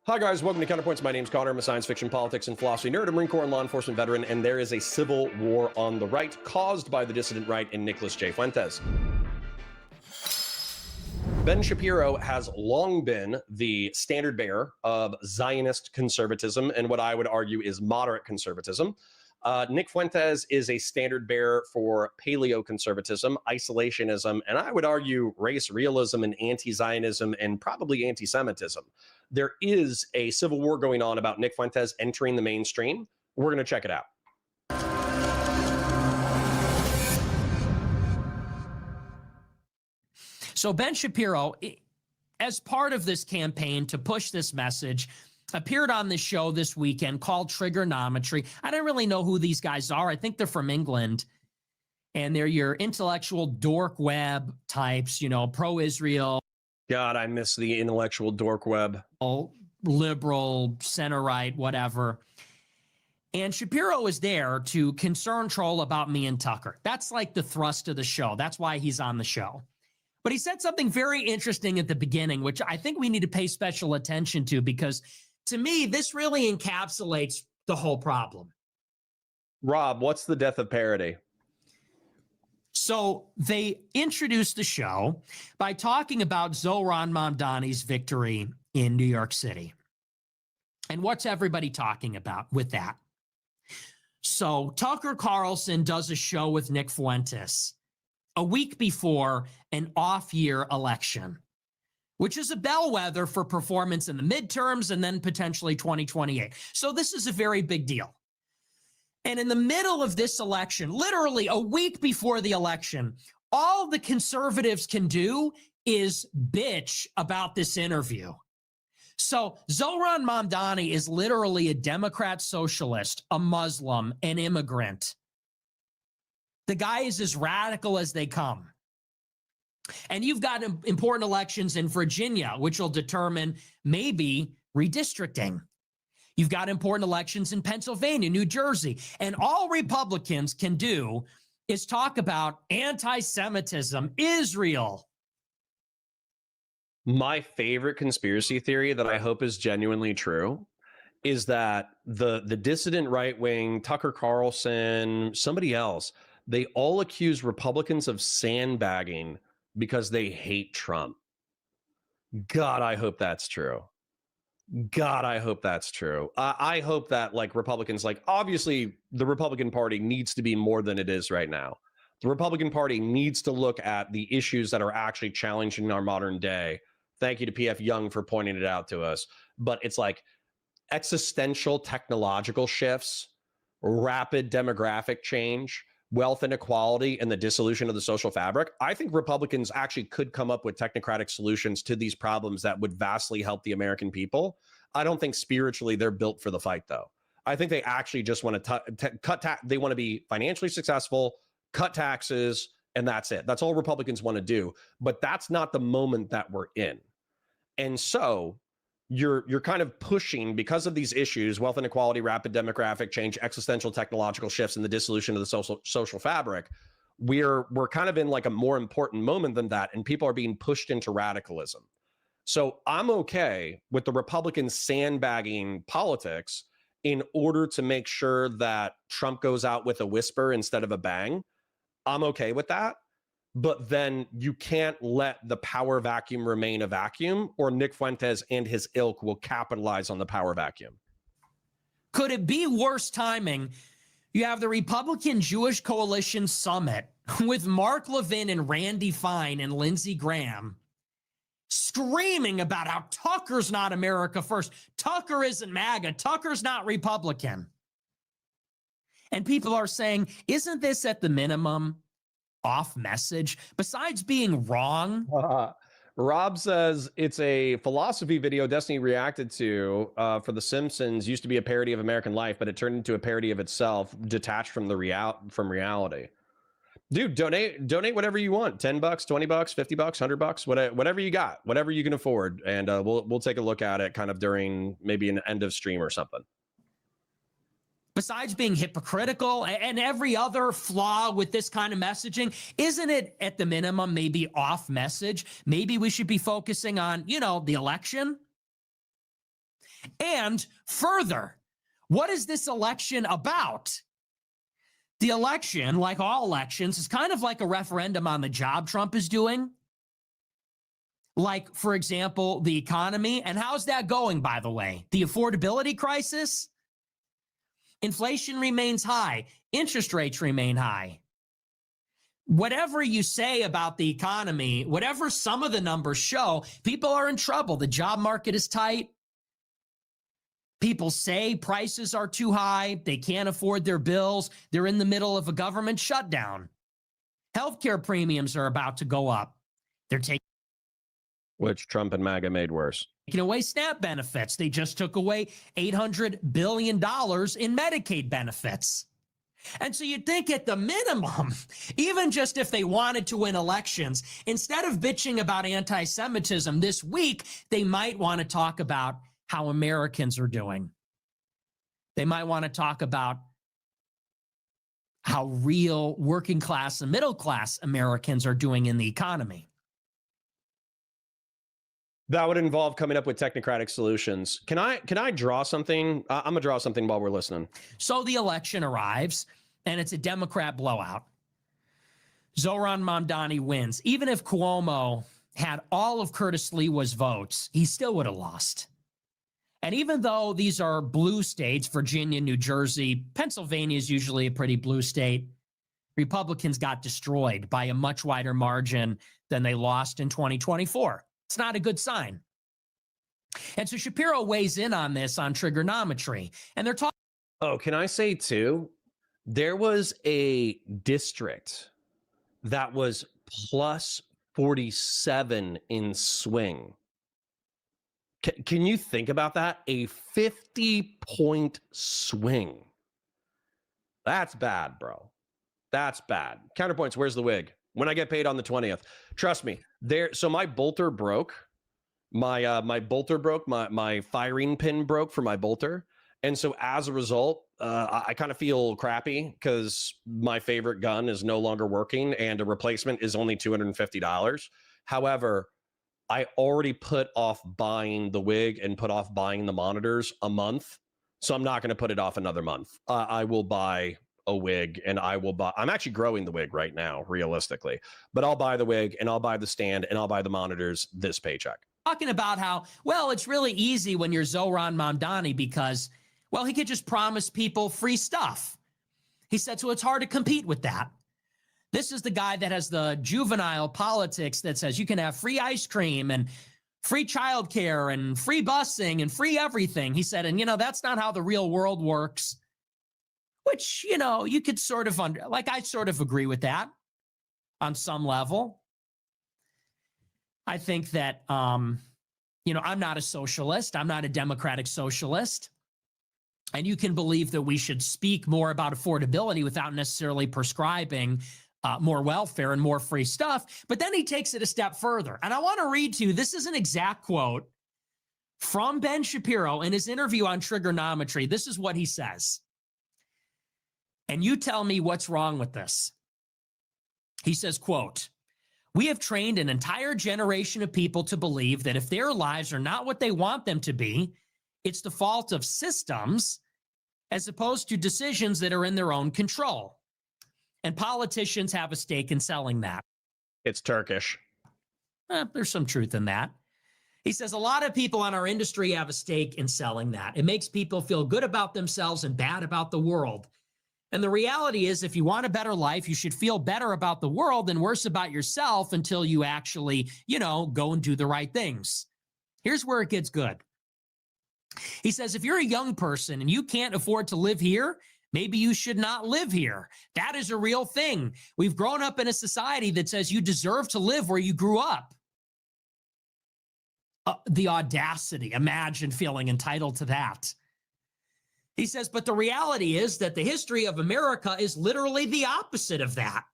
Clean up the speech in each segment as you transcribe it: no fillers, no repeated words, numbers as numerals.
Hi guys, welcome to Counterpoints. My name's Conor. I'm a science fiction, politics, and philosophy nerd, a Marine Corps and law enforcement veteran, and there is a civil war on the right caused by the dissident right and Nicholas J. Fuentes. Ben Shapiro has long been the standard bearer of Zionist conservatism and what I would argue is moderate conservatism. Nick Fuentes is a standard bearer for paleo-conservatism, isolationism, and I would argue race realism and anti-Zionism and probably anti-Semitism. There is a civil war going on about Nick Fuentes entering the mainstream. We're going to check it out. So Ben Shapiro, as part of this campaign to push this message, appeared on this show this weekend called Trigonometry. I don't really know who these guys are. I think they're from England. And they're your intellectual dork web types, you know, pro-Israel. God, I miss the intellectual dork web. Liberal, center-right, whatever. And Shapiro is there to concern troll about me and Tucker. That's like the thrust of the show. That's why he's on the show. But he said something very interesting at the beginning, which I think we need to pay special attention to, because to me, this really encapsulates the whole problem. Rob, what's the death of parody? So they introduced the show by talking about Zohran Mamdani's victory in New York City. And what's everybody talking about with that? So Tucker Carlson does a show with Nick Fuentes a week before an off-year election, which is a bellwether for performance in the midterms and then potentially 2028. So this is a very big deal. And in the middle of this election, literally a week before the election, all the conservatives can do is bitch about this interview. So Zohran Mamdani is literally a Democrat socialist, a Muslim, an immigrant. The guy is as radical as they come. And you've got important elections in Virginia, which will determine maybe redistricting. You've got important elections in Pennsylvania, New Jersey. And all Republicans can do is talk about anti-Semitism, Israel. My favorite conspiracy theory that I hope is genuinely true is that the dissident right wing, Tucker Carlson, somebody else, they all accuse Republicans of sandbagging because they hate Trump. God, I hope that's true. God, I hope that's true. I hope that, like, Republicans, like, obviously the Republican Party needs to be more than it is right now. The Republican Party needs to look at the issues that are actually challenging our modern day. Thank you to PF Young for pointing it out to us. But it's like existential technological shifts, rapid demographic change, wealth inequality, and the dissolution of the social fabric. I think Republicans actually could come up with technocratic solutions to these problems that would vastly help the American people. I don't think spiritually they're built for the fight, though. I think they actually just want to cut they want to be financially successful, cut taxes, and that's it. That's all Republicans want to do. But that's not the moment that we're in. And so you're kind of pushing, because of these issues, wealth inequality, rapid demographic change, existential technological shifts, and the dissolution of the social fabric. We're kind of in like a more important moment than that, and people are being pushed into radicalism. So I'm okay with the Republicans sandbagging politics in order to make sure that Trump goes out with a whisper instead of a bang. I'm okay with that. But then you can't let the power vacuum remain a vacuum, or Nick Fuentes and his ilk will capitalize on the power vacuum. Could it be worse timing? You have the Republican Jewish Coalition Summit with Mark Levin and Randy Fine and Lindsey Graham screaming about how Tucker's not America first. Tucker isn't MAGA. Tucker's not Republican. And people are saying, isn't this at the minimum off message, besides being wrong? Rob says it's a philosophy video Destiny reacted to for The Simpsons. Used to be a parody of American life, but it turned into a parody of itself, detached from the reality. Dude, donate whatever you want. $10, $20, $50, $100, whatever you got, whatever you can afford, and we'll take a look at it kind of during maybe an end of stream or something. Besides being hypocritical and every other flaw with this kind of messaging, isn't it at the minimum maybe off message? Maybe we should be focusing on, you know, the election. And further, what is this election about? The election, like all elections, is kind of like a referendum on the job Trump is doing. Like, for example, the economy. And how's that going, by the way? The affordability crisis? Inflation remains high. Interest rates remain high. Whatever you say about the economy, whatever some of the numbers show, people are in trouble. The job market is tight. People say prices are too high. They can't afford their bills. They're in the middle of a government shutdown. Healthcare premiums are about to go up. They're taking Which Trump and MAGA made worse. away SNAP benefits. They just took away $800 billion in Medicaid benefits. And so you'd think at the minimum, even just if they wanted to win elections, instead of bitching about anti-Semitism this week, they might want to talk about how Americans are doing. They might want to talk about how real working class and middle class Americans are doing in the economy. That would involve coming up with technocratic solutions. Can I draw something? I'm gonna draw something while we're listening. So the election arrives, and it's a Democrat blowout. Zoran Mamdani wins. Even if Cuomo had all of Curtis Lewa's votes, he still would have lost. And even though these are blue states, Virginia, New Jersey, Pennsylvania is usually a pretty blue state, Republicans got destroyed by a much wider margin than they lost in 2024. It's not a good sign. And so Shapiro weighs in on this on trigonometry. And they're talking. Oh, can I say too? There was a district that was plus 47 in swing. Can you think about that? A 50-point swing. That's bad, bro. That's bad. Counterpoints, where's the wig? When I get paid on the 20th. Trust me. So my bolter broke. My bolter broke. My firing pin broke for my bolter. And so as a result, I kind of feel crappy because my favorite gun is no longer working and a replacement is only $250. However, I already put off buying the wig and put off buying the monitors a month. So I'm not going to put it off another month. I will buy a wig and I'm actually growing the wig right now, realistically, but I'll buy the wig and I'll buy the stand and I'll buy the monitors this paycheck. Talking about how, well, it's really easy when you're Zoran Mamdani because, well, he could just promise people free stuff. He said, so it's hard to compete with that. This is the guy that has the juvenile politics that says you can have free ice cream and free childcare and free busing and free everything. He said, and that's not how the real world works, which, you could sort of I sort of agree with that on some level. I think that, I'm not a socialist. I'm not a democratic socialist. And you can believe that we should speak more about affordability without necessarily prescribing more welfare and more free stuff. But then he takes it a step further. And I want to read to you, this is an exact quote from Ben Shapiro in his interview on trigonometry. This is what he says. And you tell me what's wrong with this. He says, quote, "We have trained an entire generation of people to believe that if their lives are not what they want them to be, it's the fault of systems as opposed to decisions that are in their own control. And politicians have a stake in selling that." It's Turkish. There's some truth in that. He says a lot of people in our industry have a stake in selling that. It makes people feel good about themselves and bad about the world. And the reality is, if you want a better life, you should feel better about the world and worse about yourself until you actually, go and do the right things. Here's where it gets good. He says, if you're a young person and you can't afford to live here, maybe you should not live here. That is a real thing. We've grown up in a society that says you deserve to live where you grew up. The audacity, imagine feeling entitled to that. He says, but the reality is that the history of America is literally the opposite of that.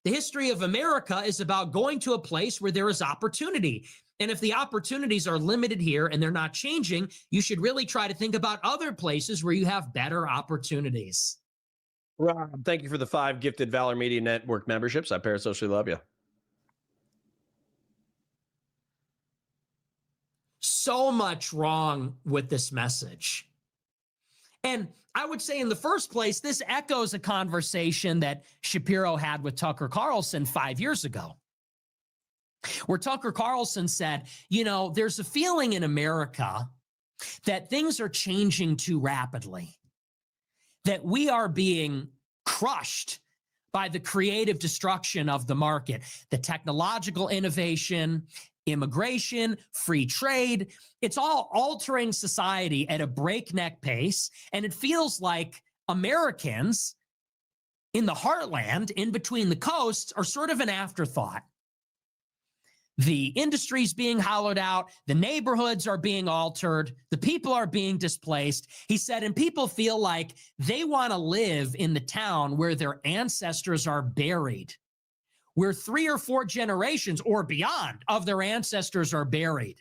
The history of America is about going to a place where there is opportunity. And if the opportunities are limited here and they're not changing, you should really try to think about other places where you have better opportunities. Rob, thank you for the 5 gifted Valor Media Network memberships. I parasocially love you. so much wrong with this message. And I would say in the first place, this echoes a conversation that Shapiro had with Tucker Carlson 5 years ago, where Tucker Carlson said, you know, there's a feeling in America that things are changing too rapidly, that we are being crushed by the creative destruction of the market, the technological innovation, immigration, free trade. It's all altering society at a breakneck pace. And it feels like Americans in the heartland, in between the coasts, are sort of an afterthought. The industry's being hollowed out. The neighborhoods are being altered. The people are being displaced. He said, and people feel like they want to live in the town where their ancestors are buried, where 3 or 4 generations or beyond of their ancestors are buried.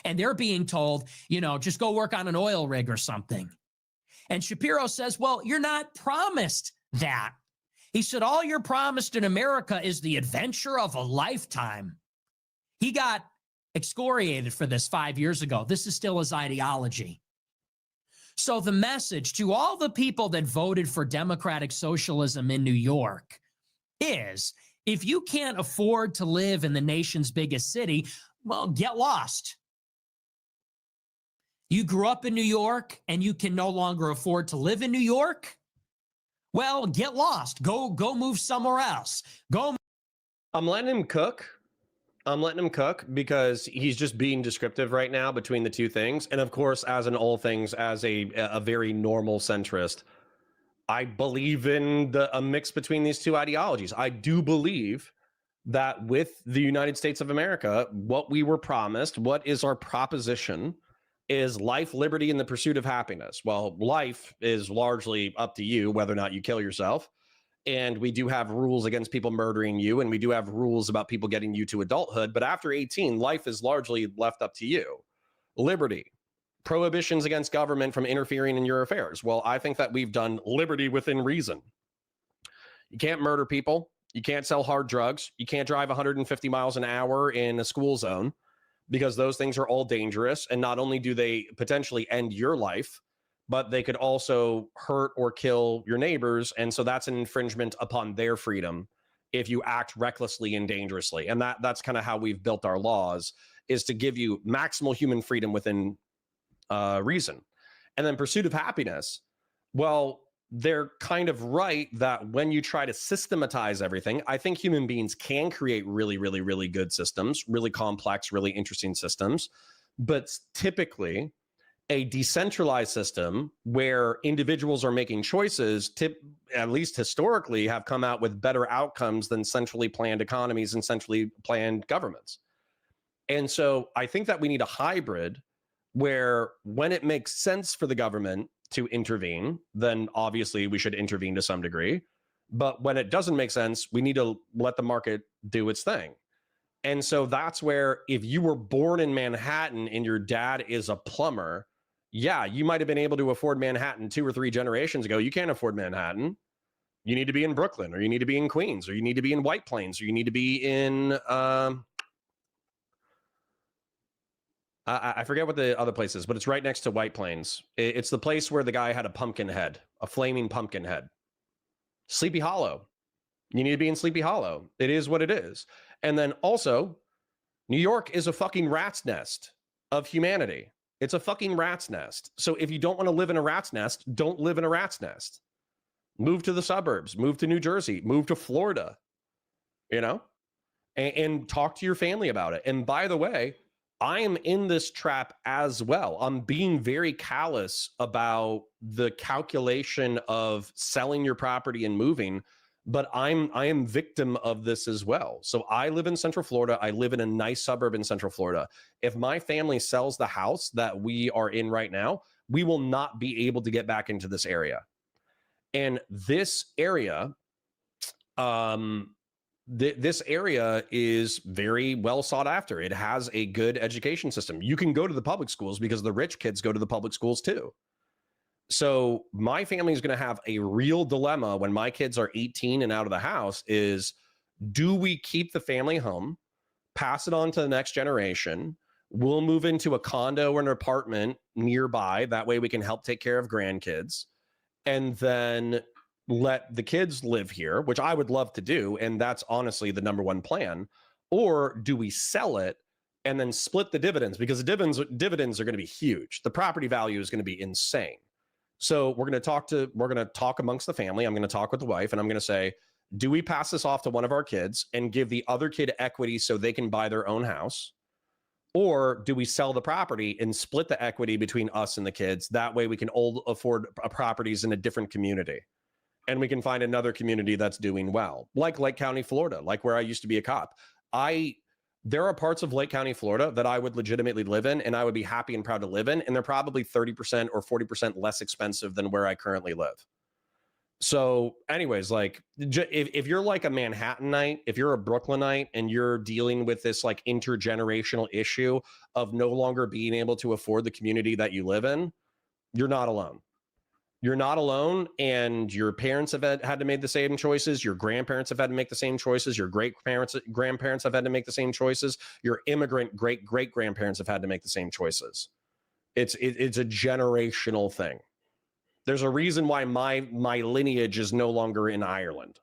And they're being told, you know, just go work on an oil rig or something. And Shapiro says, well, you're not promised that. He said, all you're promised in America is the adventure of a lifetime. He got excoriated for this 5 years ago. This is still his ideology. So the message to all the people that voted for democratic socialism in New York is, if you can't afford to live in the nation's biggest city, well, get lost. You grew up in New York and you can no longer afford to live in New York? Well, get lost. Go move somewhere else. I'm letting him cook. I'm letting him cook because he's just being descriptive right now between the two things. And of course, as in all things, as a very normal centrist, I believe in a mix between these two ideologies. I do believe that with the United States of America, what we were promised, what is our proposition, is life, liberty, and the pursuit of happiness. Well, life is largely up to you, whether or not you kill yourself. And we do have rules against people murdering you, and we do have rules about people getting you to adulthood. But after 18, life is largely left up to you. Liberty, prohibitions against government from interfering in your affairs. Well, I think that we've done liberty within reason. You can't murder people. You can't sell hard drugs. You can't drive 150 miles an hour in a school zone, because those things are all dangerous. And not only do they potentially end your life, but they could also hurt or kill your neighbors. And so that's an infringement upon their freedom if you act recklessly and dangerously. And that's kind of how we've built our laws, is to give you maximal human freedom within reason. And then pursuit of happiness. Well, they're kind of right that when you try to systematize everything, I think human beings can create really, really, really good systems, really complex, really interesting systems. But typically, a decentralized system where individuals are making choices, at least historically, have come out with better outcomes than centrally planned economies and centrally planned governments. And so I think that we need a hybrid where, when it makes sense for the government to intervene, then obviously we should intervene to some degree. But when it doesn't make sense, we need to let the market do its thing. And so that's where, if you were born in Manhattan and your dad is a plumber, yeah, you might have been able to afford Manhattan 2 or 3 generations ago. You can't afford Manhattan. You need to be in Brooklyn, or you need to be in Queens, or you need to be in White Plains, or you need to be in I forget what the other place is, but it's right next to White Plains. It's the place where the guy had a pumpkin head, a flaming pumpkin head. Sleepy Hollow. You need to be in Sleepy Hollow. It is what it is. And then also, New York is a fucking rat's nest of humanity. It's a fucking rat's nest. So if you don't want to live in a rat's nest, don't live in a rat's nest. Move to the suburbs, move to New Jersey, move to Florida, you know, and talk to your family about it. And by the way, I am in this trap as well. I'm being very callous about the calculation of selling your property and moving, but I am victim of this as well. So I live in Central Florida. I live in a nice suburb in Central Florida. If my family sells the house that we are in right now, we will not be able to get back into this area. And this area, this area is very well sought after. It has a good education system. You can go to the public schools because the rich kids go to the public schools too. So my family is going to have a real dilemma when my kids are 18 and out of the house is, do we keep the family home, pass it on to the next generation, We'll move into a condo or an apartment nearby. That way we can help take care of grandkids, and then let the kids live here, which I would love to do. And that's honestly the number one plan. Or do we sell it and then split the dividends? Because the dividends are going to be huge. The property value is going to be insane. So we're going to talk amongst the family. I'm going to talk with the wife, and I'm going to say, do we pass this off to one of our kids and give the other kid equity so they can buy their own house? Or do we sell the property and split the equity between us and the kids? That way we can all afford properties in a different community. And we can find another community that's doing well, like Lake County, Florida, like where I used to be a cop. There are parts of Lake County, Florida that I would legitimately live in, and I would be happy and proud to live in. And they're probably 30% or 40% less expensive than where I currently live. So anyways, like if you're like a Manhattanite, if you're a Brooklynite and you're dealing with this like intergenerational issue of no longer being able to afford the community that you live in, you're not alone. You're not alone, and your parents have had to make the same choices. Your grandparents have had to make the same choices. Your grandparents have had to make the same choices. Your immigrant great-grandparents have had to make the same choices. It's a generational thing. There's a reason why my lineage is no longer in Ireland.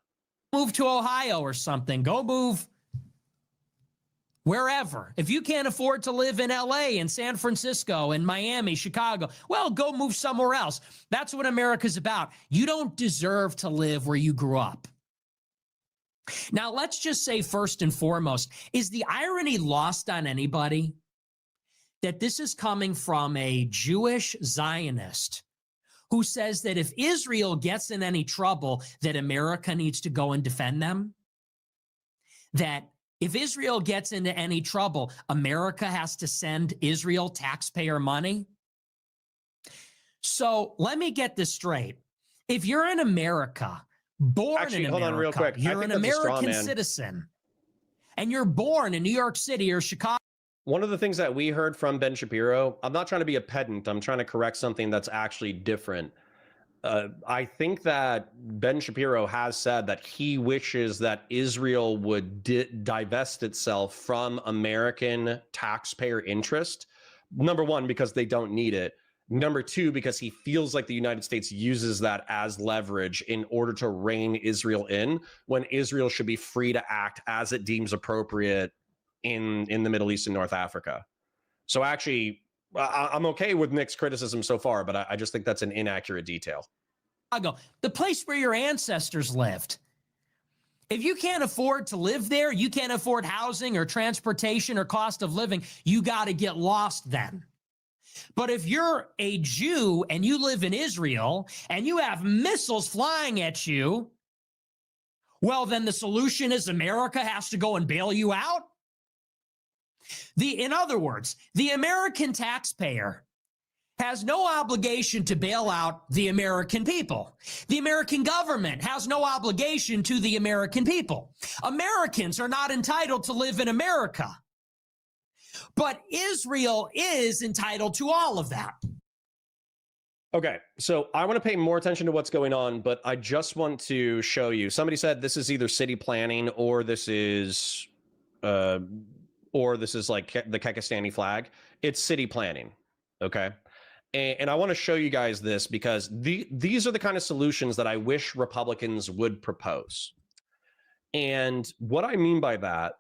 Move to Ohio or something. Go move wherever. If you can't afford to live in LA and San Francisco and Miami, Chicago, well, go move somewhere else. That's what America's about. You don't deserve to live where you grew up. Now, let's just say first and foremost, is the irony lost on anybody that this is coming from a Jewish Zionist who says that if Israel gets in any trouble, that America needs to go and defend them? That if Israel gets into any trouble, America has to send Israel taxpayer money? So let me get this straight. If you're in America, born in America, hold on real quick. You're an American citizen, and you're born in New York City or Chicago. One of the things that we heard from Ben Shapiro, I'm not trying to be a pedant, I'm trying to correct something that's actually different. I think that Ben Shapiro has said that he wishes that Israel would divest itself from American taxpayer interest. Number one, because they don't need it. Number two, because he feels like the United States uses that as leverage in order to rein Israel in, when Israel should be free to act as it deems appropriate in the Middle East and North Africa. So actually, I'm okay with Nick's criticism so far, but I just think that's an inaccurate detail. The place where your ancestors lived. If you can't afford to live there, you can't afford housing or transportation or cost of living, you got to get lost then. But if you're a Jew and you live in Israel and you have missiles flying at you, well, then the solution is America has to go and bail you out? In other words, the American taxpayer has no obligation to bail out the American people. The American government has no obligation to the American people. Americans are not entitled to live in America. But Israel is entitled to all of that. Okay, so I want to pay more attention to what's going on, but I just want to show you. Somebody said this is either city planning or this is like the Kekistani flag. It's city planning, okay? And I want to show you guys this because these are the kind of solutions that I wish Republicans would propose. And what I mean by that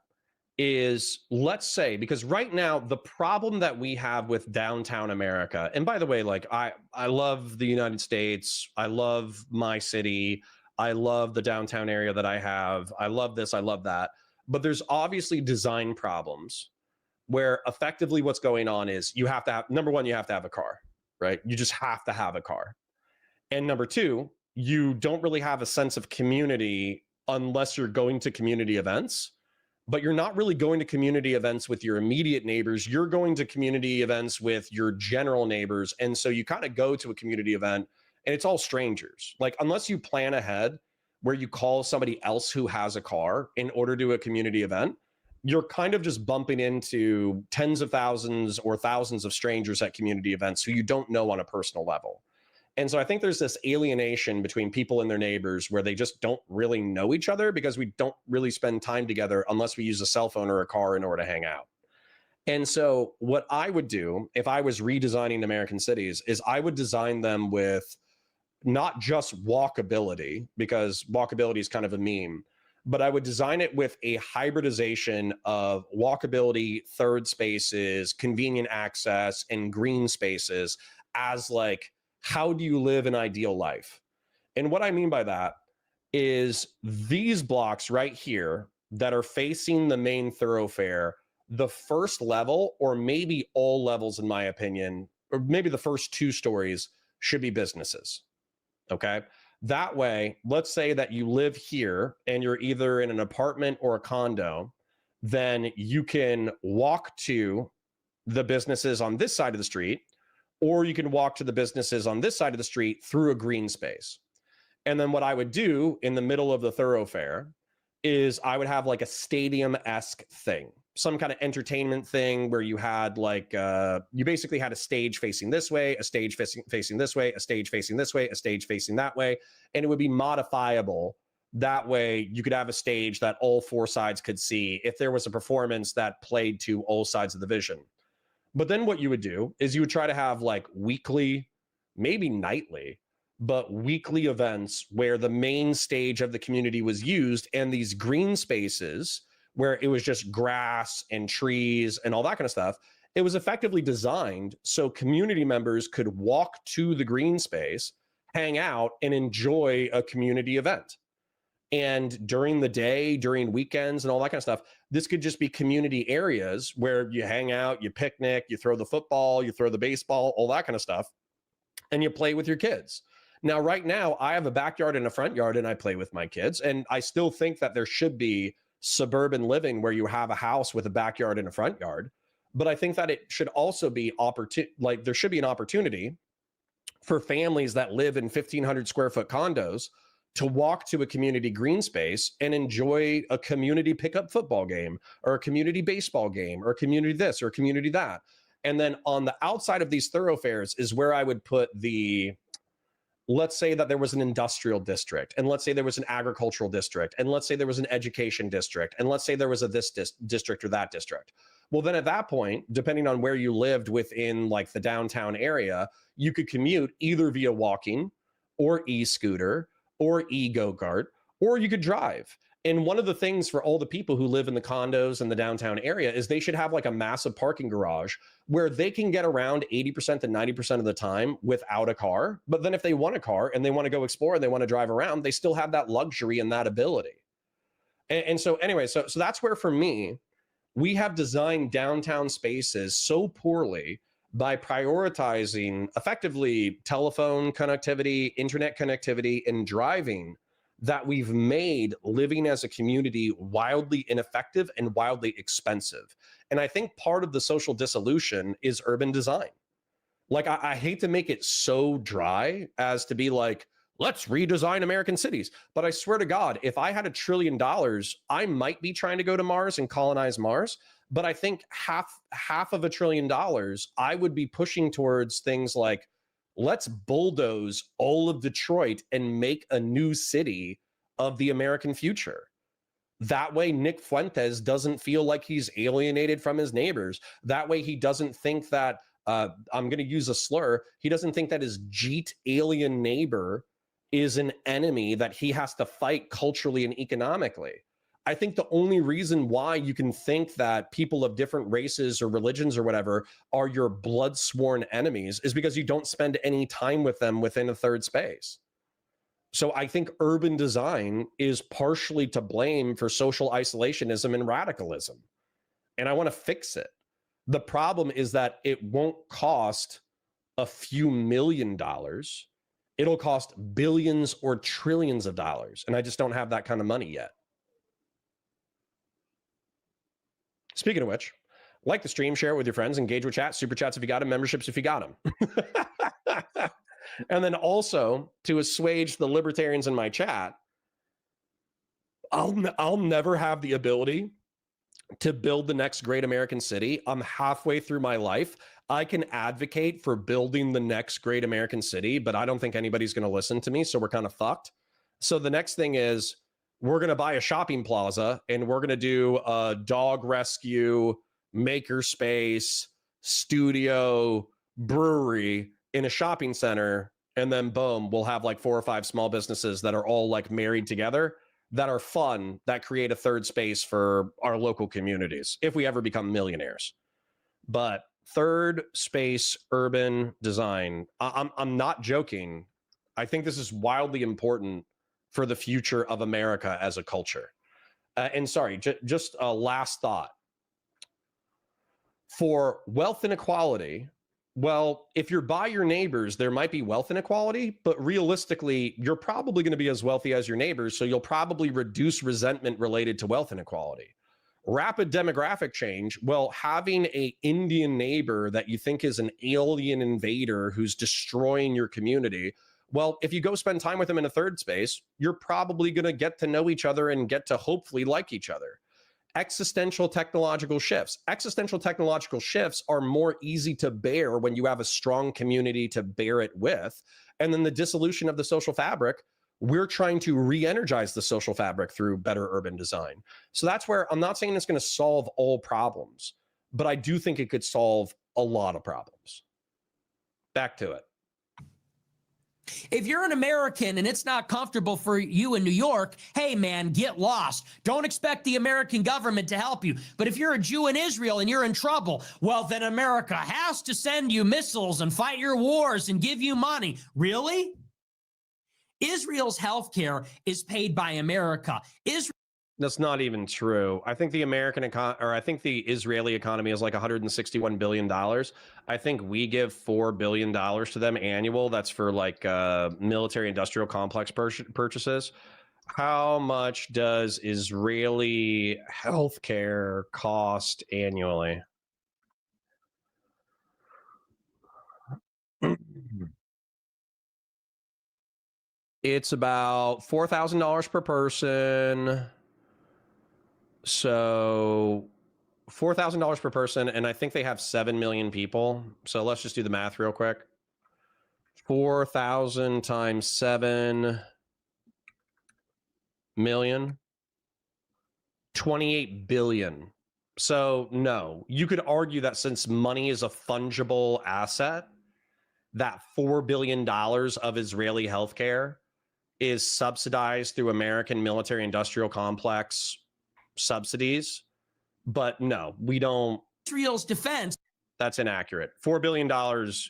is, let's say, because right now the problem that we have with downtown America, and by the way, like I love the United States, I love my city, I love the downtown area that I have, I love this, I love that, but there's obviously design problems where effectively what's going on is you have to have, number one, you have to have a car, right? You just have to have a car. And number two, you don't really have a sense of community unless you're going to community events. But you're not really going to community events with your immediate neighbors. You're going to community events with your general neighbors. And so you kind of go to a community event and it's all strangers. Like, unless you plan ahead where you call somebody else who has a car in order to do a community event, you're kind of just bumping into tens of thousands or thousands of strangers at community events who you don't know on a personal level. And so I think there's this alienation between people and their neighbors where they just don't really know each other because we don't really spend time together unless we use a cell phone or a car in order to hang out. And so what I would do if I was redesigning American cities is I would design them with not just walkability, because walkability is kind of a meme, but I would design it with a hybridization of walkability, third spaces, convenient access, and green spaces as like, how do you live an ideal life? And what I mean by that is these blocks right here that are facing the main thoroughfare, the first level, or maybe all levels, in my opinion, or maybe the first two stories should be businesses. Okay. That way, let's say that you live here and you're either in an apartment or a condo, then you can walk to the businesses on this side of the street, or you can walk to the businesses on this side of the street through a green space. And then what I would do in the middle of the thoroughfare is I would have like a stadium-esque thing, some kind of entertainment thing where you had like, you basically had a stage facing this way, a stage facing this way, a stage facing this way, a stage facing that way. And it would be modifiable. That way you could have a stage that all four sides could see if there was a performance that played to all sides of the vision. But then what you would do is you would try to have like weekly, maybe nightly, but weekly events where the main stage of the community was used, and these green spaces where it was just grass and trees and all that kind of stuff. It was effectively designed so community members could walk to the green space, hang out, and enjoy a community event. And during the day, during weekends and all that kind of stuff, this could just be community areas where you hang out, you picnic, you throw the football, you throw the baseball, all that kind of stuff, and you play with your kids. Now, right now, I have a backyard and a front yard, and I play with my kids. And I still think that there should be suburban living where you have a house with a backyard and a front yard. But I think that it should also be like there should be an opportunity for families that live in 1,500 square foot condos to walk to a community green space and enjoy a community pickup football game, or a community baseball game, or a community this or a community that. And then on the outside of these thoroughfares is where I would put let's say that there was an industrial district, and let's say there was an agricultural district, and let's say there was an education district, and let's say there was a this district or that district. Well, then at that point, depending on where you lived within like the downtown area, you could commute either via walking or e-scooter or e-go-kart, or you could drive. And one of the things for all the people who live in the condos in the downtown area is they should have like a massive parking garage where they can get around 80% to 90% of the time without a car. But then if they want a car and they want to go explore and they want to drive around, they still have that luxury and that ability. And so anyway, so that's where for me, we have designed downtown spaces so poorly by prioritizing effectively telephone connectivity, internet connectivity, and driving, that we've made living as a community wildly ineffective and wildly expensive. And I think part of the social dissolution is urban design. Like, I hate to make it so dry as to be like, let's redesign American cities. But I swear to God, if I had $1 trillion, I might be trying to go to Mars and colonize Mars. But I think half of $1 trillion, I would be pushing towards things like, let's bulldoze all of Detroit and make a new city of the American future. That way, Nick Fuentes doesn't feel like he's alienated from his neighbors. That way, he doesn't think that, I'm going to use a slur, he doesn't think that his Jeet alien neighbor is an enemy that he has to fight culturally and economically. I think the only reason why you can think that people of different races or religions or whatever are your blood sworn enemies is because you don't spend any time with them within a third space. So I think urban design is partially to blame for social isolationism and radicalism. And I want to fix it. The problem is that it won't cost a few $1 million. It'll cost billions or trillions of dollars. And I just don't have that kind of money yet. Speaking of which, like the stream, share it with your friends, engage with chat, super chats if you got them, memberships if you got them. And then also, to assuage the libertarians in my chat, I'll never have the ability to build the next great American city. I'm halfway through my life. I can advocate for building the next great American city, but I don't think anybody's going to listen to me, so we're kind of fucked. So the next thing is, we're going to buy a shopping plaza and we're going to do a dog rescue makerspace, studio, brewery in a shopping center, and then boom, we'll have like 4 or 5 small businesses that are all like married together, that are fun, that create a third space for our local communities if we ever become millionaires. But third space urban design, I'm not joking. I think this is wildly important for the future of America as a culture. And sorry, just a last thought. For wealth inequality, well, if you're by your neighbors, there might be wealth inequality, but realistically, you're probably going to be as wealthy as your neighbors, so you'll probably reduce resentment related to wealth inequality. Rapid demographic change, well, having an Indian neighbor that you think is an alien invader who's destroying your community, well, if you go spend time with them in a third space, you're probably going to get to know each other and get to hopefully like each other. Existential technological shifts. Existential technological shifts are more easy to bear when you have a strong community to bear it with. And then the dissolution of the social fabric, we're trying to re-energize the social fabric through better urban design. So that's where I'm not saying it's going to solve all problems, but I do think it could solve a lot of problems. Back to it. If you're an American and it's not comfortable for you in New York, hey, man, get lost. Don't expect the American government to help you. But if you're a Jew in Israel and you're in trouble, well, then America has to send you missiles and fight your wars and give you money. Really? Israel's healthcare is paid by America. That's not even true. I think the I think the Israeli economy is like $161 billion. I think we give $4 billion to them annual. That's for like military industrial complex purchases. How much does Israeli healthcare cost annually? It's about $4,000 per person. So $4,000 per person, and I think they have 7 million people. So let's just do the math real quick. 4,000 times 7 million, 28 billion. So no, you could argue that since money is a fungible asset, that $4 billion of Israeli healthcare is subsidized through American military industrial complex subsidies. But no, we don't. Israel's defense. That's inaccurate. $4 billion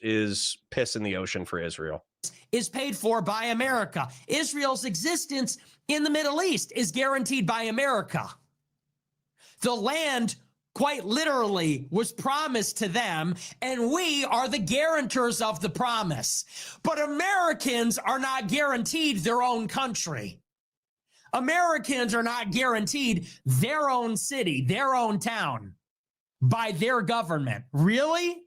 is piss in the ocean for Israel. Is paid for by America. Israel's existence in the Middle East is guaranteed by America. The land, quite literally, was promised to them, and we are the guarantors of the promise. But Americans are not guaranteed their own country. Americans are not guaranteed their own city, their own town by their government. Really?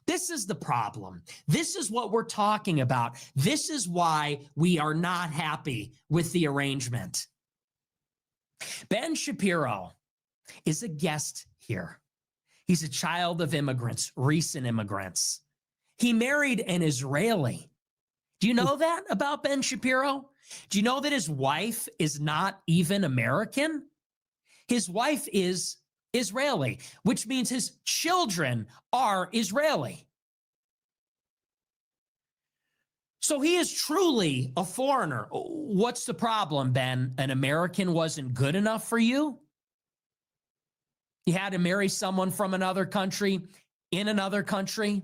This is the problem. This is what we're talking about. This is why we are not happy with the arrangement. Ben Shapiro is a guest here. He's a child of immigrants, recent immigrants. He married an Israeli. Do you know that about Ben Shapiro? Do you know that his wife is not even American? His wife is Israeli, which means his children are Israeli. So he is truly a foreigner. What's the problem, Ben? An American wasn't good enough for you? You had to marry someone from another country, in another country?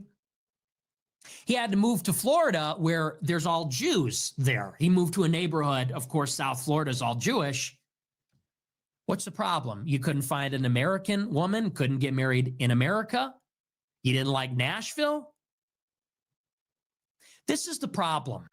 He had to move to Florida where there's all Jews there. He moved to a neighborhood, of course, South Florida is all Jewish. What's the problem? You couldn't find an American woman, couldn't get married in America? You didn't like Nashville? This is the problem.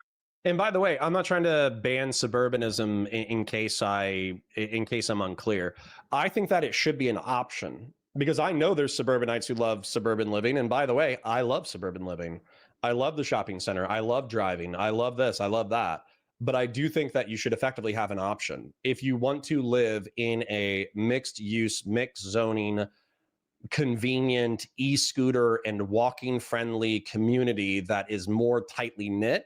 And by the way, I'm not trying to ban suburbanism in case I'm unclear. I think that it should be an option because I know there's suburbanites who love suburban living. And by the way, I love suburban living. I love the shopping center. I love driving. I love this. I love that. But I do think that you should effectively have an option. If you want to live in a mixed use, mixed zoning, convenient e-scooter and walking friendly community that is more tightly knit,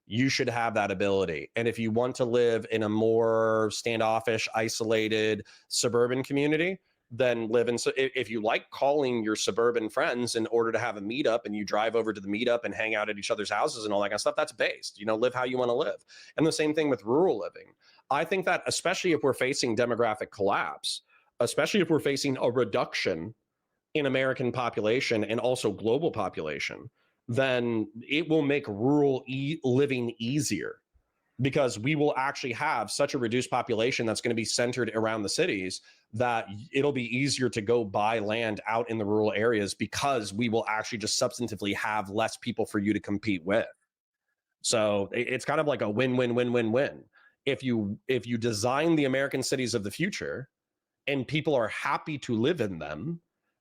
you should have that ability. And if you want to live in a more standoffish, isolated suburban community, then live in. So if you like calling your suburban friends in order to have a meetup and you drive over to the meetup and hang out at each other's houses and all that kind of stuff, that's based, live how you want to live. And the same thing with rural living. I think that especially if we're facing demographic collapse, especially if we're facing a reduction in American population and also global population, then it will make rural living easier, because we will actually have such a reduced population that's going to be centered around the cities that it'll be easier to go buy land out in the rural areas, because we will actually just substantively have less people for you to compete with. So it's kind of like a win-win-win-win-win. If you design the American cities of the future and people are happy to live in them,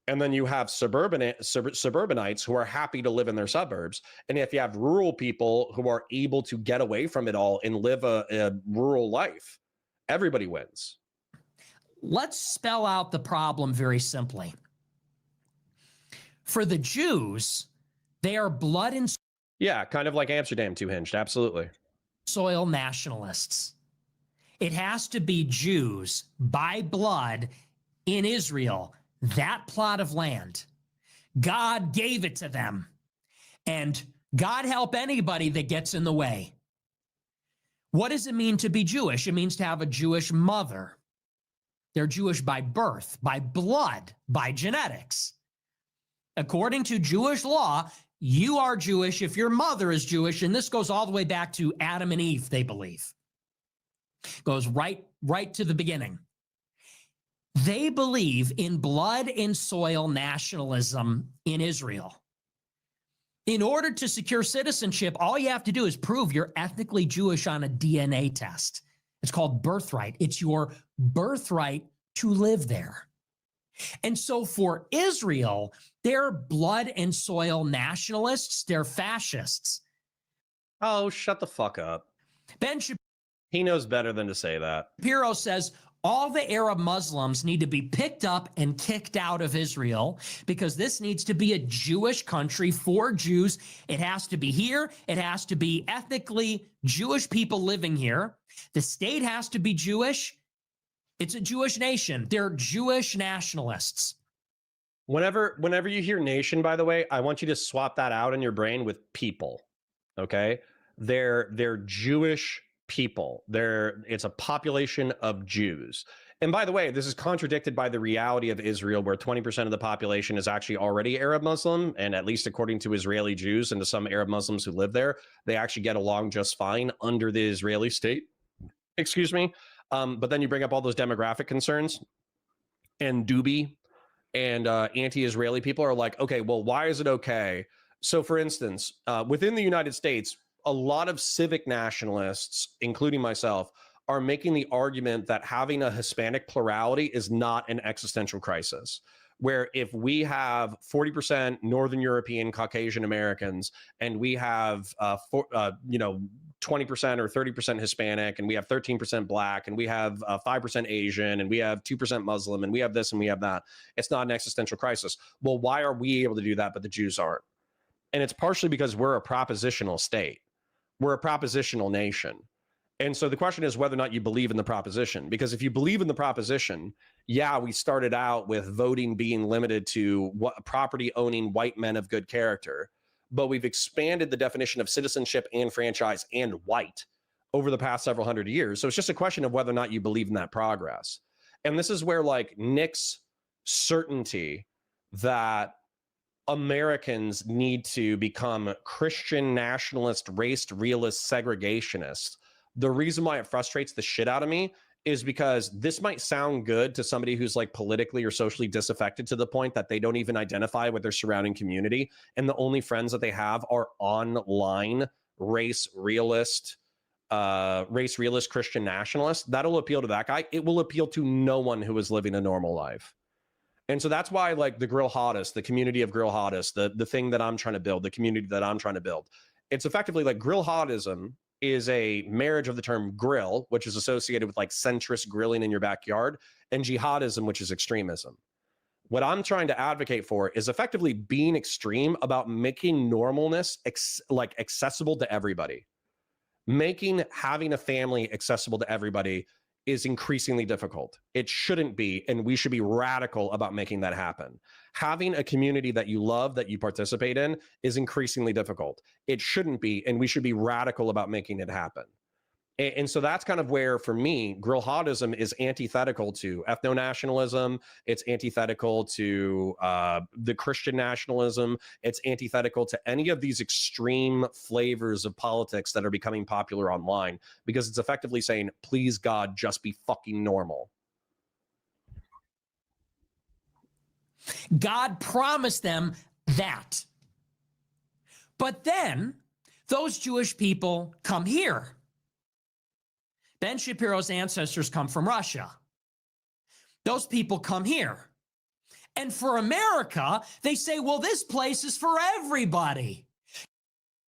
and then you have suburbanites who are happy to live in their suburbs. And if you have rural people who are able to get away from it all and live a rural life, everybody wins. Let's spell out the problem very simply. For the Jews, they are blood and Yeah, kind of like Amsterdam, two-hinged. Absolutely. soil nationalists. It has to be Jews by blood in Israel, that plot of land. God gave it to them. And God help anybody that gets in the way. What does it mean to be Jewish? It means to have a Jewish mother. They're Jewish by birth, by blood, by genetics. According to Jewish law, you are Jewish if your mother is Jewish, and this goes all the way back to Adam and Eve, they believe. Goes right to the beginning. They believe in blood and soil nationalism in Israel. In order to secure citizenship, all you have to do is prove you're ethnically Jewish on a DNA test. It's called birthright. It's your birthright to live there. And so for Israel, they're blood and soil nationalists. They're fascists. Oh, shut the fuck up. Ben Shapiro. He knows better than to say that. Shapiro says all the Arab Muslims need to be picked up and kicked out of Israel, because this needs to be a Jewish country for Jews. It has to be here. It has to be ethnically Jewish people living here. The state has to be Jewish. It's a Jewish nation. They're Jewish nationalists. Whenever you hear nation, by the way, I want you to swap that out in your brain with people. Okay? They're Jewish people. It's a population of Jews. And by the way, this is contradicted by the reality of Israel, where 20% of the population is actually already Arab Muslim. And at least according to Israeli Jews and to some Arab Muslims who live there, they actually get along just fine under the Israeli state. Excuse me. But then you bring up all those demographic concerns, and Doobie and anti-Israeli people are like, okay, well, why is it okay? So for instance, within the United States, a lot of civic nationalists, including myself, are making the argument that having a Hispanic plurality is not an existential crisis. Where if we have 40% Northern European Caucasian Americans, and we have 20% or 30% Hispanic, and we have 13% Black, and we have 5% Asian, and we have 2% Muslim, and we have this and we have that, it's not an existential crisis. Well, why are we able to do that, but the Jews aren't? And it's partially because we're a propositional state. We're a propositional nation. And so the question is whether or not you believe in the proposition. Because if you believe in the proposition, yeah, we started out with voting being limited to property owning white men of good character, but we've expanded the definition of citizenship and franchise and white over the past several hundred years. So it's just a question of whether or not you believe in that progress. And this is where like Nick's certainty that Americans need to become Christian nationalist, race realist, segregationists. The reason why it frustrates the shit out of me is because this might sound good to somebody who's like politically or socially disaffected to the point that they don't even identify with their surrounding community. And the only friends that they have are online race realist Christian nationalists. That'll appeal to that guy. It will appeal to no one who is living a normal life. And so that's why like the Grill Hottest, the community of Grill Hottest, the thing that I'm trying to build, the community that I'm trying to build, it's effectively like Grill Hottism is a marriage of the term grill, which is associated with like centrist grilling in your backyard, and jihadism, which is extremism. What I'm trying to advocate for is effectively being extreme about making normalness accessible to everybody, making having a family accessible to everybody, is increasingly difficult. It shouldn't be, and we should be radical about making that happen. Having a community that you love, that you participate in, is increasingly difficult. It shouldn't be, and we should be radical about making it happen. And so that's kind of where, for me, grillhottism is antithetical to ethno-nationalism. It's antithetical to the Christian nationalism. It's antithetical to any of these extreme flavors of politics that are becoming popular online, because it's effectively saying, please, God, just be fucking normal. God promised them that. But then those Jewish people come here. Ben Shapiro's ancestors come from Russia. Those people come here. And for America, they say, well, this place is for everybody.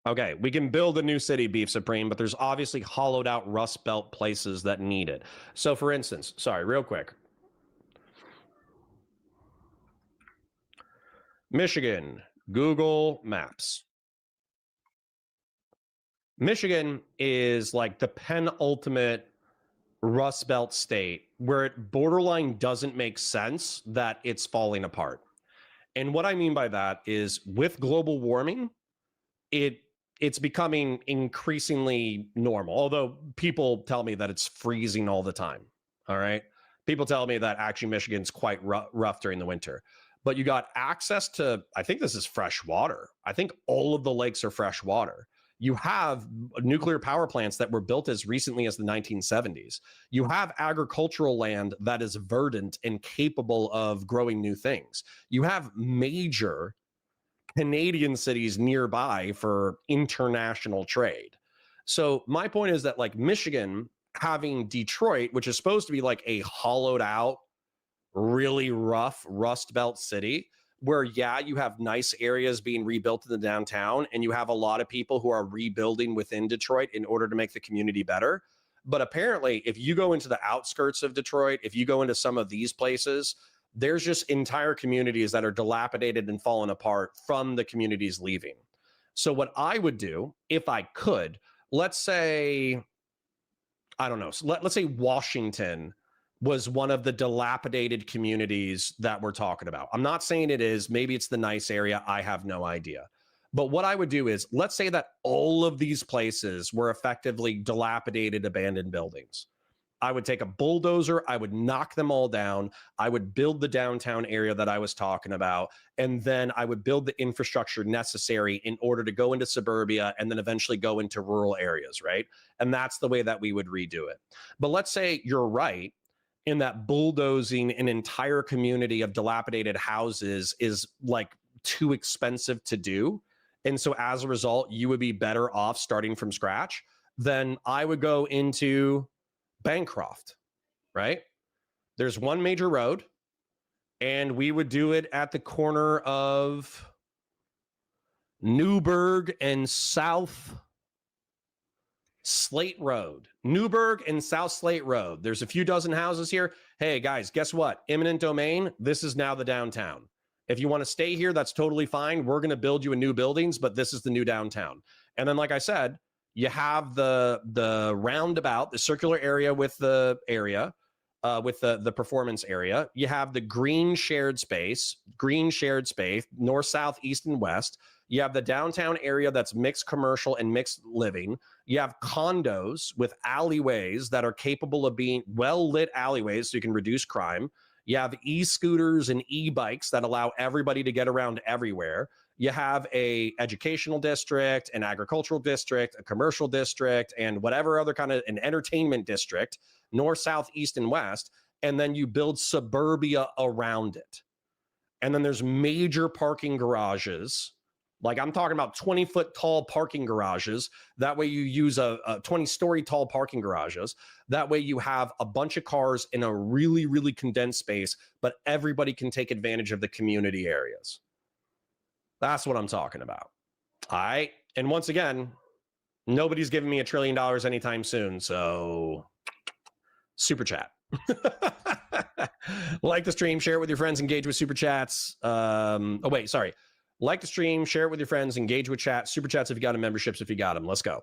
Okay, we can build a new city, Beef Supreme, but there's obviously hollowed out Rust Belt places that need it. So for instance, sorry, real quick. Michigan, Google Maps. Michigan is like the penultimate Rust Belt state where it borderline doesn't make sense that it's falling apart. And what I mean by that is, with global warming, it's becoming increasingly normal. Although people tell me that it's freezing all the time. All right. People tell me that actually Michigan's quite rough during the winter. But you got access to, I think this is fresh water. I think all of the lakes are fresh water. You have nuclear power plants that were built as recently as the 1970s. You have agricultural land that is verdant and capable of growing new things. You have major Canadian cities nearby for international trade. So my point is that, like, Michigan having Detroit, which is supposed to be like a hollowed out, really rough Rust Belt city, where, yeah, you have nice areas being rebuilt in the downtown, and you have a lot of people who are rebuilding within Detroit in order to make the community better. But apparently, if you go into the outskirts of Detroit, if you go into some of these places, there's just entire communities that are dilapidated and fallen apart from the communities leaving. So what I would do, if I could, let's say, I don't know, let's say Washington was one of the dilapidated communities that we're talking about. I'm not saying it is. Maybe it's the nice area. I have no idea. But what I would do is, let's say that all of these places were effectively dilapidated, abandoned buildings. I would take a bulldozer. I would knock them all down. I would build the downtown area that I was talking about. And then I would build the infrastructure necessary in order to go into suburbia and then eventually go into rural areas, right? And that's the way that we would redo it. But let's say you're right in that bulldozing an entire community of dilapidated houses is like too expensive to do. And so as a result, you would be better off starting from scratch. Then I would go into Bancroft, right? There's one major road, and we would do it at the corner of Newburgh and South Slate Road. Newburgh and South Slate Road. There's a few dozen houses here. Hey, guys, guess what? Eminent domain. This is now the downtown. If you want to stay here, that's totally fine. We're going to build you a new buildings, but this is the new downtown. And then, like I said, you have the roundabout, the circular area with the area, with the performance area. You have the green shared space, north, south, east, and west. You have the downtown area that's mixed commercial and mixed living. You have condos with alleyways that are capable of being well-lit alleyways so you can reduce crime. You have e-scooters and e-bikes that allow everybody to get around everywhere. You have a educational district, an agricultural district, a commercial district, and whatever other kind of an entertainment district, north, south, east, and west. And then you build suburbia around it. And then there's major parking garages. Like, I'm talking about 20-foot tall parking garages. That way you use a 20-story tall parking garages. That way you have a bunch of cars in a really, really condensed space, but everybody can take advantage of the community areas. That's what I'm talking about. All right. And once again, nobody's giving me $1 trillion anytime soon. So super chat. Like the stream, share it with your friends, engage with super chats. Like the stream, share it with your friends, engage with chat. Super chats if you got them, memberships if you got them. Let's go.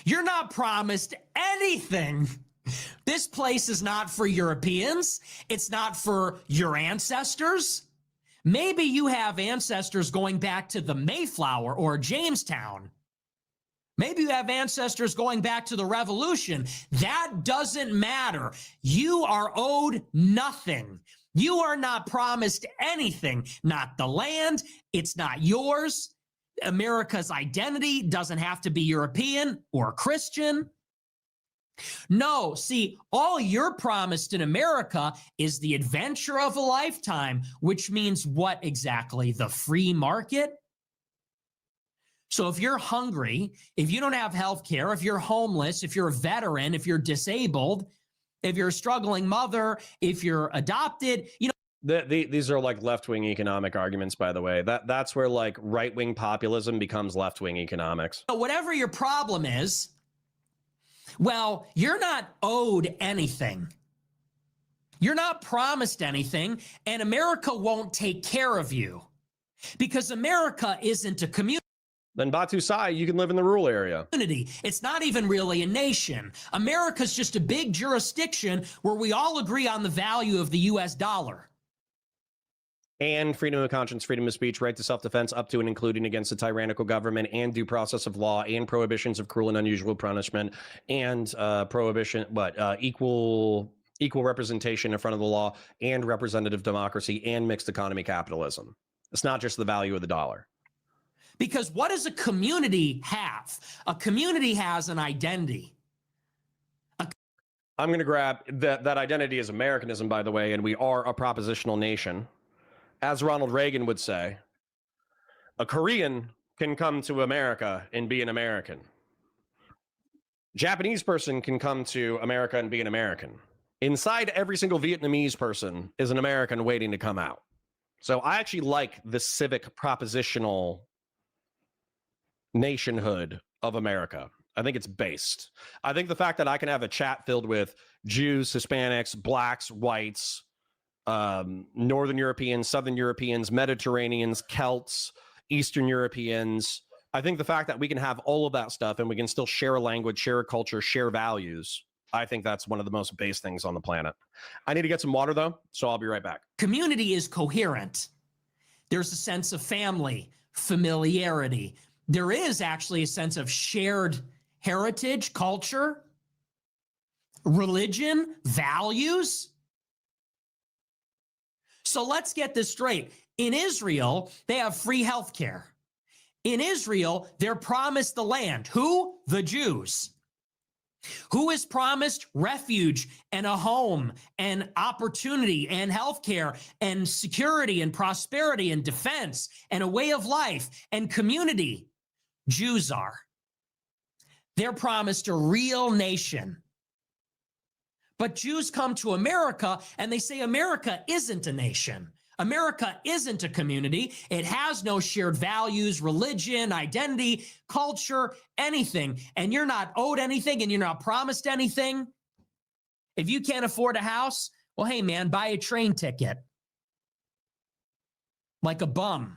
You're not promised anything This place is not for Europeans. It's not for your ancestors. Maybe you have ancestors going back to the Mayflower or Jamestown. Maybe you have ancestors going back to the Revolution. That doesn't matter. You are owed nothing. You are not promised anything. Not the land. It's not yours. America's identity doesn't have to be European or Christian. No, see, all you're promised in America is the adventure of a lifetime, which means what exactly? The free market? So if you're hungry, if you don't have health care, if you're homeless, if you're a veteran, if you're disabled, if you're a struggling mother, if you're adopted, you know. These are like left-wing economic arguments, by the way. That's where like right-wing populism becomes left-wing economics. Whatever your problem is, well, you're not owed anything. You're not promised anything, and America won't take care of you because America isn't a community. Then Batu Sai, you can live in the rural area. It's not even really a nation. America's just a big jurisdiction where we all agree on the value of the US dollar. And freedom of conscience, freedom of speech, right to self-defense, up to and including against a tyrannical government, and due process of law, and prohibitions of cruel and unusual punishment, and equal representation in front of the law, and representative democracy, and mixed economy capitalism. It's not just the value of the dollar. Because what does a community have? A community has an identity. I'm going to grab that identity is Americanism, by the way, and we are a propositional nation. As Ronald Reagan would say, a Korean can come to America and be an American. Japanese person can come to America and be an American. Inside every single Vietnamese person is an American waiting to come out. So I actually like the civic propositional nationhood of America. I think it's based. I think the fact that I can have a chat filled with Jews, Hispanics, blacks, whites, Northern Europeans, Southern Europeans, Mediterraneans, Celts, Eastern Europeans. I think the fact that we can have all of that stuff and we can still share a language, share a culture, share values. I think that's one of the most base things on the planet. I need to get some water though, so I'll be right back. Community is coherent. There's a sense of family, familiarity. There is actually a sense of shared heritage, culture, religion, values. So let's get this straight. In Israel, they have free health care. In Israel, they're promised the land. Who? The Jews. Who is promised refuge and a home and opportunity and health care and security and prosperity and defense and a way of life and community? Jews are. They're promised a real nation. But Jews come to America and they say America isn't a nation. America isn't a community. It has no shared values, religion, identity, culture, anything. And you're not owed anything and you're not promised anything. If you can't afford a house, well, hey, man, buy a train ticket. Like a bum.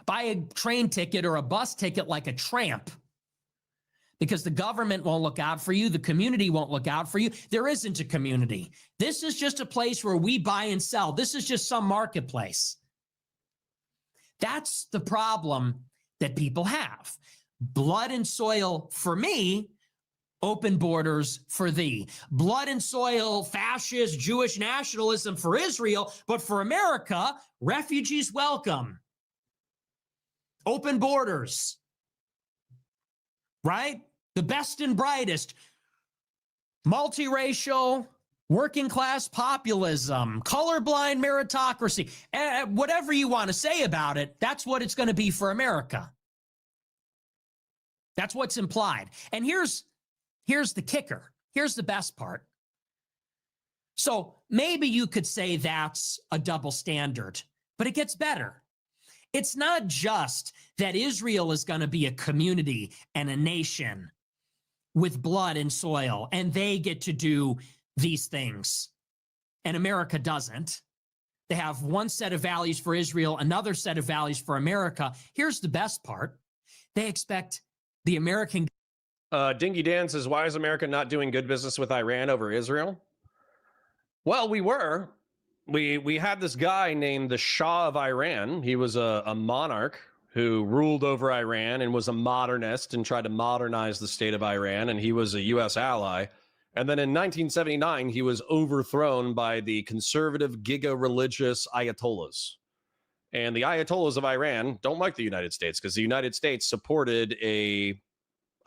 Buy a train ticket or a bus ticket like a tramp. Because the government won't look out for you. The community won't look out for you. There isn't a community. This is just a place where we buy and sell. This is just some marketplace. That's the problem that people have. Blood and soil for me, open borders for thee. Blood and soil, fascist, Jewish nationalism for Israel, but for America, refugees welcome. Open borders. Right? The best and brightest, multiracial, working class populism, colorblind meritocracy, whatever you want to say about it, that's what it's going to be for America. That's what's implied. And here's the kicker. Here's the best part. So maybe you could say that's a double standard, but it gets better. It's not just that Israel is going to be a community and a nation with blood and soil, and they get to do these things, and America doesn't. They have one set of values for Israel, another set of values for America. Here's the best part. They expect the American Dingy Dan says, why is America not doing good business with Iran over Israel? Well, we were. We had this guy named the Shah of Iran. He was a monarch who ruled over Iran and was a modernist and tried to modernize the state of Iran, and he was a U.S. ally. And then in 1979, he was overthrown by the conservative, giga-religious Ayatollahs. And the Ayatollahs of Iran don't like the United States because the United States supported a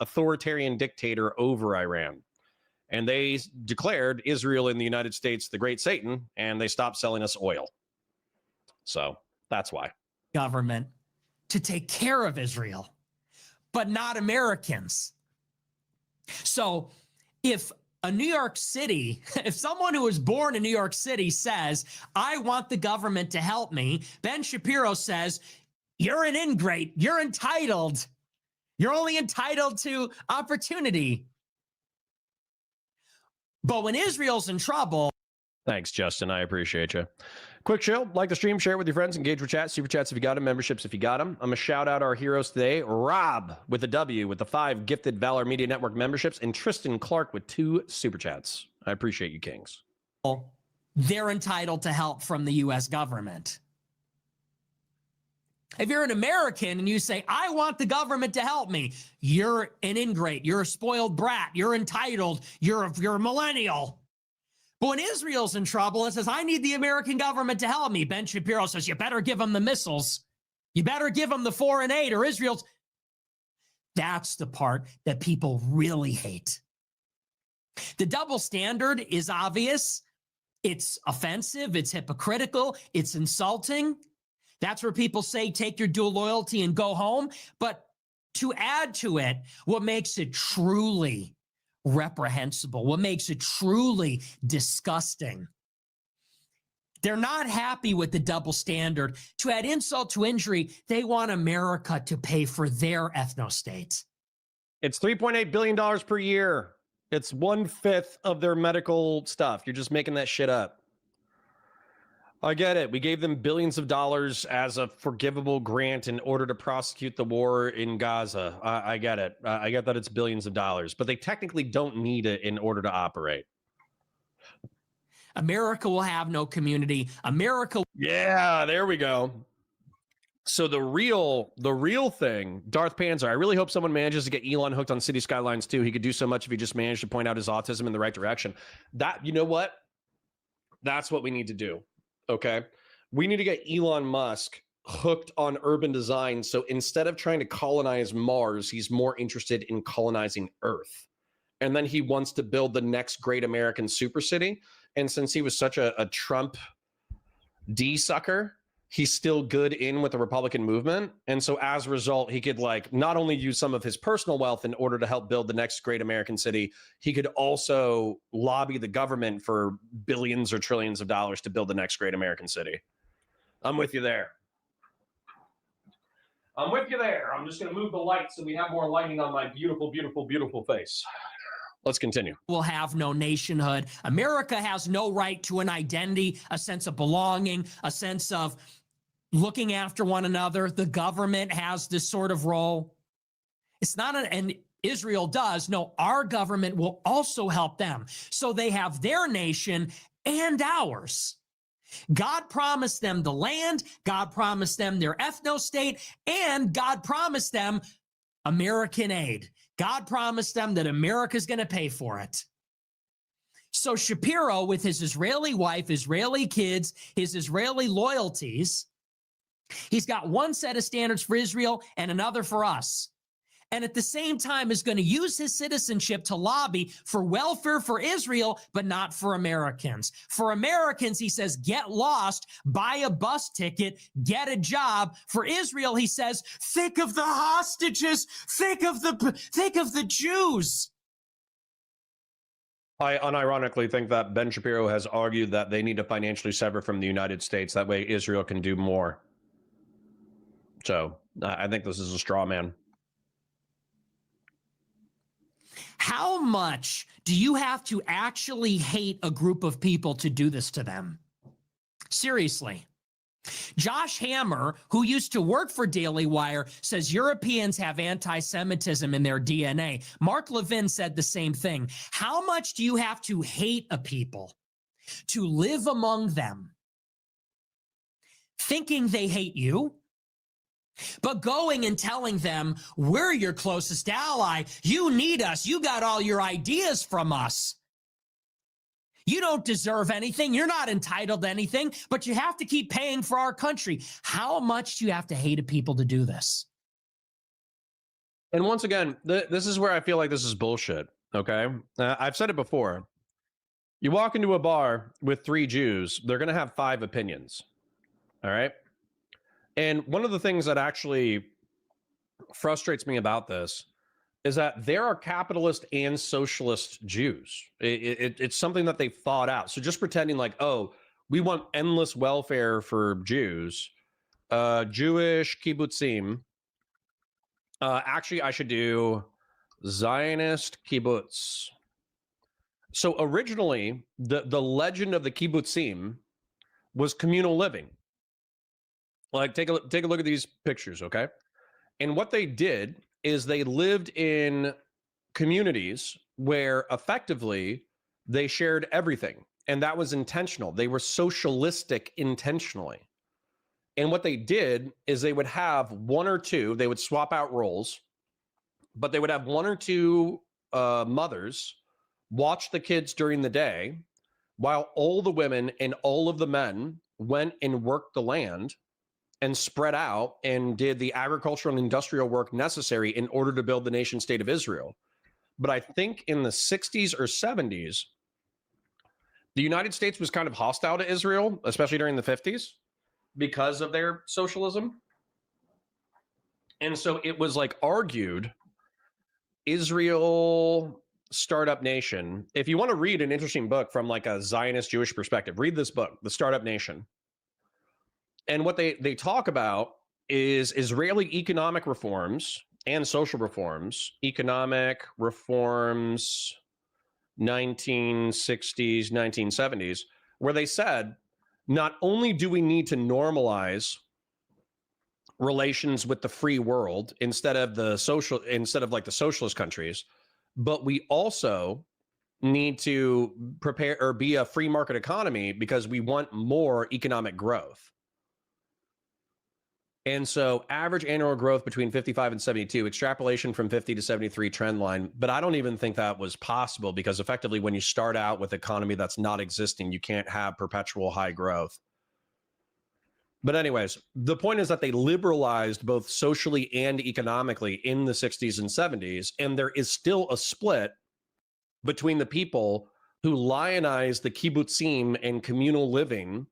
authoritarian dictator over Iran. And they declared Israel and the United States the great Satan, and they stopped selling us oil. So that's why. Government to take care of Israel, but not Americans. So if a New York City, if someone who was born in New York City says, I want the government to help me, Ben Shapiro says, you're an ingrate, you're entitled. You're only entitled to opportunity. But when Israel's in trouble. Thanks, Justin. I appreciate you. Quick show. Like the stream, share it with your friends, engage with chat, super chats if you got them, memberships if you got them. I'm going to shout out our heroes today. Rob with a W with the 5 gifted Valor Media Network memberships, and Tristan Clark with 2 super chats. I appreciate you, Kings. They're entitled to help from the U.S. government. If you're an American and you say, I want the government to help me, you're an ingrate, you're a spoiled brat, you're entitled, you're a millennial. But when Israel's in trouble and says, I need the American government to help me, Ben Shapiro says, you better give them the missiles. You better give them the foreign aid or Israel's. That's the part that people really hate. The double standard is obvious. It's offensive. It's hypocritical. It's insulting. That's where people say, take your dual loyalty and go home. But to add to it, what makes it truly reprehensible, what makes it truly disgusting, they're not happy with the double standard. To add insult to injury, they want America to pay for their ethno-state. It's $3.8 billion per year. It's 1/5 of their medical stuff. You're just making that shit up. I get it. We gave them billions of dollars as a forgivable grant in order to prosecute the war in Gaza. I get it. I get that it's billions of dollars, but they technically don't need it in order to operate. America will have no community. America. Yeah, there we go. So the real thing, Darth Panzer, I really hope someone manages to get Elon hooked on City Skylines too. He could do so much if he just managed to point out his autism in the right direction. That, you know what? That's what we need to do. Okay, we need to get Elon Musk hooked on urban design. So instead of trying to colonize Mars, he's more interested in colonizing Earth. And then he wants to build the next great American super city. And since he was such a Trump D-sucker, he's still good in with the Republican movement. And so as a result, he could like not only use some of his personal wealth in order to help build the next great American city, he could also lobby the government for billions or trillions of dollars to build the next great American city. I'm with you there. I'm with you there. I'm just going to move the light so we have more lighting on my beautiful, beautiful, beautiful face. Let's continue. Will have no nationhood. America has no right to an identity, a sense of belonging, a sense of looking after one another. The government has this sort of role. It's not and Israel does. No, our government will also help them. So they have their nation and ours. God promised them the land. God promised them their ethno-state, and God promised them American aid. God promised them that America's going to pay for it. So Shapiro, with his Israeli wife, Israeli kids, his Israeli loyalties, he's got one set of standards for Israel and another for us. And at the same time is going to use his citizenship to lobby for welfare for Israel, but not for Americans. For Americans, he says, get lost, buy a bus ticket, get a job. For Israel, he says, think of the hostages, think of the Jews. I unironically think that Ben Shapiro has argued that they need to financially sever from the United States. That way Israel can do more. So I think this is a straw man. How much do you have to actually hate a group of people to do this to them? Seriously. Josh Hammer, who used to work for Daily Wire, says Europeans have anti-Semitism in their DNA. Mark Levin said the same thing. How much do you have to hate a people to live among them, thinking they hate you, but going and telling them, we're your closest ally, you need us, you got all your ideas from us. You don't deserve anything. You're not entitled to anything, but you have to keep paying for our country. How much do you have to hate people to do this? And once again, this is where I feel like this is bullshit. Okay. I've said it before. You walk into a bar with 3 Jews, they're going to have 5 opinions. All right. And one of the things that actually frustrates me about this is that there are capitalist and socialist Jews. It's something that they've thought out. So just pretending like, oh, we want endless welfare for Jews, Jewish kibbutzim. Actually, I should do Zionist kibbutz. So originally, the legend of the kibbutzim was communal living. Like, take a look at these pictures, okay? And what they did is they lived in communities where effectively they shared everything. And that was intentional. They were socialistic intentionally. And what they did is they would have 1 or 2, they would swap out roles, but they would have 1 or 2 mothers watch the kids during the day while all the women and all of the men went and worked the land and spread out and did the agricultural and industrial work necessary in order to build the nation state of Israel. But I think in the 60s or 70s, the United States was kind of hostile to Israel, especially during the 50s, because of their socialism. And so it was like argued, Israel startup nation. If you want to read an interesting book from like a Zionist Jewish perspective, read this book, The Startup Nation. And what they talk about is Israeli economic reforms and social reforms, economic reforms, 1960s, 1970s, where they said, not only do we need to normalize relations with the free world instead of like the socialist countries, but we also need to prepare or be a free market economy because we want more economic growth. And so average annual growth between 55 and 72, extrapolation from 50 to 73 trend line. But I don't even think that was possible because effectively when you start out with economy that's not existing, you can't have perpetual high growth. But anyways, the point is that they liberalized both socially and economically in the 60s and 70s. And there is still a split between the people who lionize the kibbutzim and communal living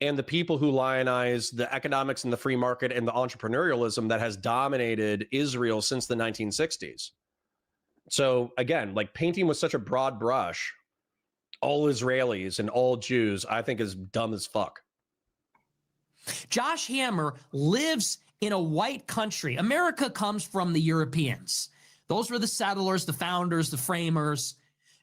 and the people who lionize the economics and the free market and the entrepreneurialism that has dominated Israel since the 1960s. So again, like painting with such a broad brush, all Israelis and all Jews, I think is dumb as fuck. Josh Hammer lives in a white country. America comes from the Europeans. Those were the settlers, the founders, the framers.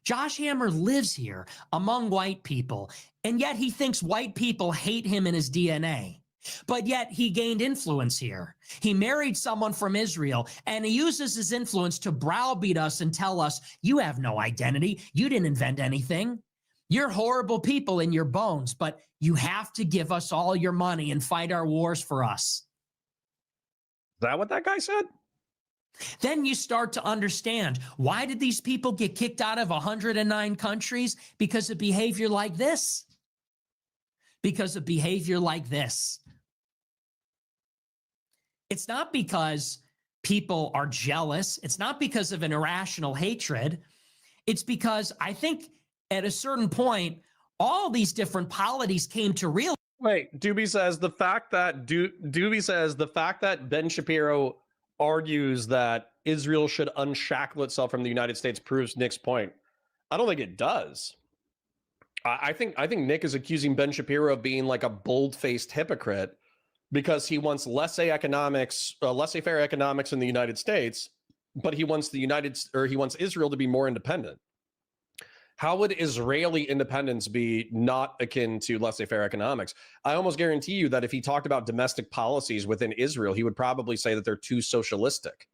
Josh Hammer lives here among white people, and yet he thinks white people hate him in his DNA. But yet he gained influence here. He married someone from Israel, and he uses his influence to browbeat us and tell us, you have no identity. You didn't invent anything. You're horrible people in your bones, but you have to give us all your money and fight our wars for us. Is that what that guy said? Then you start to understand, why did these people get kicked out of 109 countries? Because of behavior like this. Because of behavior like this. It's not because people are jealous. It's not because of an irrational hatred. It's because I think at a certain point, all these different polities came to realize. Wait, Doobie says the fact that Ben Shapiro argues that Israel should unshackle itself from the United States proves Nick's point. I don't think it does. I think Nick is accusing Ben Shapiro of being like a bold-faced hypocrite because he wants laissez-faire economics in the United States, but he wants Israel to be more independent. How would Israeli independence be not akin to laissez-faire economics? I almost guarantee you that if he talked about domestic policies within Israel, he would probably say that they're too socialistic.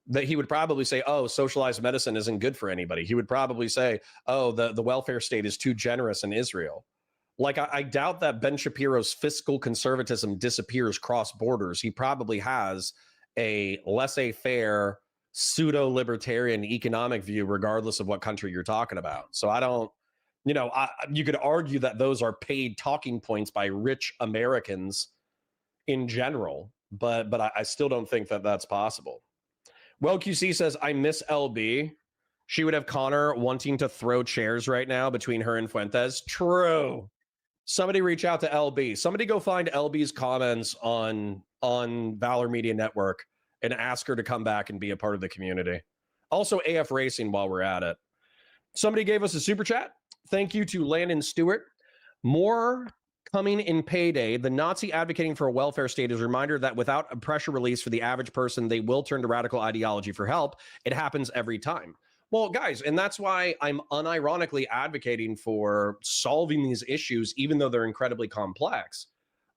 That he would probably say, oh, socialized medicine isn't good for anybody. He would probably say, oh, the welfare state is too generous in Israel. Like, I doubt that Ben Shapiro's fiscal conservatism disappears cross borders. He probably has a laissez-faire, pseudo-libertarian economic view, regardless of what country you're talking about. So I don't, you could argue that those are paid talking points by rich Americans in general, but I still don't think that that's possible. Well, QC says, I miss LB. She would have Conor wanting to throw chairs right now between her and Fuentes. True. Somebody reach out to LB. Somebody go find LB's comments on Valor Media Network and ask her to come back and be a part of the community. Also, AF Racing while we're at it. Somebody gave us a super chat. Thank you to Landon Stewart. More coming in payday. The Nazi advocating for a welfare state is a reminder that without a pressure release for the average person, they will turn to radical ideology for help. It happens every time. Well, guys, and that's why I'm unironically advocating for solving these issues, even though they're incredibly complex.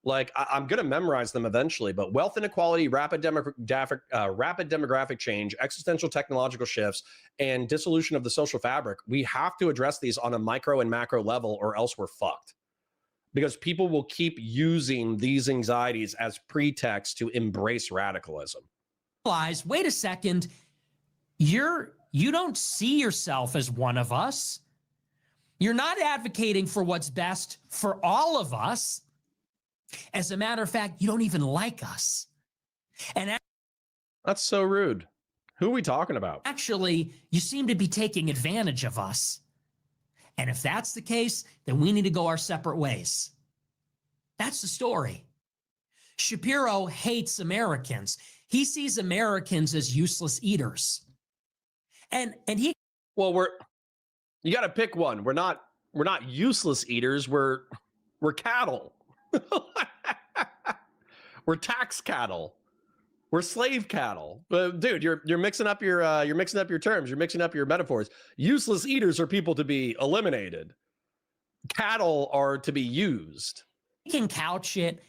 Like, I'm going to memorize them eventually, but wealth inequality, rapid demographic change, existential technological shifts, and dissolution of the social fabric, we have to address these on a micro and macro level, or else we're fucked. Because people will keep using these anxieties as pretext to embrace radicalism. Wait a second, you don't see yourself as one of us. You're not advocating for what's best for all of us. As a matter of fact, you don't even like us. And that's so rude. Who are we talking about? Actually, you seem to be taking advantage of us. And if that's the case, then we need to go our separate ways. That's the story. Shapiro hates Americans. He sees Americans as useless eaters. And he, well, you got to pick one. We're not useless eaters. We're cattle. We're tax cattle. We're slave cattle. But dude, you're mixing up your terms. You're mixing up your metaphors. Useless eaters are people to be eliminated. Cattle are to be used. He can couch it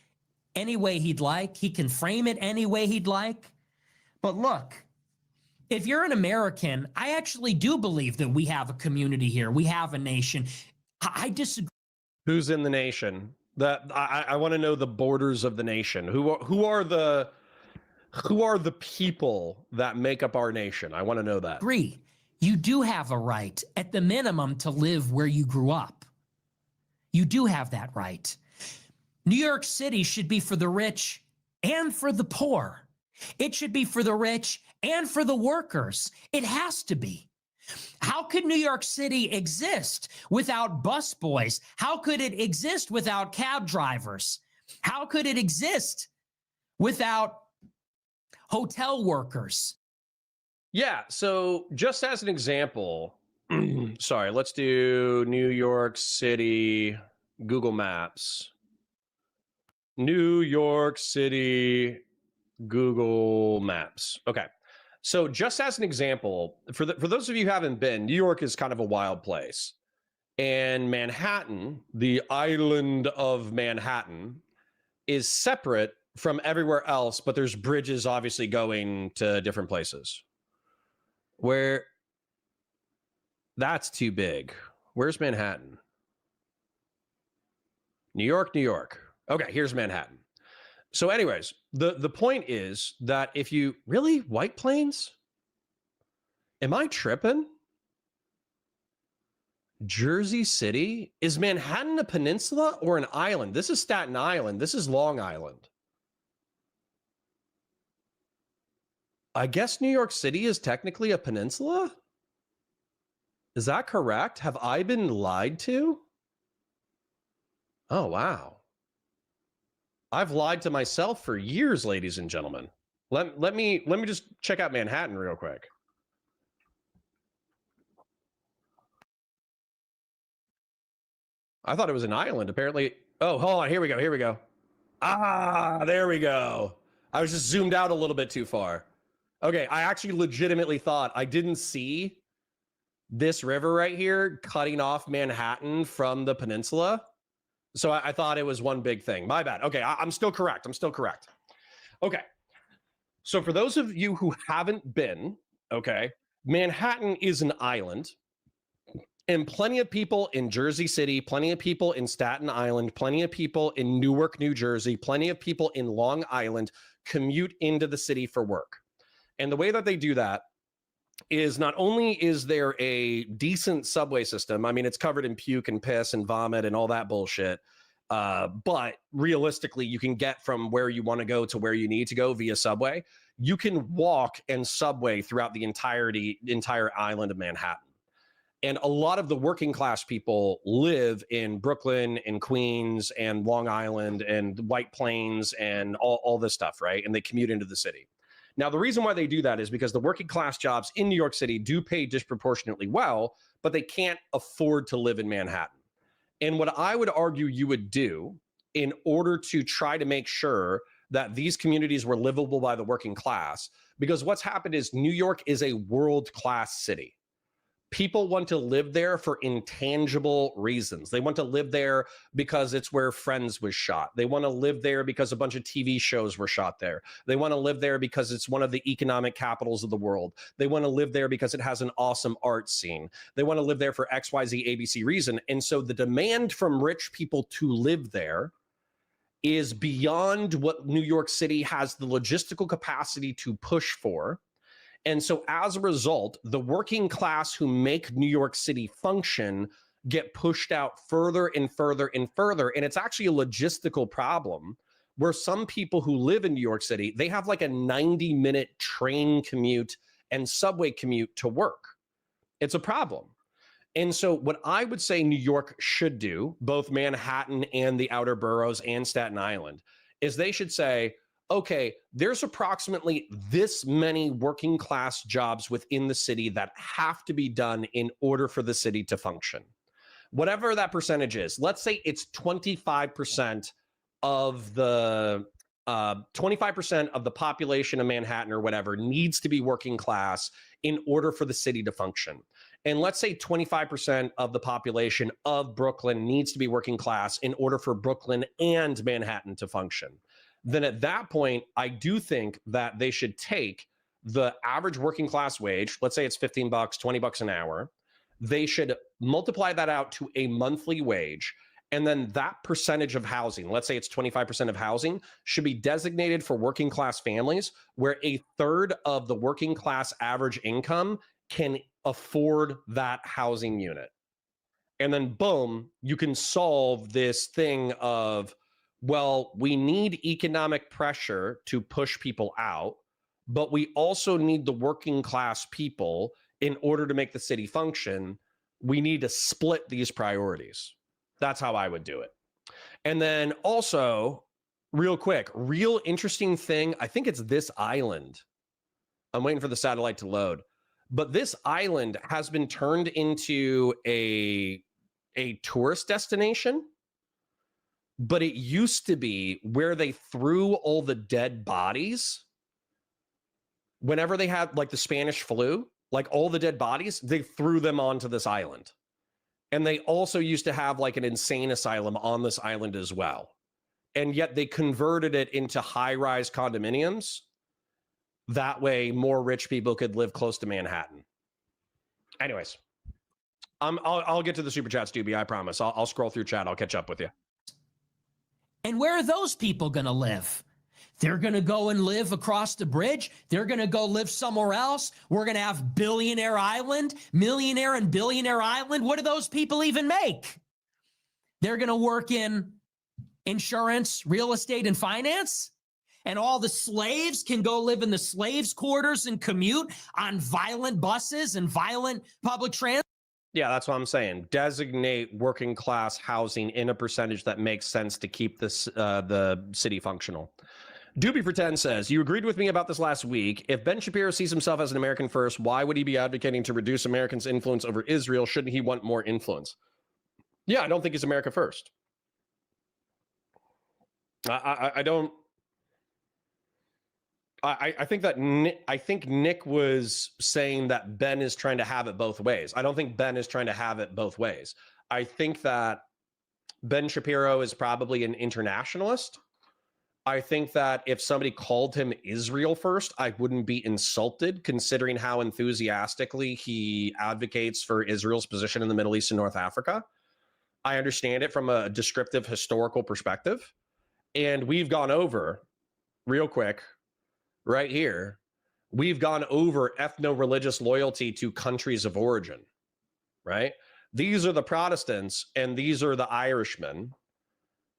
any way he'd like. He can frame it any way he'd like. But look, if you're an American, I actually do believe that we have a community here. We have a nation. I disagree. Who's in the nation? That I want to know the borders of the nation. Who are the people that make up our nation? I want to know that. Agree. You do have a right, at the minimum, to live where you grew up. You do have that right. New York City should be for the rich and for the poor. It should be for the rich and for the workers. It has to be. How could New York City exist without busboys? How could it exist without cab drivers? How could it exist without hotel workers? Yeah, so just as an example, sorry, let's do New York City, Google Maps. New York City, Google Maps. Okay. So just as an example, for those of you who haven't been, New York is kind of a wild place. And Manhattan, the island of Manhattan, is separate from everywhere else, but there's bridges obviously going to different places. Where that's too big. Where's Manhattan? New York, New York. Okay, here's Manhattan. So anyways, the point is that if you really White Plains, am I tripping? Jersey City? Is Manhattan a peninsula or an island? This is Staten Island. This is Long Island. I guess New York City is technically a peninsula? Is that correct? Have I been lied to? Oh, wow. I've lied to myself for years, ladies and gentlemen. Let me just check out Manhattan real quick. I thought it was an island. Apparently. Oh, hold on. Here we go. Ah, there we go. I was just zoomed out a little bit too far. Okay, I actually legitimately thought I didn't see this river right here cutting off Manhattan from the peninsula. So I thought it was one big thing. My bad. Okay, I'm still correct. Okay. So for those of you who haven't been, okay, Manhattan is an island. And plenty of people in Jersey City, plenty of people in Staten Island, plenty of people in Newark, New Jersey, plenty of people in Long Island commute into the city for work. And the way that they do that is not only is there a decent subway system, I mean, it's covered in puke and piss and vomit and all that bullshit. But realistically, you can get from where you want to go to where you need to go via subway. You can walk and subway throughout the entire island of Manhattan. And a lot of the working class people live in Brooklyn and Queens and Long Island and White Plains and all this stuff, right? And they commute into the city. Now, the reason why they do that is because the working class jobs in New York City do pay disproportionately well, but they can't afford to live in Manhattan. And what I would argue you would do in order to try to make sure that these communities were livable by the working class, because what's happened is New York is a world-class city. People want to live there for intangible reasons. They want to live there because it's where Friends was shot. They want to live there because a bunch of TV shows were shot there. They want to live there because it's one of the economic capitals of the world. They want to live there because it has an awesome art scene. They want to live there for XYZ ABC reason. And so the demand from rich people to live there is beyond what New York City has the logistical capacity to push for. And so as a result, the working class who make New York City function get pushed out further and further and further. And it's actually a logistical problem where some people who live in New York City, they have like a 90-minute train commute and subway commute to work. It's a problem. And so what I would say New York should do, both Manhattan and the outer boroughs and Staten Island, is they should say, okay, there's approximately this many working class jobs within the city that have to be done in order for the city to function. Whatever that percentage is, let's say it's 25% of the 25% of the population of Manhattan or whatever needs to be working class in order for the city to function. And let's say 25% of the population of Brooklyn needs to be working class in order for Brooklyn and Manhattan to function. Then at that point, I do think that they should take the average working class wage, let's say it's $15, $20 an hour. They should multiply that out to a monthly wage. And then that percentage of housing, let's say it's 25% of housing, should be designated for working class families, where a third of the working class average income can afford that housing unit. And then boom, you can solve this thing of, well, we need economic pressure to push people out, but we also need the working class people in order to make the city function. We need to split these priorities. That's how I would do it. And then also, real quick, real interesting thing, I think it's this island. I'm waiting for the satellite to load. But this island has been turned into a tourist destination. But it used to be where they threw all the dead bodies. Whenever they had like the Spanish flu, like all the dead bodies, they threw them onto this island. And they also used to have like an insane asylum on this island as well. And yet they converted it into high-rise condominiums. That way more rich people could live close to Manhattan. Anyways, I'll get to the super chats, Doobie, I promise. I'll scroll through chat. I'll catch up with you. And where are those people going to live? They're going to go and live across the bridge. They're going to go live somewhere else. We're going to have Billionaire Island, Millionaire and Billionaire Island. What do those people even make? They're going to work in insurance, real estate, and finance. And all the slaves can go live in the slaves' quarters and commute on violent buses and violent public transit. Yeah, that's what I'm saying. Designate working class housing in a percentage that makes sense to keep this the city functional. Doobie for 10 says, you agreed with me about this last week. If Ben Shapiro sees himself as an American first, why would he be advocating to reduce Americans' influence over Israel? Shouldn't he want more influence? Yeah, I don't think he's America first. I don't I think that I think Nick was saying that Ben is trying to have it both ways. I don't think Ben is trying to have it both ways. I think that Ben Shapiro is probably an internationalist. I think that if somebody called him Israel first, I wouldn't be insulted, considering how enthusiastically he advocates for Israel's position in the Middle East and North Africa. I understand it from a descriptive historical perspective. And we've gone over, real quick, right here, we've gone over ethno-religious loyalty to countries of origin, right? These are the Protestants and these are the Irishmen,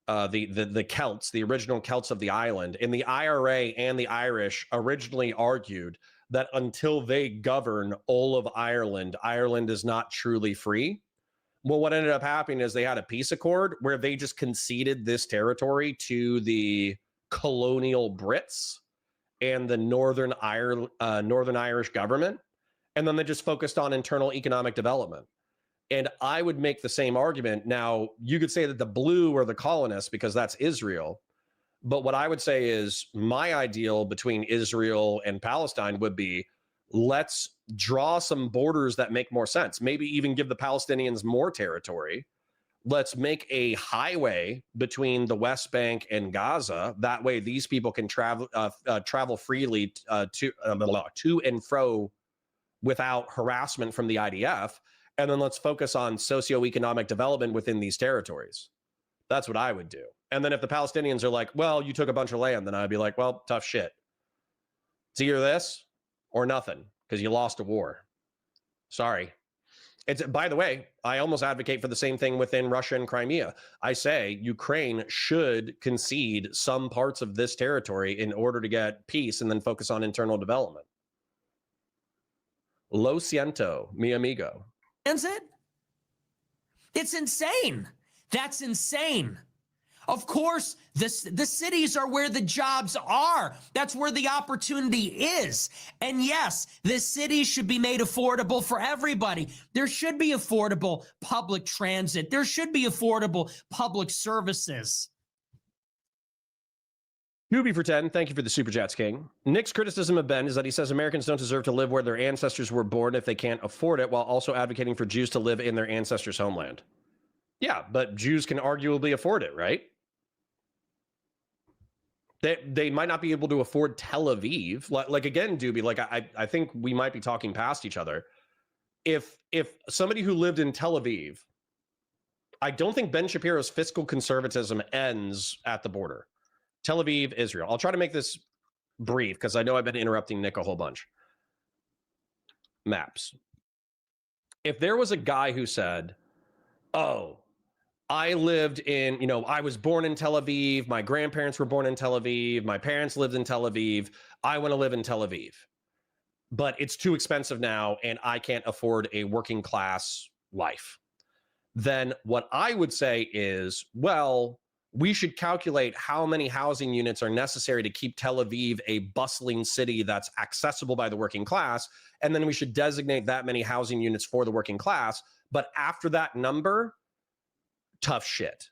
the Celts, the original Celts of the island. And the IRA and the Irish originally argued that until they govern all of Ireland, Ireland is not truly free. Well, what ended up happening is they had a peace accord where they just conceded this territory to the colonial Brits and the Northern Irish government, and then they just focused on internal economic development. And I would make the same argument. Now, you could say that the blue are the colonists because that's Israel. But what I would say is my ideal between Israel and Palestine would be, let's draw some borders that make more sense. Maybe even give the Palestinians more territory. Let's make a highway between the West Bank and Gaza. That way, these people can travel freely to and fro without harassment from the IDF. And then let's focus on socioeconomic development within these territories. That's what I would do. And then if the Palestinians are like, well, you took a bunch of land, then I'd be like, well, tough shit. It's either this or nothing, because you lost a war. Sorry. It's, by the way, I almost advocate for the same thing within Russia and Crimea. I say Ukraine should concede some parts of this territory in order to get peace and then focus on internal development. Lo siento, mi amigo. Is it? It's insane. That's insane. Of course, the cities are where the jobs are. That's where the opportunity is. And yes, the cities should be made affordable for everybody. There should be affordable public transit. There should be affordable public services. Newbie for 10, thank you for the Super Chats, King. Nick's criticism of Ben is that he says Americans don't deserve to live where their ancestors were born if they can't afford it, while also advocating for Jews to live in their ancestors' homeland. Yeah, but Jews can arguably afford it, right? They might not be able to afford Tel Aviv. Like again, Doobie, like I think we might be talking past each other. If somebody who lived in Tel Aviv, I don't think Ben Shapiro's fiscal conservatism ends at the border. Tel Aviv, Israel. I'll try to make this brief because I know I've been interrupting Nick a whole bunch. Maps. If there was a guy who said, oh, I lived in, I was born in Tel Aviv. My grandparents were born in Tel Aviv. My parents lived in Tel Aviv. I want to live in Tel Aviv. But it's too expensive now, and I can't afford a working class life. Then what I would say is, well, we should calculate how many housing units are necessary to keep Tel Aviv a bustling city that's accessible by the working class. And then we should designate that many housing units for the working class. But after that number, tough shit.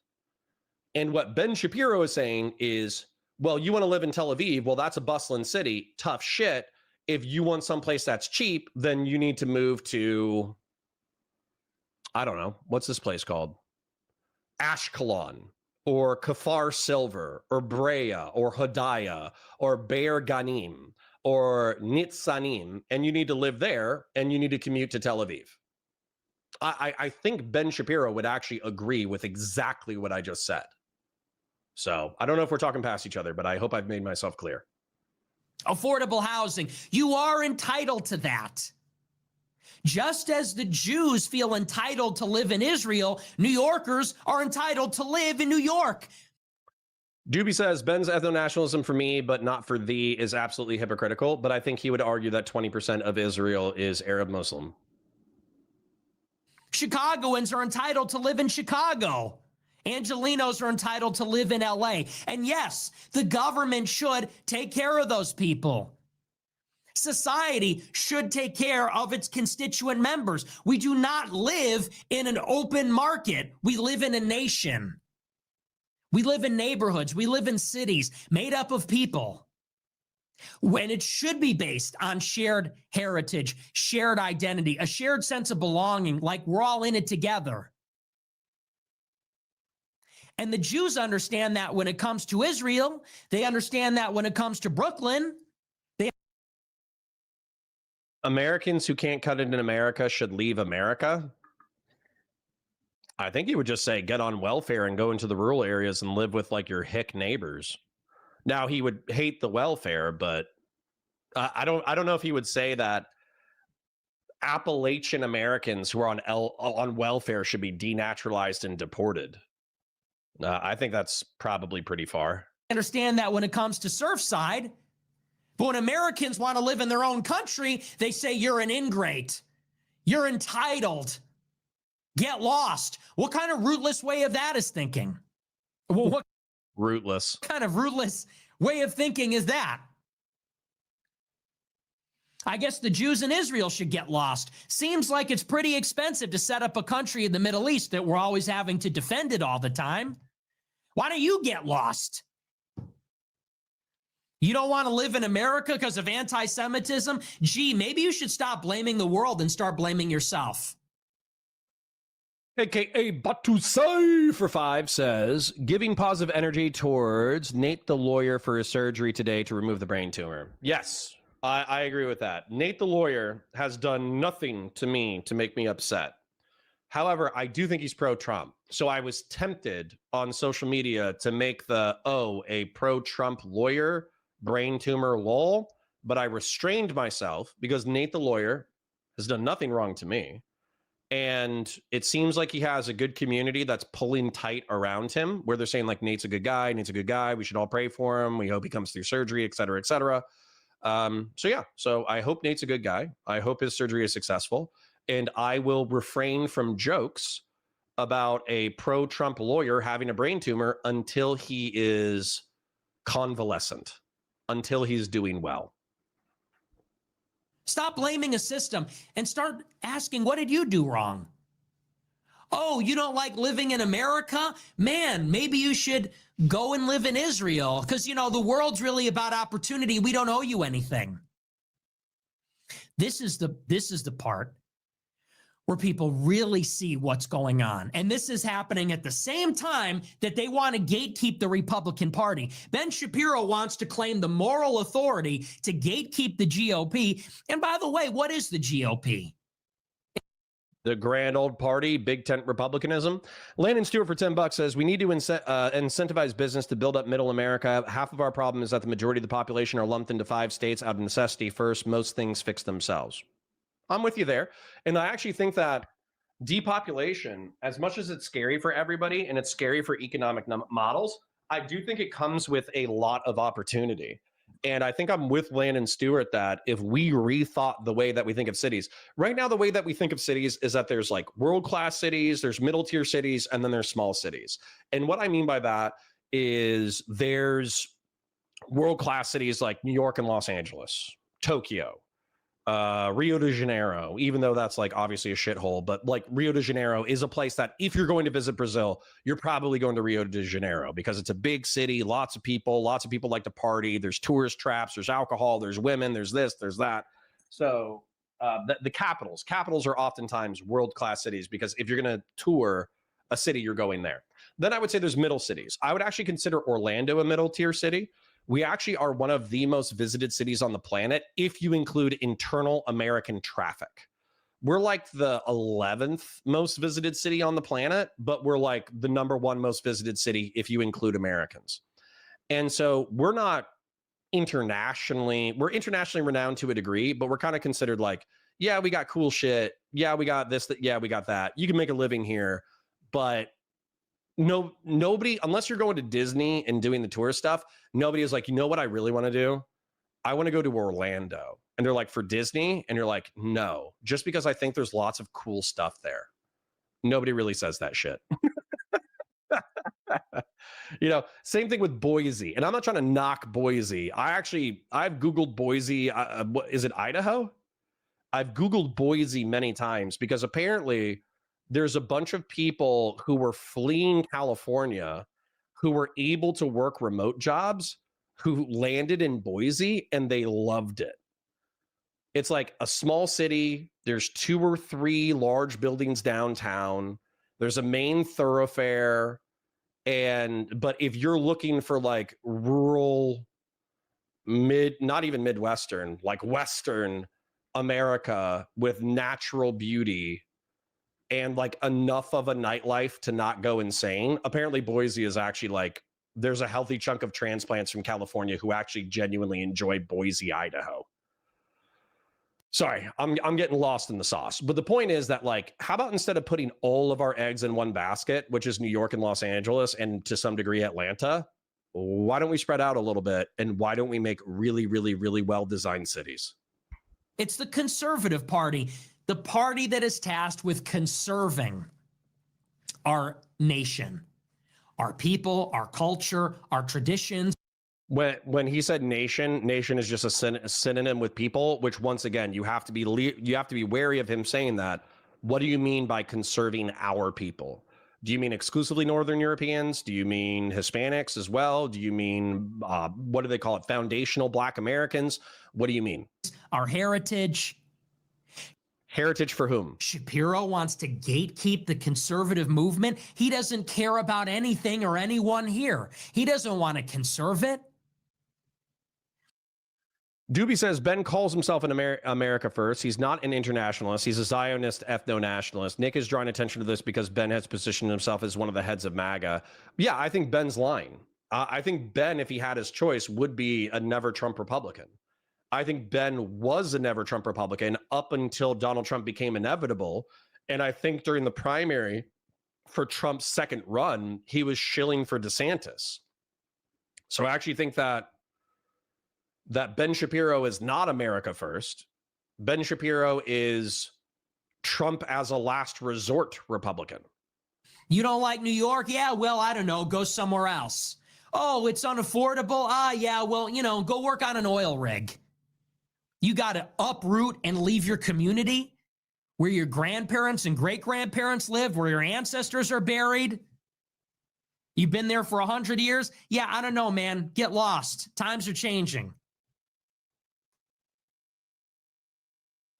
And what Ben Shapiro is saying is, well, you want to live in Tel Aviv. Well, that's a bustling city. Tough shit. If you want someplace that's cheap, then you need to move to, I don't know, what's this place called? Ashkelon, or Kfar Silver, or Brea, or Hodaya, or Be'er Ganim, or Nitzanim, and you need to live there, and you need to commute to Tel Aviv. I think Ben Shapiro would actually agree with exactly what I just said. So I don't know if we're talking past each other, but I hope I've made myself clear. Affordable housing. You are entitled to that. Just as the Jews feel entitled to live in Israel, New Yorkers are entitled to live in New York. Doobie says, Ben's ethno-nationalism for me, but not for thee, is absolutely hypocritical. But I think he would argue that 20% of Israel is Arab Muslim. Chicagoans are entitled to live in Chicago. Angelenos are entitled to live in LA. And yes, the government should take care of those people. Society should take care of its constituent members. We do not live in an open market. We live in a nation. We live in neighborhoods. We live in cities made up of people. when it should be based on shared heritage, shared identity, a shared sense of belonging, like we're all in it together. And the Jews understand that when it comes to Israel. They understand that when it comes to Brooklyn. Americans who can't cut it in America should leave America. I think he would just say get on welfare and go into the rural areas and live with like your hick neighbors. Now he would hate the welfare, but I don't know if he would say that Appalachian Americans who are on welfare should be denaturalized and deported. I think that's probably pretty far. Understand that when it comes to Surfside, but when Americans want to live in their own country, they say you're an ingrate, you're entitled, get lost. What kind of rootless way of that is thinking? Well, what rootless kind of rootless way of thinking is that? I guess the Jews in Israel should get lost. Seems like it's pretty expensive to set up a country in the Middle East that we're always having to defend it all the time. Why don't you get lost? You don't want to live in America because of anti-Semitism? Gee, maybe you should stop blaming the world and start blaming yourself. AKA Batusai for 5 says, giving positive energy towards Nate the lawyer for his surgery today to remove the brain tumor. Yes, I agree with that. Nate the lawyer has done nothing to me to make me upset. However, I do think he's pro-Trump. So I was tempted on social media to make a pro-Trump lawyer brain tumor lol, but I restrained myself because Nate the lawyer has done nothing wrong to me. And it seems like he has a good community that's pulling tight around him, where they're saying like, Nate's a good guy, we should all pray for him, we hope he comes through surgery, et cetera, et cetera. So I hope Nate's a good guy. I hope his surgery is successful. And I will refrain from jokes about a pro-Trump lawyer having a brain tumor until he is convalescent, until he's doing well. Stop blaming a system and start asking, what did you do wrong? Oh, you don't like living in America? Man, maybe you should go and live in Israel because, you know, the world's really about opportunity. We don't owe you anything. This is the part where people really see what's going on. And this is happening at the same time that they want to gatekeep the Republican Party. Ben Shapiro wants to claim the moral authority to gatekeep the GOP. And by the way, what is the GOP? The grand old party, big tent republicanism. Landon Stewart for $10 says, we need to incentivize business to build up middle America. Half of our problem is that the majority of the population are lumped into 5 states out of necessity first. Most things fix themselves. I'm with you there. And I actually think that depopulation, as much as it's scary for everybody and it's scary for economic models, I do think it comes with a lot of opportunity. And I think I'm with Landon Stewart that if we rethought the way that we think of cities, right now, the way that we think of cities is that there's like world-class cities, there's middle-tier cities, and then there's small cities. And what I mean by that is there's world-class cities like New York and Los Angeles, Tokyo, Rio de Janeiro, even though that's like obviously a shithole, but like Rio de Janeiro is a place that if you're going to visit Brazil, you're probably going to Rio de Janeiro because it's a big city, lots of people like to party. There's tourist traps, there's alcohol, there's women, there's this, there's that. So the capitals are oftentimes world-class cities because if you're going to tour a city, you're going there. Then I would say there's middle cities. I would actually consider Orlando a middle tier city. We actually are one of the most visited cities on the planet if you include internal American traffic. We're like the 11th most visited city on the planet, but we're like the #1 most visited city if you include Americans. And so we're internationally renowned to a degree, but we're kind of considered like, yeah, we got cool shit. Yeah, we got this, yeah, we got that. You can make a living here, but nobody, unless you're going to Disney and doing the tourist stuff, nobody is like, you know what I really want to do? I want to go to Orlando. And they're like, for Disney? And you're like, no, just because I think there's lots of cool stuff there. Nobody really says that shit. You know, same thing with Boise. And I'm not trying to knock Boise. I've Googled Boise. Is it Idaho? I've Googled Boise many times because apparently there's a bunch of people who were fleeing California who were able to work remote jobs who landed in Boise and they loved it. It's like a small city. There's 2 or 3 large buildings downtown. There's a main thoroughfare. But if you're looking for like rural, not even Midwestern, like Western America with natural beauty and like enough of a nightlife to not go insane, apparently Boise is actually like, there's a healthy chunk of transplants from California who actually genuinely enjoy Boise, Idaho. Sorry, I'm getting lost in the sauce. But the point is that, like, how about instead of putting all of our eggs in one basket, which is New York and Los Angeles and to some degree Atlanta, why don't we spread out a little bit? And why don't we make really, really, really well-designed cities? It's the conservative party, the party that is tasked with conserving our nation, our people, our culture, our traditions. When he said nation is just a synonym with people, which once again, you have to be wary of him saying that. What do you mean by conserving our people? Do you mean exclusively Northern Europeans? Do you mean Hispanics as well? Do you mean, what do they call it? Foundational Black Americans? What do you mean? Our heritage. Heritage for whom? Shapiro wants to gatekeep the conservative movement. He doesn't care about anything or anyone here. He doesn't want to conserve it. Doobie says Ben calls himself an America first. He's not an internationalist. He's a Zionist ethno-nationalist. Nick is drawing attention to this because Ben has positioned himself as one of the heads of MAGA. Yeah, I think Ben's lying. I think Ben, if he had his choice, would be a never Trump Republican. I think Ben was a never Trump Republican up until Donald Trump became inevitable. And I think during the primary for Trump's second run, he was shilling for DeSantis. So I actually think that Ben Shapiro is not America first. Ben Shapiro is Trump as a last resort Republican. You don't like New York? Yeah, well, I don't know. Go somewhere else. Oh, it's unaffordable? Yeah, well, go work on an oil rig. You got to uproot and leave your community where your grandparents and great-grandparents lived, where your ancestors are buried. You've been there for 100 years? Yeah, I don't know, man. Get lost. Times are changing.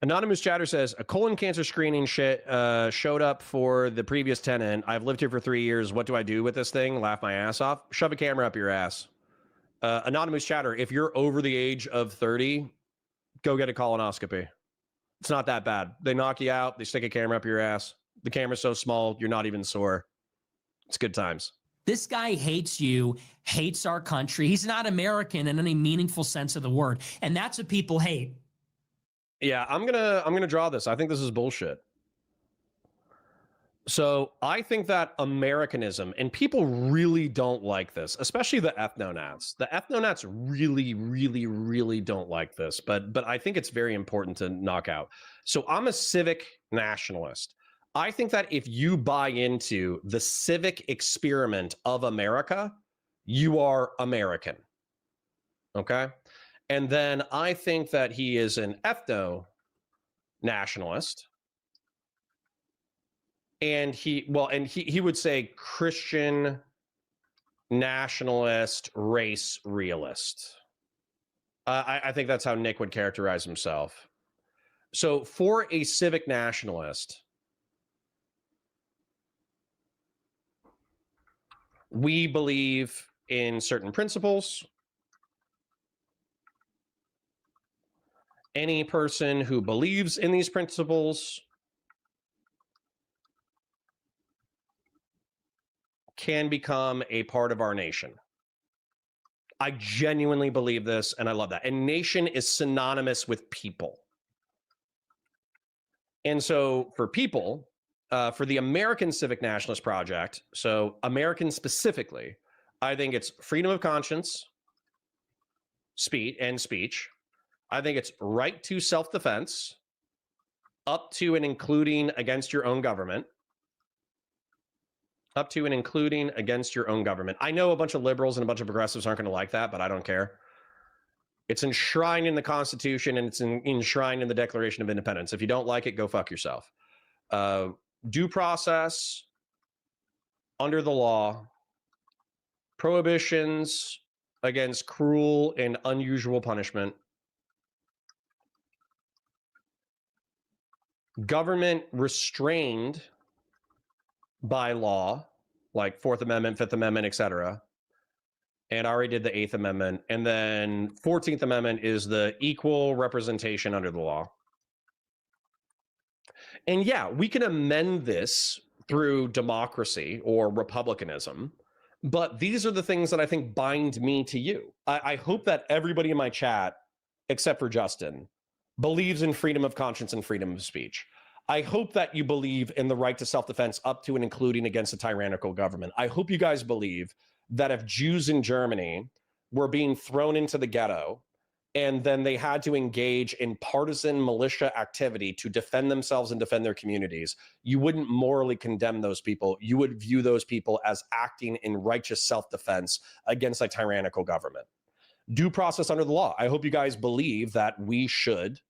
Anonymous chatter says, a colon cancer screening showed up for the previous tenant. I've lived here for 3 years. What do I do with this thing? Laugh my ass off. Shove a camera up your ass. Anonymous chatter, if you're over the age of 30, go get a colonoscopy. It's not that bad. They knock you out. They stick a camera up your ass. The camera's so small, you're not even sore. It's good times. This guy hates you, hates our country. He's not American in any meaningful sense of the word. And that's what people hate. Yeah, I'm gonna draw this. I think this is bullshit. So I think that Americanism, and people really don't like this, especially the ethno-nats. The ethno-nats really, really, really don't like this, but I think it's very important to knock out. So I'm a civic nationalist. I think that if you buy into the civic experiment of America, you are American. Okay? And then I think that he is an ethno-nationalist. And he would say Christian nationalist, race realist. I think that's how Nick would characterize himself. So for a civic nationalist, we believe in certain principles. Any person who believes in these principles can become a part of our nation. I genuinely believe this, and I love that. And nation is synonymous with people. And so for people, for the American Civic Nationalist Project, so American specifically, I think it's freedom of conscience, speech. I think it's right to self-defense, up to and including against your own government. Up to and including against your own government. I know a bunch of liberals and a bunch of progressives aren't going to like that, but I don't care. It's enshrined in the Constitution and it's enshrined in the Declaration of Independence. If you don't like it, go fuck yourself. Due process under the law, prohibitions against cruel and unusual punishment, government restrained by law, like Fourth Amendment, Fifth Amendment, etc. And I already did the Eighth Amendment. And then 14th Amendment is the equal representation under the law. And yeah, we can amend this through democracy or republicanism, but these are the things that I think bind me to you. I hope that everybody in my chat, except for Justin, believes in freedom of conscience and freedom of speech. I hope that you believe in the right to self-defense up to and including against a tyrannical government. I hope you guys believe that if Jews in Germany were being thrown into the ghetto and then they had to engage in partisan militia activity to defend themselves and defend their communities, you wouldn't morally condemn those people. You would view those people as acting in righteous self-defense against a tyrannical government. Due process under the law. I hope you guys believe that we should,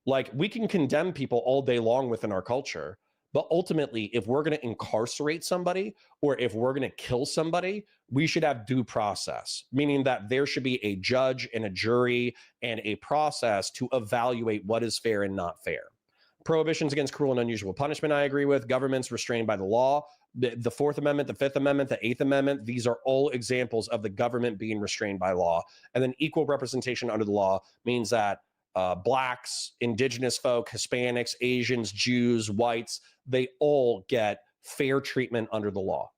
like, we can condemn people all day long within our culture, but ultimately, if we're going to incarcerate somebody or if we're going to kill somebody, we should have due process, meaning that there should be a judge and a jury and a process to evaluate what is fair and not fair. Prohibitions against cruel and unusual punishment, I agree with. Governments restrained by the law. The Fourth Amendment, the Fifth Amendment, the Eighth Amendment, these are all examples of the government being restrained by law. And then equal representation under the law means that Blacks, indigenous folk, Hispanics, Asians, Jews, whites, they all get fair treatment under the law.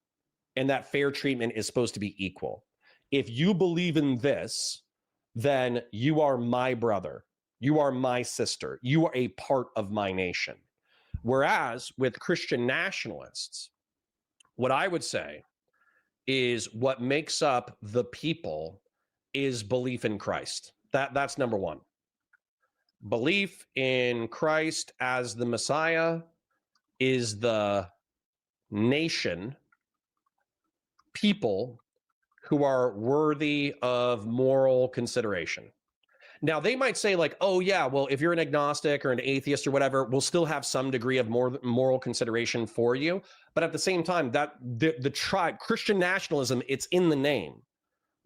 And that fair treatment is supposed to be equal. If you believe in this, then you are my brother. You are my sister. You are a part of my nation. Whereas with Christian nationalists, what I would say is what makes up the people is belief in Christ. That's number one. Belief in Christ as the Messiah is the nation, people who are worthy of moral consideration. Now, they might say like, oh yeah, well, if you're an agnostic or an atheist or whatever, we'll still have some degree of moral consideration for you. But at the same time, that the tribe, Christian nationalism, it's in the name.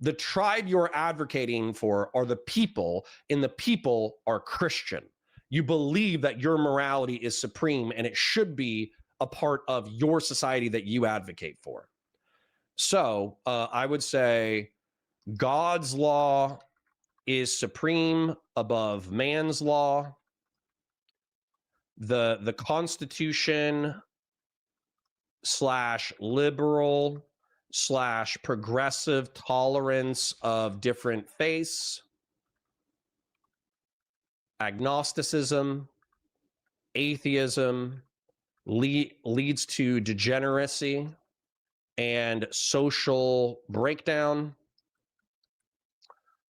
The tribe you're advocating for are the people, and the people are Christian. You believe that your morality is supreme, and it should be a part of your society that you advocate for. So I would say God's law is supreme above man's law. The Constitution / liberal / progressive tolerance of different faiths, agnosticism, atheism leads to degeneracy and social breakdown.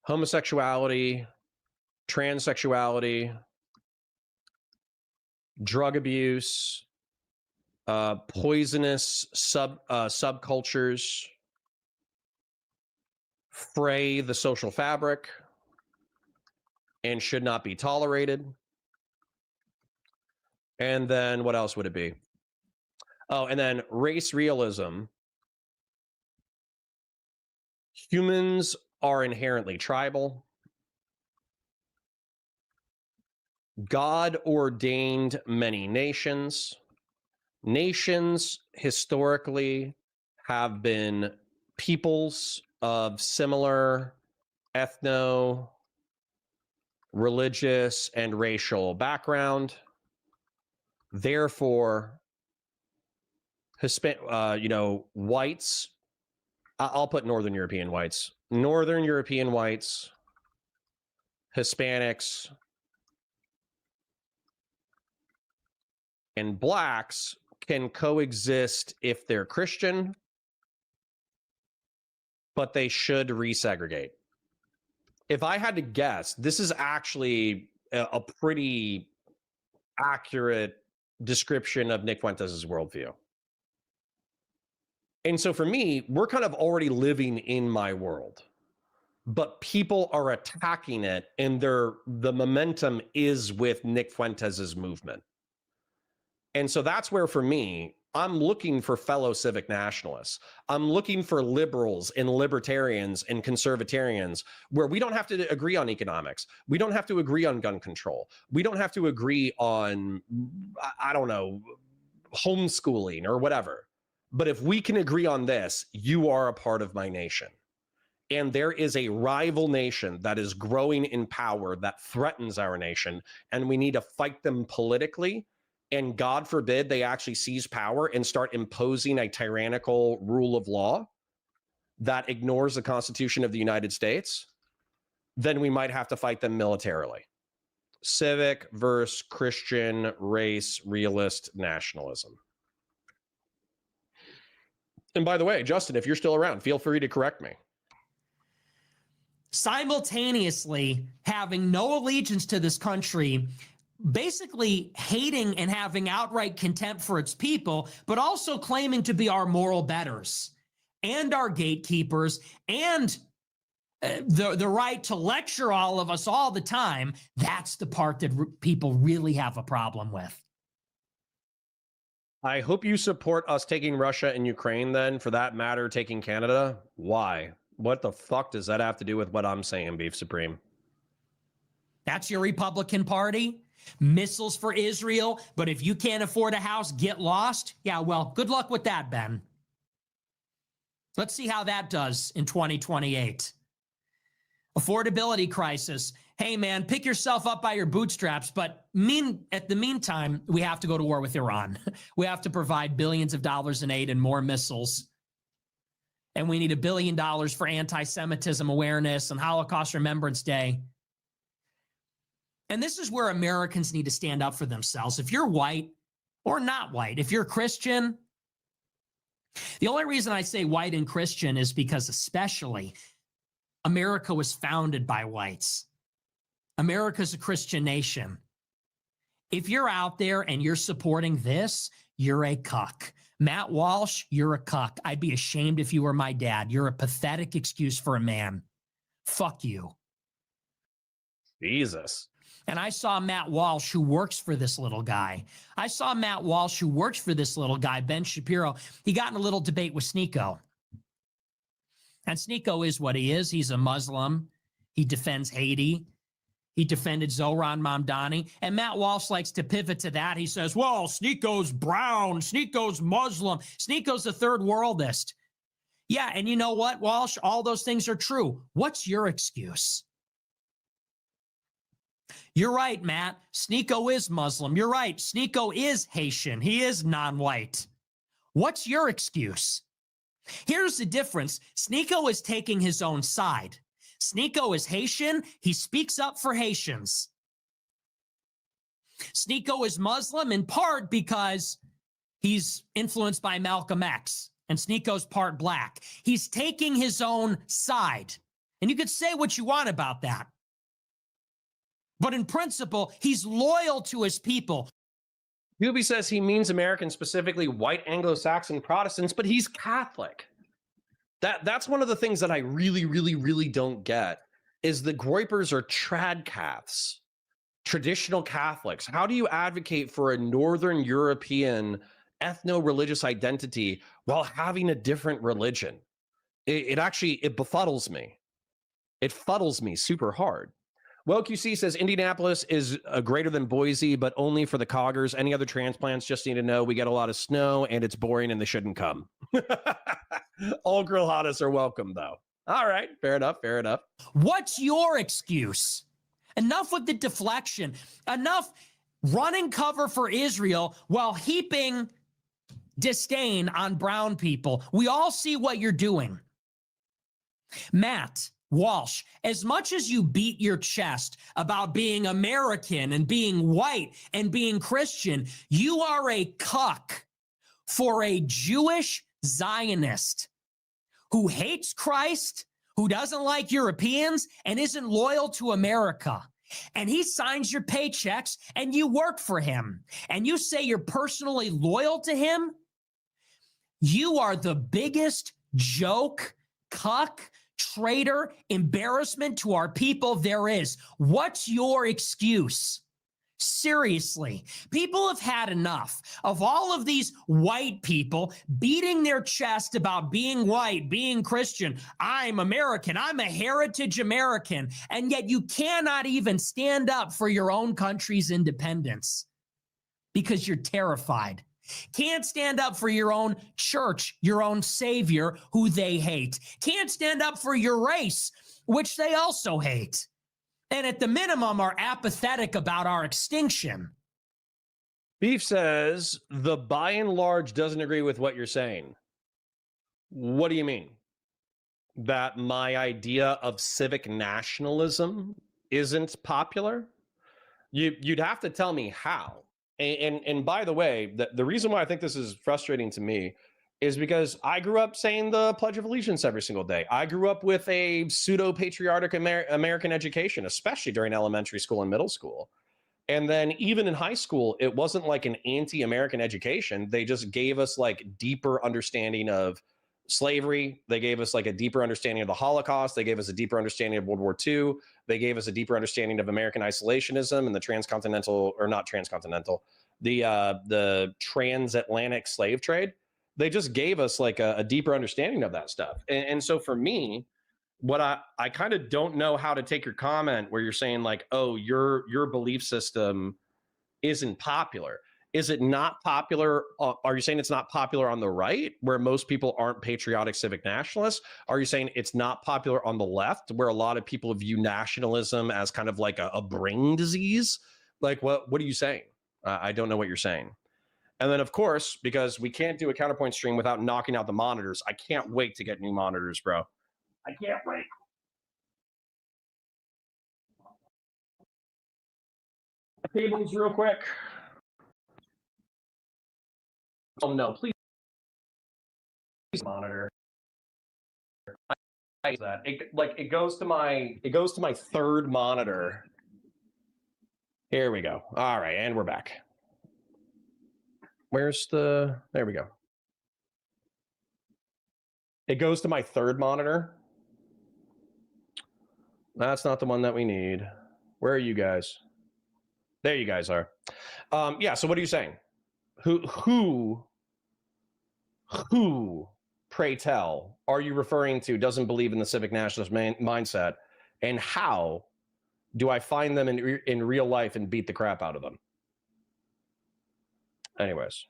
Homosexuality, transsexuality, drug abuse, poisonous subcultures fray the social fabric and should not be tolerated. And then what else would it be? Oh, and then race realism. Humans are inherently tribal. God ordained many nations. Nations historically have been peoples of similar ethno, religious, and racial background. Therefore, whites, I'll put Northern European whites, Hispanics, and Blacks can coexist if they're Christian, but they should resegregate. If I had to guess, this is actually a pretty accurate description of Nick Fuentes' worldview. And so for me, we're kind of already living in my world, but people are attacking it, and the momentum is with Nick Fuentes' movement. And so that's where, for me, I'm looking for fellow civic nationalists. I'm looking for liberals and libertarians and conservatarians where we don't have to agree on economics. We don't have to agree on gun control. We don't have to agree on, I don't know, homeschooling or whatever. But if we can agree on this, you are a part of my nation. And there is a rival nation that is growing in power that threatens our nation, and we need to fight them politically. And God forbid they actually seize power and start imposing a tyrannical rule of law that ignores the Constitution of the United States, then we might have to fight them militarily. Civic versus Christian, race, realist, nationalism. And by the way, Justin, if you're still around, feel free to correct me. Simultaneously having no allegiance to this country, basically hating and having outright contempt for its people, but also claiming to be our moral betters and our gatekeepers and the right to lecture all of us all the time. That's the part that people really have a problem with. I hope you support us taking Russia and Ukraine then, for that matter, taking Canada. Why? What the fuck does that have to do with what I'm saying, Beef Supreme? That's your Republican Party? Missiles for Israel, but if you can't afford a house, get lost? Yeah, well, good luck with that, Ben. Let's see how that does in 2028. Affordability crisis. Hey, man, pick yourself up by your bootstraps, but at the meantime, we have to go to war with Iran. We have to provide billions of dollars in aid and more missiles. And we need $1 billion for anti-Semitism awareness and Holocaust Remembrance Day. And this is where Americans need to stand up for themselves. If you're white or not white, if you're Christian, the only reason I say white and Christian is because especially America was founded by whites. America's a Christian nation. If you're out there and you're supporting this, you're a cuck. Matt Walsh, you're a cuck. I'd be ashamed if you were my dad. You're a pathetic excuse for a man. Fuck you. Jesus. And I saw Matt Walsh, who works for this little guy. I saw Matt Walsh, who works for this little guy, Ben Shapiro. He got in a little debate with Sneeko. And Sneeko is what he is. He's a Muslim. He defends Haiti. He defended Zohran Mamdani. And Matt Walsh likes to pivot to that. He says, well, Sneeko's brown. Sneeko's Muslim. Sneeko's the third worldist. Yeah, and you know what, Walsh? All those things are true. What's your excuse? You're right, Matt. Sneeko is Muslim. You're right. Sneeko is Haitian. He is non-white. What's your excuse? Here's the difference. Sneeko is taking his own side. Sneeko is Haitian. He speaks up for Haitians. Sneeko is Muslim in part because he's influenced by Malcolm X, and Sneeko's part black. He's taking his own side. And you could say what you want about that. But in principle, he's loyal to his people. Doobie says he means Americans, specifically white Anglo-Saxon Protestants, but he's Catholic. That's one of the things that I really don't get is the Groypers are trad-caths, traditional Catholics. How do you advocate for a Northern European ethno-religious identity while having a different religion? It befuddles me. It fuddles me super hard. Well, QC says Indianapolis is greater than Boise, but only for the coggers. Any other transplants just need to know we get a lot of snow and it's boring and they shouldn't come. All grill hottest are welcome, though. All right. Fair enough. Fair enough. What's your excuse? Enough with the deflection. Enough running cover for Israel while heaping disdain on brown people. We all see what you're doing. Matt Walsh, as much as you beat your chest about being American and being white and being Christian, you are a cuck for a Jewish Zionist who hates Christ, who doesn't like Europeans, and isn't loyal to America. And he signs your paychecks and you work for him. And you say you're personally loyal to him? You are the biggest joke, cuck, traitor, embarrassment to our people there is. What's your excuse? Seriously, people have had enough of all of these white people beating their chest about being white, being Christian. I'm American. I'm a heritage American. And yet you cannot even stand up for your own country's independence because you're terrified. Can't stand up for your own church, your own savior, who they hate. Can't stand up for your race, which they also hate. And at the minimum are apathetic about our extinction. Beef says the by and large doesn't agree with what you're saying. What do you mean? That my idea of civic nationalism isn't popular? You'd have to tell me how. And by the way, the reason why I think this is frustrating to me is because I grew up saying the Pledge of Allegiance every single day. I grew up with a pseudo-patriotic American education, especially during elementary school and middle school. And then even in high school, it wasn't like an anti-American education. They just gave us like deeper understanding of slavery. They gave us like a deeper understanding of the Holocaust. They gave us a deeper understanding of World War II. They gave us a deeper understanding of American isolationism and the transcontinental, or not transcontinental, the transatlantic slave trade. They just gave us like a deeper understanding of that stuff. And so for me, what I kind of don't know how to take your comment where you're saying like, oh, your belief system isn't popular. Is it not popular? Are you saying it's not popular on the right, where most people aren't patriotic civic nationalists? Are you saying it's not popular on the left, where a lot of people view nationalism as kind of like a brain disease? Like, what are you saying? I don't know what you're saying. And then, of course, because we can't do a counterpoint stream without knocking out the monitors, I can't wait to get new monitors, bro. I can't wait. Cables real quick. Oh no, please monitor. I that it goes to my third monitor. Here we go. All right, and we're back. There we go. It goes to my third monitor. That's not the one that we need. Where are you guys? There you guys are. Yeah, so what are you saying? Who, pray tell, are you referring to doesn't believe in the civic nationalist mindset? And how do I find them in real life and beat the crap out of them? Anyways,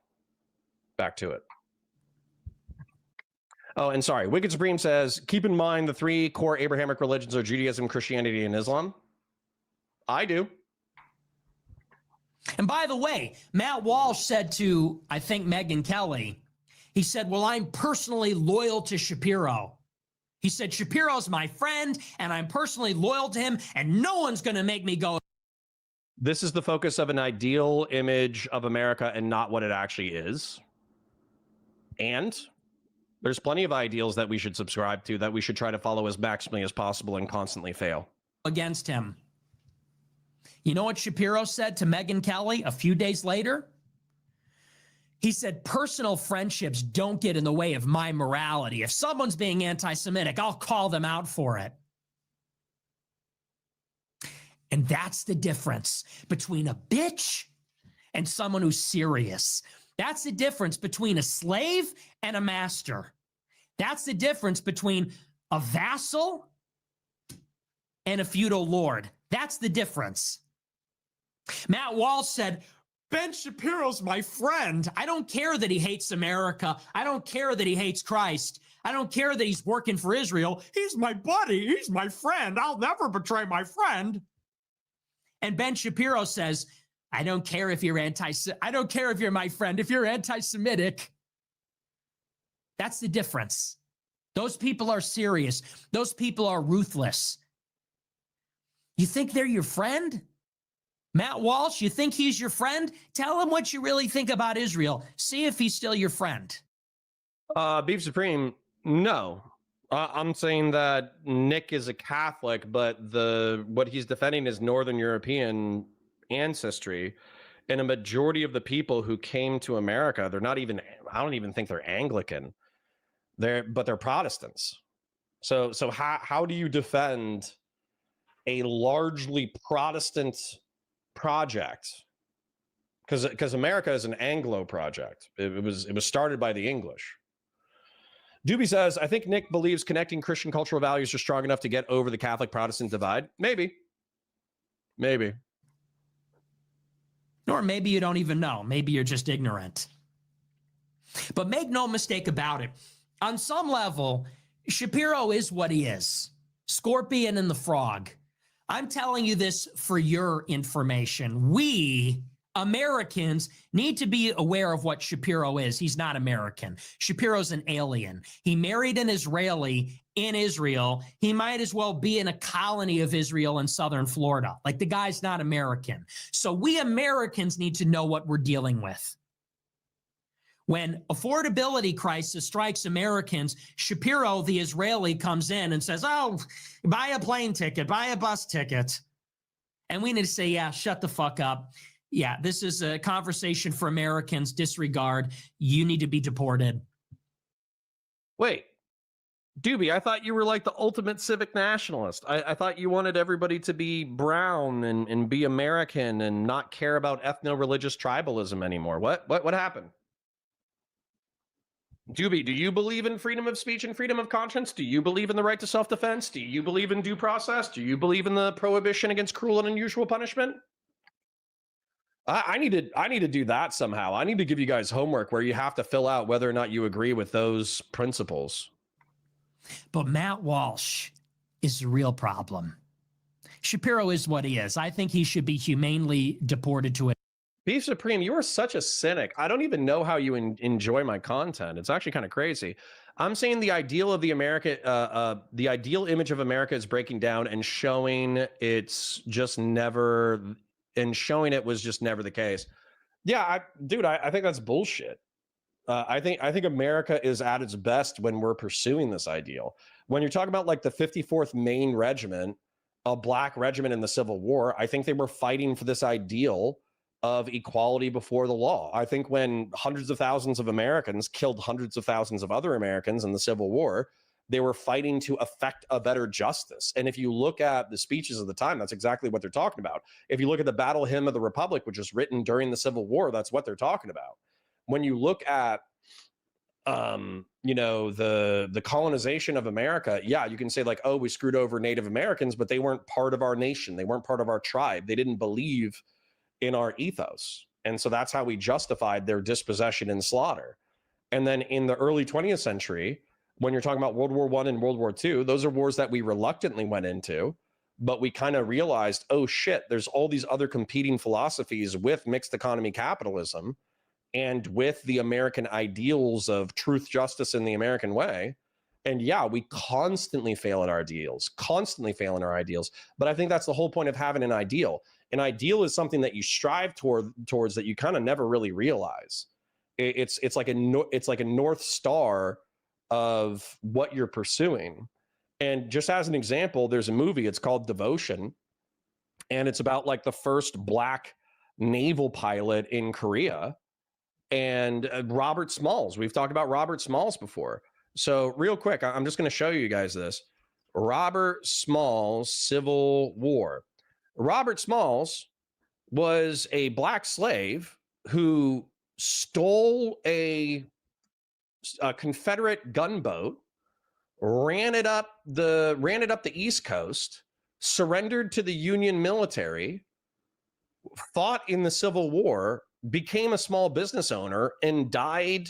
back to it. Oh, and sorry, Wicked Supreme says, keep in mind the three core Abrahamic religions are Judaism, Christianity, and Islam. I do. And by the way, Matt Walsh said to, I think, Megyn Kelly, he said, well, I'm personally loyal to Shapiro. He said, Shapiro's my friend, and I'm personally loyal to him, and no one's going to make me go. This is the focus of an ideal image of America and not what it actually is. And there's plenty of ideals that we should subscribe to, that we should try to follow as maximally as possible and constantly fail. Against him. You know what Shapiro said to Megyn Kelly a few days later? He said, personal friendships don't get in the way of my morality. If someone's being anti-Semitic, I'll call them out for it. And that's the difference between a bitch and someone who's serious. That's the difference between a slave and a master. That's the difference between a vassal and a feudal lord. That's the difference. Matt Walsh said, Ben Shapiro's my friend. I don't care that he hates America. I don't care that he hates Christ. I don't care that he's working for Israel. He's my buddy. He's my friend. I'll never betray my friend. And Ben Shapiro says, I don't care if you're I don't care if you're my friend, if you're anti-Semitic. That's the difference. Those people are serious. Those people are ruthless. You think they're your friend? Matt Walsh, you think he's your friend? Tell him what you really think about Israel. See if he's still your friend. Beef Supreme, no. I'm saying that Nick is a Catholic, but what he's defending is Northern European ancestry. And a majority of the people who came to America, they're not even, I don't even think they're Anglican. But they're Protestants. So how do you defend a largely Protestant project, because America is an Anglo project. It was started by the English. Doobie says, I think Nick believes connecting Christian cultural values are strong enough to get over the Catholic Protestant divide. Maybe. Or maybe you don't even know. Maybe you're just ignorant. But make no mistake about it. On some level, Shapiro is what he is. Scorpion and the Frog. I'm telling you this for your information. We, Americans, need to be aware of what Shapiro is. He's not American. Shapiro's an alien. He married an Israeli in Israel. He might as well be in a colony of Israel in southern Florida. Like, the guy's not American. So we Americans need to know what we're dealing with. When affordability crisis strikes Americans, Shapiro, the Israeli, comes in and says, oh, buy a plane ticket, buy a bus ticket. And we need to say, yeah, shut the fuck up. Yeah, this is a conversation for Americans. Disregard. You need to be deported. Wait, Doobie, I thought you were like the ultimate civic nationalist. I thought you wanted everybody to be brown and be American and not care about ethno-religious tribalism anymore. What happened? Doobie, do you believe in freedom of speech and freedom of conscience? Do you believe in the right to self-defense? Do you believe in due process? Do you believe in the prohibition against cruel and unusual punishment? I need to do that somehow. I need to give you guys homework where you have to fill out whether or not you agree with those principles. But Matt Walsh is the real problem. Shapiro is what he is. I think he should be humanely deported to it. Beef Supreme, you are such a cynic. I don't even know how you enjoy my content. It's actually kind of crazy. I'm saying the ideal of the ideal image of America is breaking down and showing it's just never, and showing it was just never the case. Yeah, I think that's bullshit. I think America is at its best when we're pursuing this ideal. When you're talking about like the 54th Maine Regiment, a black regiment in the Civil War, I think they were fighting for this ideal of equality before the law. I think when hundreds of thousands of Americans killed hundreds of thousands of other Americans in the Civil War, they were fighting to effect a better justice. And if you look at the speeches of the time, that's exactly what they're talking about. If you look at the Battle Hymn of the Republic, which was written during the Civil War, that's what they're talking about. When you look at the colonization of America, yeah, you can say like, oh, we screwed over Native Americans, but they weren't part of our nation. They weren't part of our tribe. They didn't believe in our ethos. And so that's how we justified their dispossession and slaughter. And then in the early 20th century, when you're talking about World War I and World War II, those are wars that we reluctantly went into, but we kind of realized, oh shit, there's all these other competing philosophies with mixed economy capitalism and with the American ideals of truth, justice, and the American way. And yeah, we constantly fail at our ideals, But I think that's the whole point of having an ideal. An ideal is something that you strive towards that you kind of never really realize. It's like a North Star of what you're pursuing. And just as an example, there's a movie, it's called Devotion. And it's about like the first black naval pilot in Korea. And Robert Smalls, we've talked about Robert Smalls before. So real quick, I'm just going to show you guys this. Robert Smalls, Civil War. Robert Smalls was a black slave who stole a Confederate gunboat, ran it up the East Coast, surrendered to the Union military, fought in the Civil War, became a small business owner, and died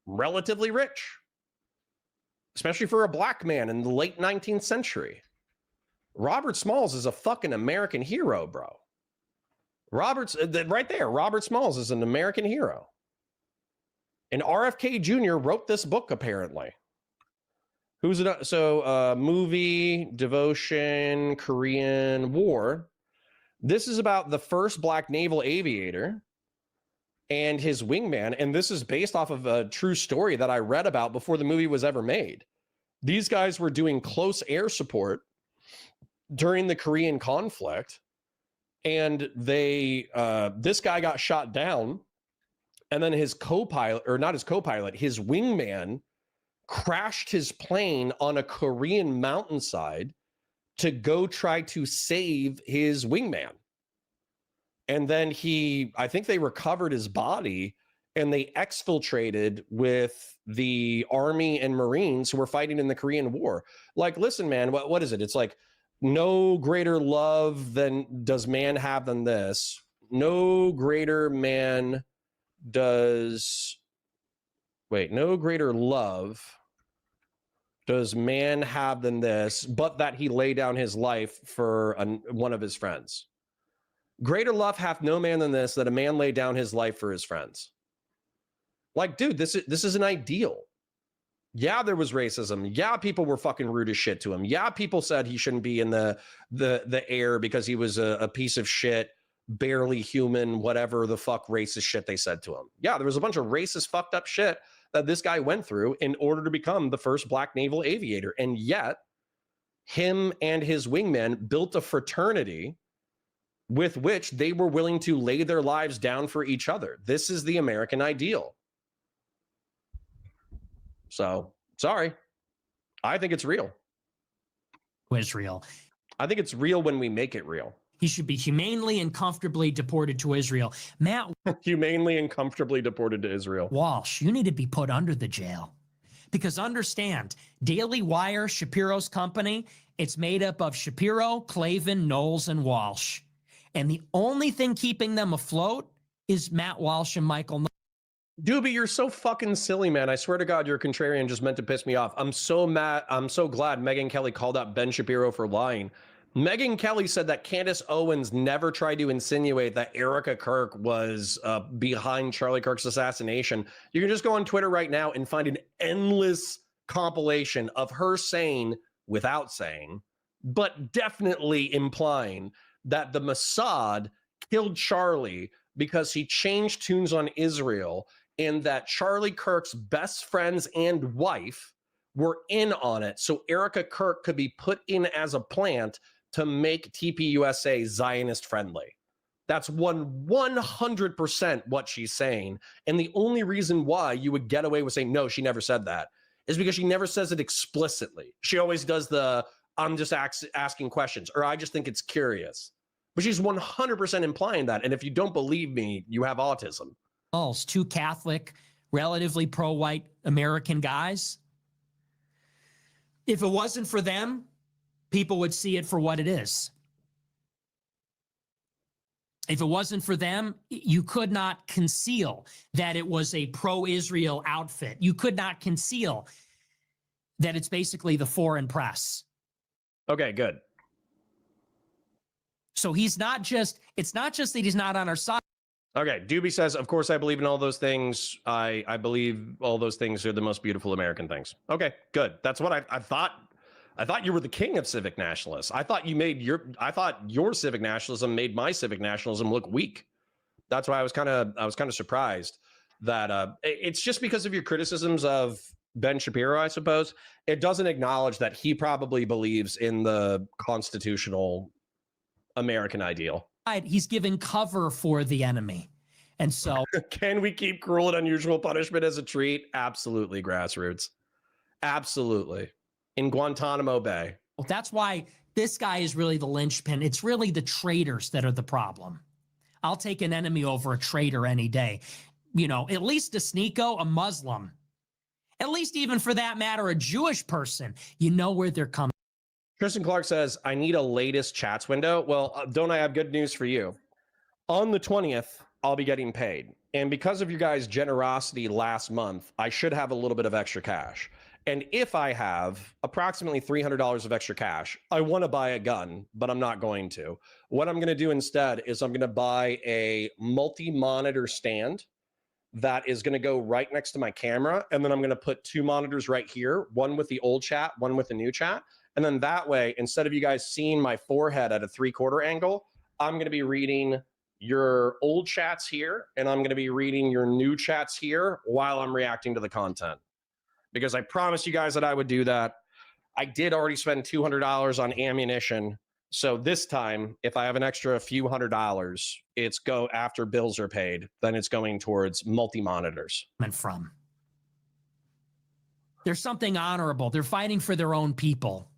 relatively rich, especially for a black man in the late 19th century. Robert Smalls is a fucking American hero, bro. Right there, Robert Smalls is an American hero. And RFK Jr. wrote this book, apparently. Who's it? So, movie, Devotion, Korean War. This is about the first black naval aviator and his wingman. And this is based off of a true story that I read about before the movie was ever made. These guys were doing close air support during the Korean conflict. And this guy got shot down. And then his co-pilot, or not his co-pilot, his wingman crashed his plane on a Korean mountainside to go try to save his wingman. And then I think they recovered his body and they exfiltrated with the Army and Marines who were fighting in the Korean War. Like, listen, man, what is it? It's like, no greater love does man have than this. No greater love does man have than this, but that he lay down his life for one of his friends. Greater love hath no man than this, that a man lay down his life for his friends. Like, dude, this is an ideal. Yeah, there was racism. Yeah, people were fucking rude as shit to him. Yeah, people said he shouldn't be in the air because he was a piece of shit, barely human, whatever the fuck racist shit they said to him. Yeah, there was a bunch of racist fucked up shit that this guy went through in order to become the first black naval aviator. And yet, him and his wingman built a fraternity with which they were willing to lay their lives down for each other. This is the American ideal. So, sorry. I think it's real. Israel. I think it's real when we make it real. He should be humanely and comfortably deported to Israel. Matt Humanely and comfortably deported to Israel. Walsh, you need to be put under the jail. Because understand, Daily Wire, Shapiro's company, it's made up of Shapiro, Clavin, Knowles, and Walsh. And the only thing keeping them afloat is Matt Walsh and Michael Knowles. Doobie, you're so fucking silly, man. I swear to God, you're a contrarian just meant to piss me off. I'm so mad. I'm so glad Megyn Kelly called out Ben Shapiro for lying. Megyn Kelly said that Candace Owens never tried to insinuate that Erica Kirk was behind Charlie Kirk's assassination. You can just go on Twitter right now and find an endless compilation of her saying, without saying, but definitely implying that the Mossad killed Charlie because he changed tunes on Israel, and that Charlie Kirk's best friends and wife were in on it. So Erica Kirk could be put in as a plant to make TPUSA Zionist friendly. That's 100% what she's saying. And the only reason why you would get away with saying, no, she never said that, is because she never says it explicitly. She always does I'm just asking questions, or I just think it's curious. But she's 100% implying that. And if you don't believe me, you have autism. Two Catholic, relatively pro-white American guys. If it wasn't for them, people would see it for what it is. If it wasn't for them, you could not conceal that it was a pro-Israel outfit. You could not conceal that it's basically the foreign press. Okay, good. So it's not just that he's not on our side. Okay, Doobie says, of course I believe in all those things. I believe all those things are the most beautiful American things. Okay, good. That's what I thought. I thought you were the king of civic nationalists. I thought your civic nationalism made my civic nationalism look weak. That's why I was kind of surprised that it's just because of your criticisms of Ben Shapiro, I suppose. It doesn't acknowledge that he probably believes in the constitutional American ideal. He's giving cover for the enemy. And so can we keep cruel and unusual punishment as a treat? Absolutely, grassroots. Absolutely. In Guantanamo Bay. Well, that's why this guy is really the linchpin. It's really the traitors that are the problem. I'll take an enemy over a traitor any day. You know, at least a Sneeko, a Muslim, at least even for that matter, a Jewish person, you know where they're coming. Tristan Clark says, I need a latest chats window. Well, don't I have good news for you? On the 20th, I'll be getting paid. And because of your guys' generosity last month, I should have a little bit of extra cash. And if I have approximately $300 of extra cash, I want to buy a gun, but I'm not going to. What I'm going to do instead is I'm going to buy a multi-monitor stand that is going to go right next to my camera. And then I'm going to put two monitors right here, one with the old chat, one with the new chat. And then that way, instead of you guys seeing my forehead at a 3/4 angle, I'm going to be reading your old chats here, and I'm going to be reading your new chats here while I'm reacting to the content. Because I promised you guys that I would do that. I did already spend $200 on ammunition. So this time, if I have an extra few $100s, it's go after bills are paid, then it's going towards multi-monitors. From. There's something honorable. They're fighting for their own people.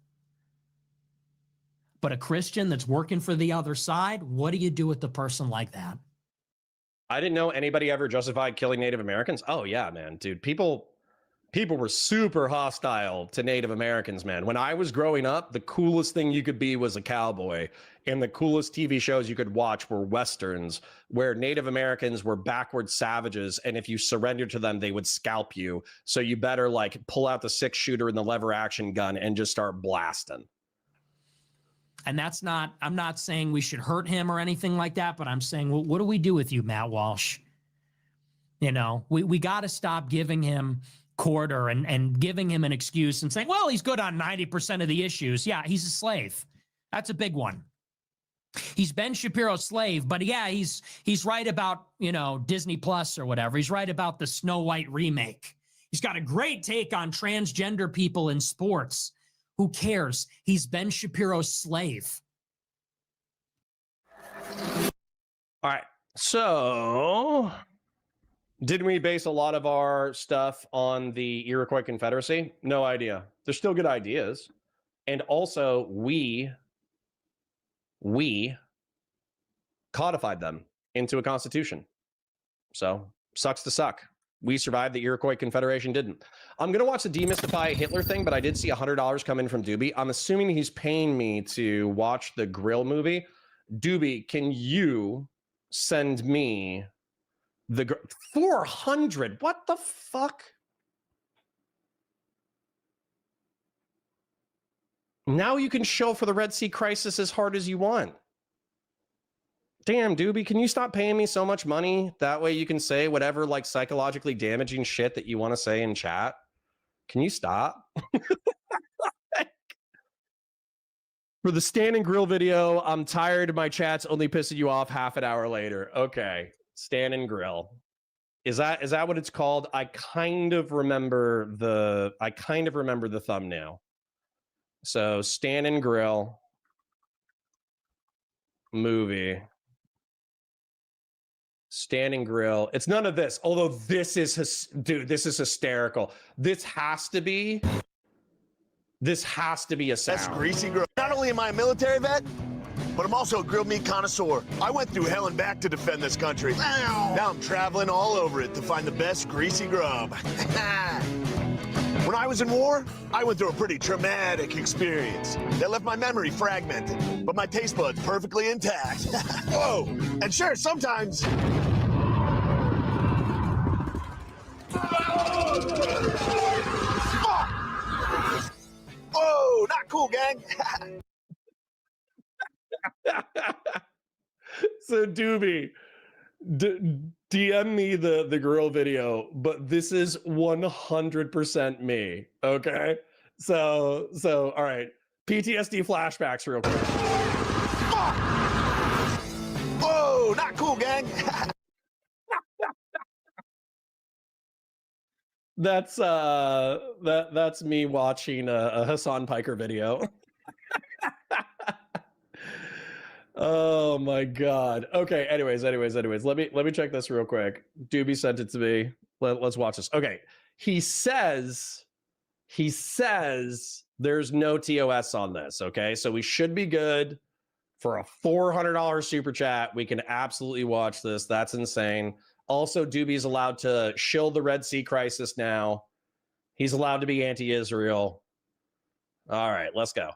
But a Christian that's working for the other side, what do you do with a person like that? I didn't know anybody ever justified killing Native Americans. Oh yeah, man, dude. People were super hostile to Native Americans, man. When I was growing up, the coolest thing you could be was a cowboy, and the coolest TV shows you could watch were Westerns, where Native Americans were backward savages, and if you surrendered to them, they would scalp you. So you better like pull out the 6-shooter and the lever action gun and just start blasting. And that's not, I'm not saying we should hurt him or anything like that, but I'm saying, well, what do we do with you, Matt Walsh? You know, we got to stop giving him quarter and giving him an excuse and saying, well, he's good on 90% of the issues. Yeah, he's a slave. That's a big one. He's Ben Shapiro's slave, but yeah, he's right about, you know, Disney Plus or whatever. He's right about the Snow White remake. He's got a great take on transgender people in sports. Who cares? He's Ben Shapiro's slave. All right. So, didn't we base a lot of our stuff on the Iroquois Confederacy? No idea. They're still good ideas. And also, we codified them into a constitution. So, sucks to suck. We survived, the Iroquois Confederation didn't. I'm going to watch the Demystify Hitler thing, but I did see $100 come in from Doobie. I'm assuming he's paying me to watch the Grill movie. Doobie, can you send me the 400? What the fuck? Now you can show for the Red Sea crisis as hard as you want. Damn, Doobie, can you stop paying me so much money? That way you can say whatever like psychologically damaging shit that you want to say in chat. Can you stop? For the Stand and Grill video, I'm tired. My chat's only pissing you off half an hour later. Okay, Stand and Grill. Is that what it's called? I kind of remember the thumbnail. So Stand and Grill movie. Stand and Grill. It's none of this. Although this is, dude, this is hysterical. This has to be a sound. That's greasy grill. Not only am I a military vet, but I'm also a grilled meat connoisseur. I went through hell and back to defend this country. Now I'm traveling all over it to find the best greasy grub. When I was in war, I went through a pretty traumatic experience that left my memory fragmented, but my taste buds perfectly intact. Whoa! And sure, sometimes... Oh, not cool, gang. So Doobie, DM me the grill video, but this is 100% me. Okay, so all right, PTSD flashbacks real quick. Oh, not cool, gang. That's me watching a Hassan Piker video. Oh my god. Okay, anyways, let me check this real quick. Doobie sent it to me. Let's watch this. Okay, he says there's no TOS on this. Okay, so we should be good for a $400 super chat. We can absolutely watch this. That's insane. Also, Doobie's allowed to shill the Red Sea crisis now. He's allowed to be anti-Israel. All right, let's go.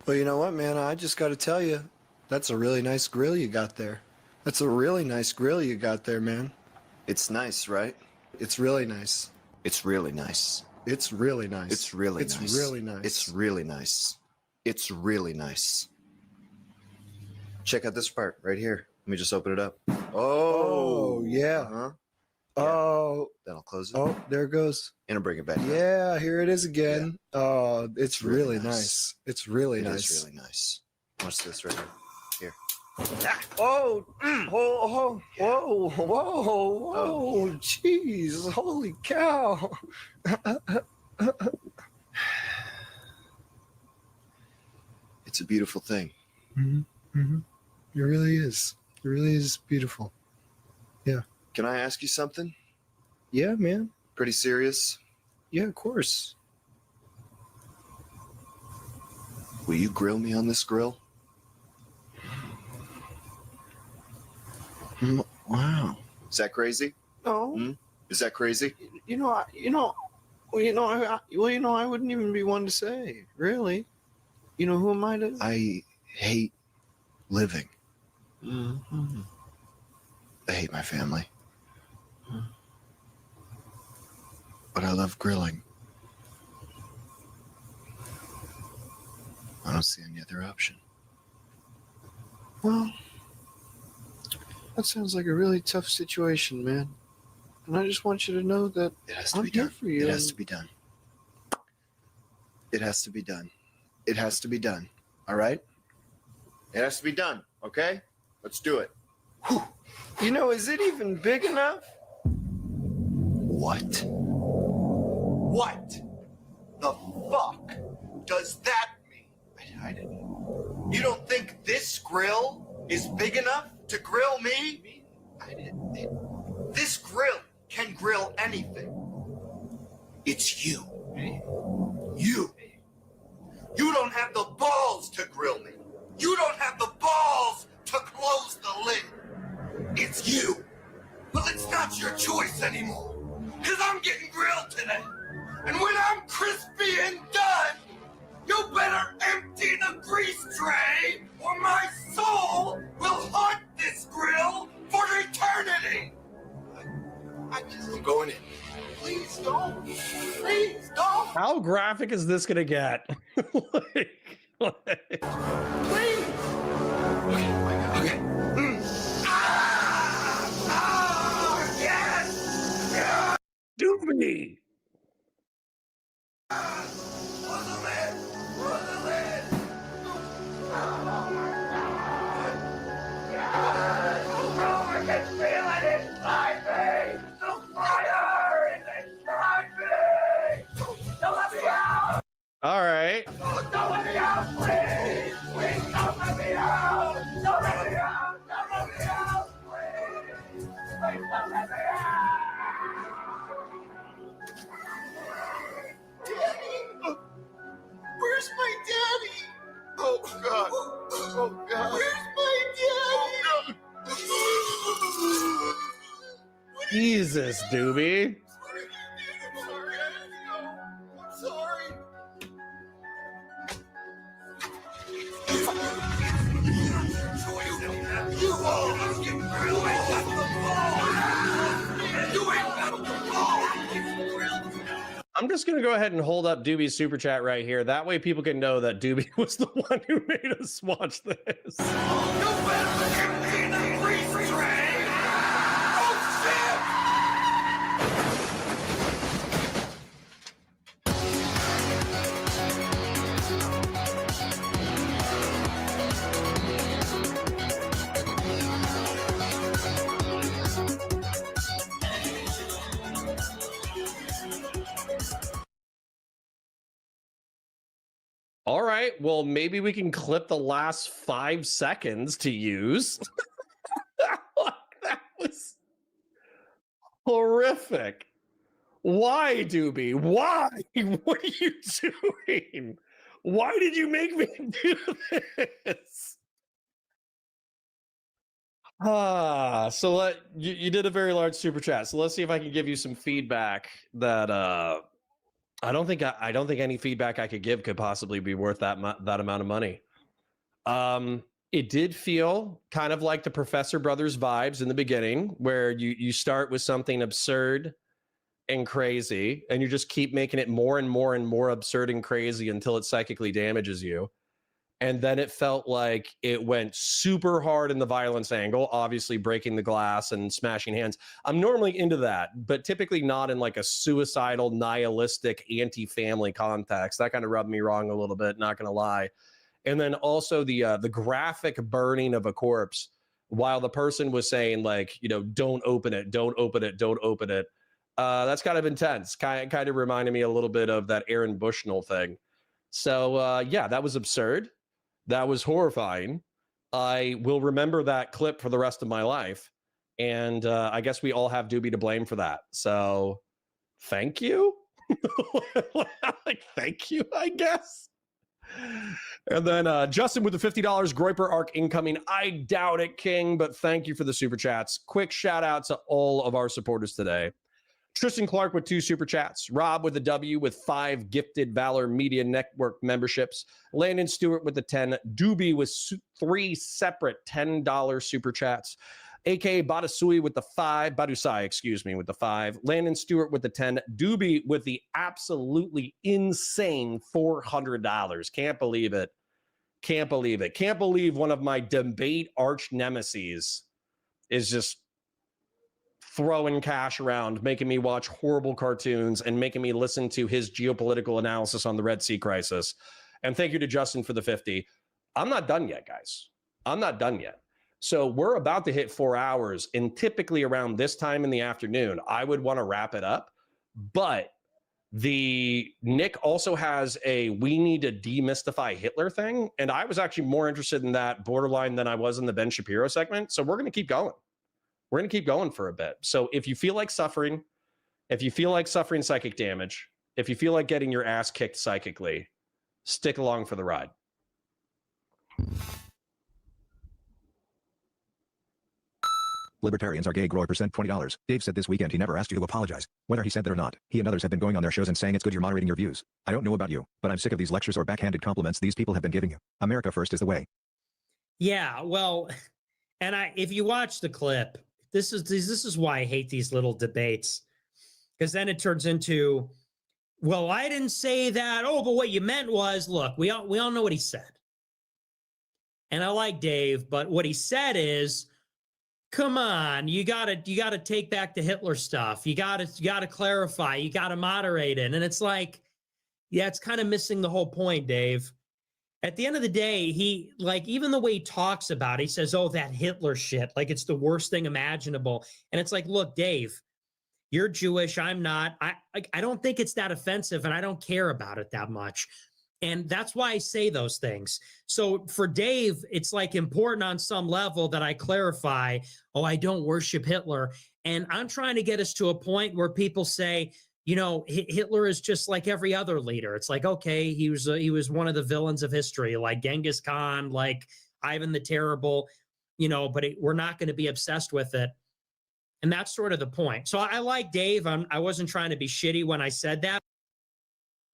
Well, you know what, man? I just got to tell you, that's a really nice grill you got there. That's a really nice grill you got there, man. It's nice, right? It's really nice. It's really nice. It's really nice. It's really It's nice. really nice. It's really nice. It's really nice. Check out this part right here. Let me just open it up. Oh, yeah. Uh-huh. Oh, That'll close it. oh, there it goes. And I'll bring it back. Yeah, here it is again. Oh, it's Really really nice. nice. It's really It nice. is really nice. Watch this right here. Here. Oh, whoa, whoa, whoa, jeez, holy cow. It's a beautiful thing. It really is. It really is beautiful. Can I ask you something? Yeah, man. Pretty serious? Yeah, of course. Will you grill me on this grill? Wow. Is that crazy? No. Is that crazy? I wouldn't even be one to say, really. Who am I to? I hate living. Mhm. I hate my family. But I love grilling. I don't see any other option. Well, that sounds like a really tough situation, man. And I just want you to know that It has to I'm be here done. for you. It has to be done. It has to be done. It has to be done. All right? It has to be done. Okay? Let's do it. Is it even big enough? What? What the fuck does that mean? I didn't. You don't think this grill is big enough to grill me? I didn't. This grill can grill anything. It's you. You. You don't have the balls to grill me. You don't have the balls to close the lid. It's you. Well, it's not your choice anymore. Because I'm getting grilled today. And when I'm crispy and done, you better empty the grease tray or my soul will haunt this grill for eternity. I'm going in. Please don't. Please don't. How graphic is this gonna get? Please. Okay. Yes. Yes. Do me. Close the lid. Close the lid. Oh my God. Yes. Oh, I can feel it inside me. The fire is inside me. Don't let me out. All right. Don't let me out, please. Please don't let me out. Don't let me out. Don't let me out, please. Please don't let me out. Daddy! Where's my daddy? Oh, God. Oh, God. Where's my daddy? Jesus, Doobie. I'm sorry. You always get grilled. You ain't got the ball. You ain't got the ball. I'm just gonna go ahead and hold up Doobie's super chat right here. That way people can know that Doobie was the one who made us watch this. You better empty the grease tray. Oh, shit. All right, well, maybe we can clip the last 5 seconds to use. That was horrific. Why, Doobie? Why? What are you doing? Why did you make me do this? So you did a very large super chat. So let's see if I can give you some feedback that I don't think any feedback I could give could possibly be worth that amount of money. It did feel kind of like the Professor Brothers vibes in the beginning, where you start with something absurd and crazy, and you just keep making it more and more and more absurd and crazy until it psychically damages you. And then it felt like it went super hard in the violence angle, obviously breaking the glass and smashing hands. I'm normally into that, but typically not in like a suicidal, nihilistic, anti-family context. That kind of rubbed me wrong a little bit, not going to lie. And then also the graphic burning of a corpse while the person was saying, like, don't open it, don't open it, don't open it. That's kind of intense. Kind of reminded me a little bit of that Aaron Bushnell thing. So yeah, that was absurd. That was horrifying. I will remember that clip for the rest of my life. And I guess we all have Doobie to blame for that. So thank you. Like, thank you, I guess. And then Justin with the $50 Groiper arc incoming. I doubt it, King, but thank you for the super chats. Quick shout out to all of our supporters today. Tristan Clark with 2 super chats. Rob with a W with 5 gifted Valor Media Network memberships. Landon Stewart with the 10. Doobie with 3 separate $10 super chats. aka Badusui with the 5. Badusai, excuse me, with the 5. Landon Stewart with the 10. Doobie with the absolutely insane $400. Can't believe it. Can't believe it. Can't believe one of my debate arch nemeses is just throwing cash around, making me watch horrible cartoons and making me listen to his geopolitical analysis on the Red Sea crisis. And thank you to Justin for the 50. I'm not done yet, guys. I'm not done yet. So we're about to hit 4 hours, and typically around this time in the afternoon, I would want to wrap it up. But the Nick also has a we need to demystify Hitler thing, and I was actually more interested in that borderline than I was in the Ben Shapiro segment. So we're going to keep going. We're going to keep going for a bit. So if you feel like suffering, psychic damage, if you feel like getting your ass kicked psychically, stick along for the ride. Libertarians are gay. Grower percent $20. Dave said this weekend he never asked you to apologize. Whether he said that or not, he and others have been going on their shows and saying it's good you're moderating your views. I don't know about you, but I'm sick of these lectures or backhanded compliments these people have been giving you. America first is the way. Yeah, well, and if you watch the clip, this is why I hate these little debates, because then it turns into, well, I didn't say that. Oh, but what you meant was, look, we all know what he said. And I like Dave, but what he said is, come on, you gotta take back the Hitler stuff. You gotta clarify. You gotta moderate it. And it's like, yeah, it's kind of missing the whole point, Dave. At the end of the day, he, like, even the way he talks about it, he says, oh, that Hitler shit, like it's the worst thing imaginable. And it's like, look, Dave, you're Jewish, I'm not. I don't think it's that offensive, and I don't care about it that much. And that's why I say those things. So for Dave, it's like important on some level that I clarify, oh, I don't worship Hitler. And I'm trying to get us to a point where people say, you know, Hitler is just like every other leader. It's like, okay, he was one of the villains of history, like Genghis Khan, like Ivan the Terrible, you know, but we're not going to be obsessed with it. And that's sort of the point. So I like Dave. I wasn't trying to be shitty when I said that.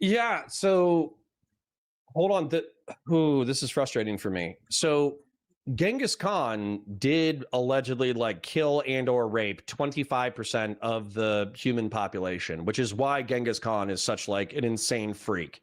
Yeah, so hold on. This is frustrating for me. So Genghis Khan did allegedly like kill and or rape 25% of the human population, which is why Genghis Khan is such like an insane freak.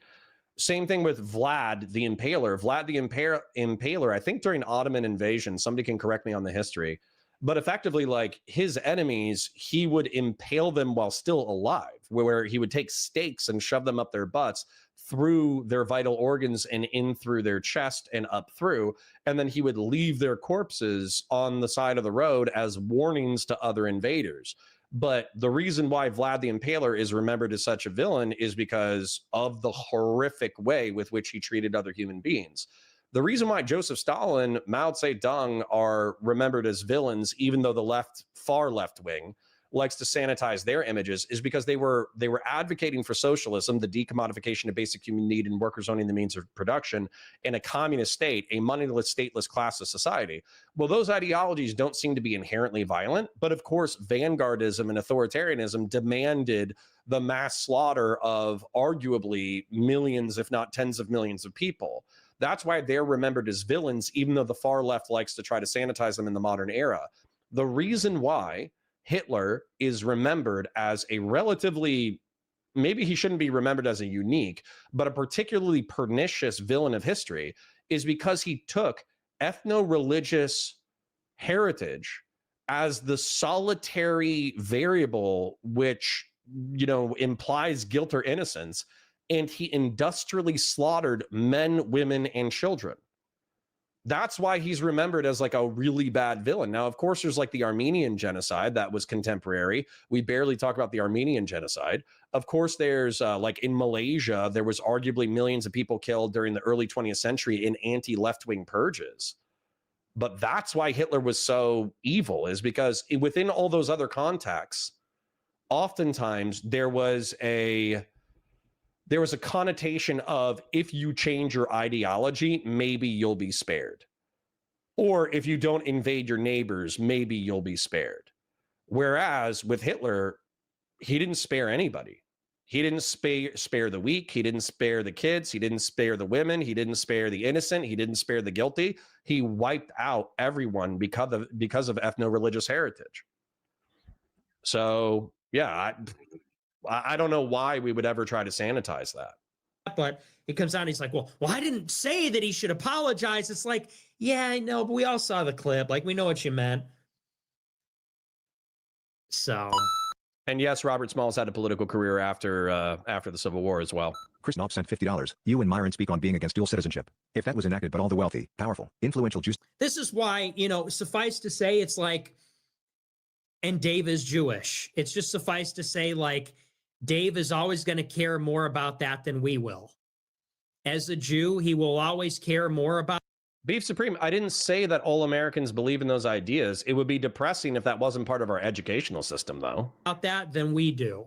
Same thing with Vlad the Impaler. Vlad the Impaler, I think during Ottoman invasion, somebody can correct me on the history, but effectively like his enemies, he would impale them while still alive, where he would take stakes and shove them up their butts through their vital organs and in through their chest and up through. And then he would leave their corpses on the side of the road as warnings to other invaders. But the reason why Vlad the Impaler is remembered as such a villain is because of the horrific way with which he treated other human beings. The reason why Joseph Stalin, Mao Zedong are remembered as villains, even though the far left wing likes to sanitize their images, is because they were advocating for socialism, the decommodification of basic human need and workers owning the means of production in a communist state, a moneyless, stateless, classless society. Well, those ideologies don't seem to be inherently violent, but of course, vanguardism and authoritarianism demanded the mass slaughter of arguably millions, if not tens of millions of people. That's why they're remembered as villains, even though the far left likes to try to sanitize them in the modern era. The reason why Hitler is remembered as a relatively, maybe he shouldn't be remembered as a unique, but a particularly pernicious villain of history is because he took ethno-religious heritage as the solitary variable which, you know, implies guilt or innocence, and he industrially slaughtered men, women, and children. That's why he's remembered as like a really bad villain. Now, of course, there's like the Armenian genocide that was contemporary. We barely talk about the Armenian genocide. Of course, there's like in Malaysia, there was arguably millions of people killed during the early 20th century in anti-left-wing purges. But that's why Hitler was so evil, is because within all those other contexts, oftentimes there was a connotation of, if you change your ideology, maybe you'll be spared. Or if you don't invade your neighbors, maybe you'll be spared. Whereas with Hitler, he didn't spare anybody. He didn't spare the weak. He didn't spare the kids. He didn't spare the women. He didn't spare the innocent. He didn't spare the guilty. He wiped out everyone because of ethno-religious heritage. So, yeah, I don't know why we would ever try to sanitize that. But he comes out and he's like, well, I didn't say that he should apologize. It's like, yeah, I know, but we all saw the clip. Like, we know what you meant. So. And yes, Robert Smalls had a political career after the Civil War as well. Chris Knopf sent $50. You and Myron speak on being against dual citizenship. If that was enacted, but all the wealthy, powerful, influential Jews. This is why, suffice to say, it's like, and Dave is Jewish. It's just suffice to say, like, Dave is always going to care more about that than we will. As a Jew, he will always care more about. Beef Supreme, I didn't say that all Americans believe in those ideas. It would be depressing if that wasn't part of our educational system, though. About that than we do.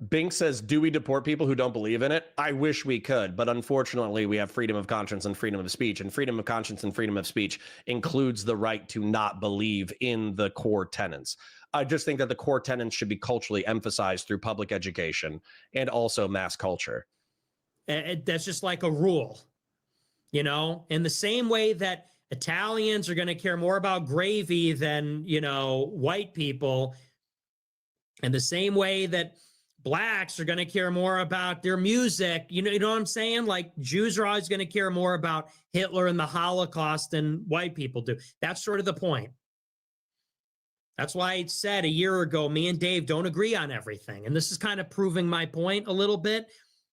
Bink says, do we deport people who don't believe in it? I wish we could, but unfortunately we have freedom of conscience and freedom of speech, and freedom of conscience and freedom of speech includes the right to not believe in the core tenets. I just think that the core tenets should be culturally emphasized through public education and also mass culture. That's just like a rule, in the same way that Italians are going to care more about gravy than, white people, and the same way that blacks are going to care more about their music. You know what I'm saying? Like, Jews are always going to care more about Hitler and the Holocaust than white people do. That's sort of the point. That's why I said a year ago, me and Dave don't agree on everything. And this is kind of proving my point a little bit.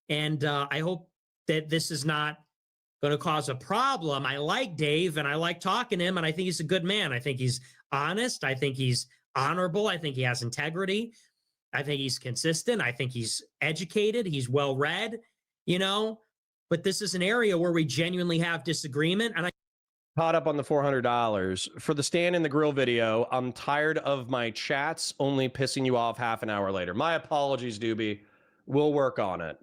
And I hope that this is not going to cause a problem. I like Dave and I like talking to him, and I think he's a good man. I think he's honest. I think he's honorable. I think he has integrity. I think he's consistent. I think he's educated. He's well-read, but this is an area where we genuinely have disagreement. And I caught up on the $400 for the Stand in the Grill video. I'm tired of my chats only pissing you off half an hour later. My apologies, Doobie. We'll work on it.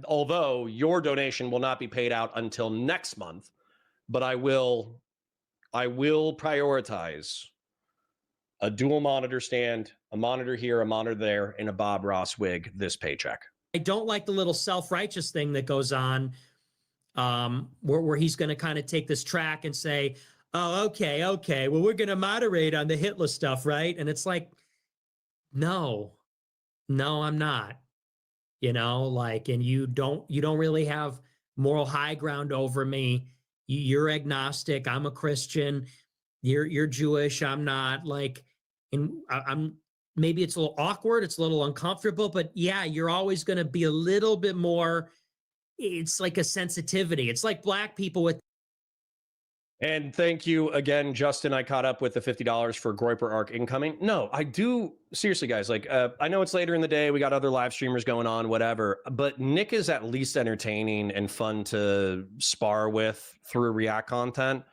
Although your donation will not be paid out until next month, but I will prioritize a dual monitor stand, a monitor here, a monitor there, and a Bob Ross wig this paycheck. I don't like the little self-righteous thing that goes on where he's going to kind of take this track and say, oh, okay, well, we're going to moderate on the Hitler stuff, right? And it's like, no, I'm not, and you don't really have moral high ground over me. You're agnostic. I'm a Christian. You're Jewish. I'm not. Like, and I'm maybe it's a little awkward. It's a little uncomfortable, but yeah, you're always going to be a little bit more. It's like a sensitivity. It's like black people with. And thank you again, Justin. I caught up with the $50 for Groiper Arc incoming. No, I do. Seriously, guys, like, I know it's later in the day. We got other live streamers going on, whatever. But Nick is at least entertaining and fun to spar with through React content.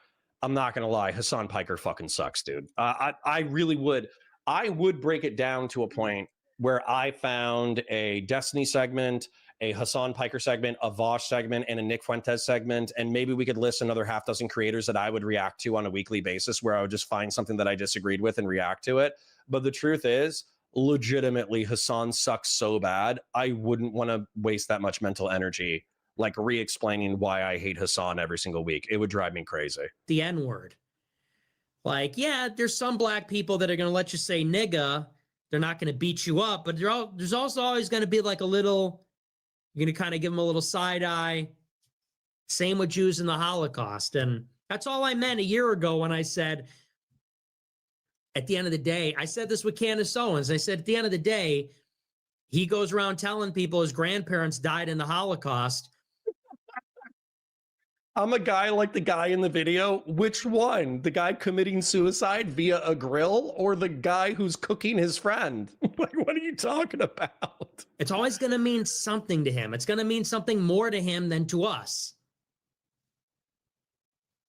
I'm not going to lie. Hassan Piker fucking sucks, dude. I really would. I would break it down to a point where I found a Destiny segment, a Hassan Piker segment, a Vosh segment, and a Nick Fuentes segment. And maybe we could list another half dozen creators that I would react to on a weekly basis, where I would just find something that I disagreed with and react to it. But the truth is, legitimately, Hassan sucks so bad. I wouldn't want to waste that much mental energy, like re-explaining why I hate Hassan every single week. It would drive me crazy. The N-word. Like, yeah, there's some black people that are going to let you say nigga. They're not going to beat you up, but there's also always going to be like a little, you're going to kind of give them a little side eye. Same with Jews in the Holocaust. And that's all I meant a year ago when I said, at the end of the day, I said this with Candace Owens. I said, at the end of the day, he goes around telling people his grandparents died in the Holocaust. I'm a guy like the guy in the video. Which one? The guy committing suicide via a grill, or the guy who's cooking his friend? Like, what are you talking about? It's always going to mean something to him. It's going to mean something more to him than to us.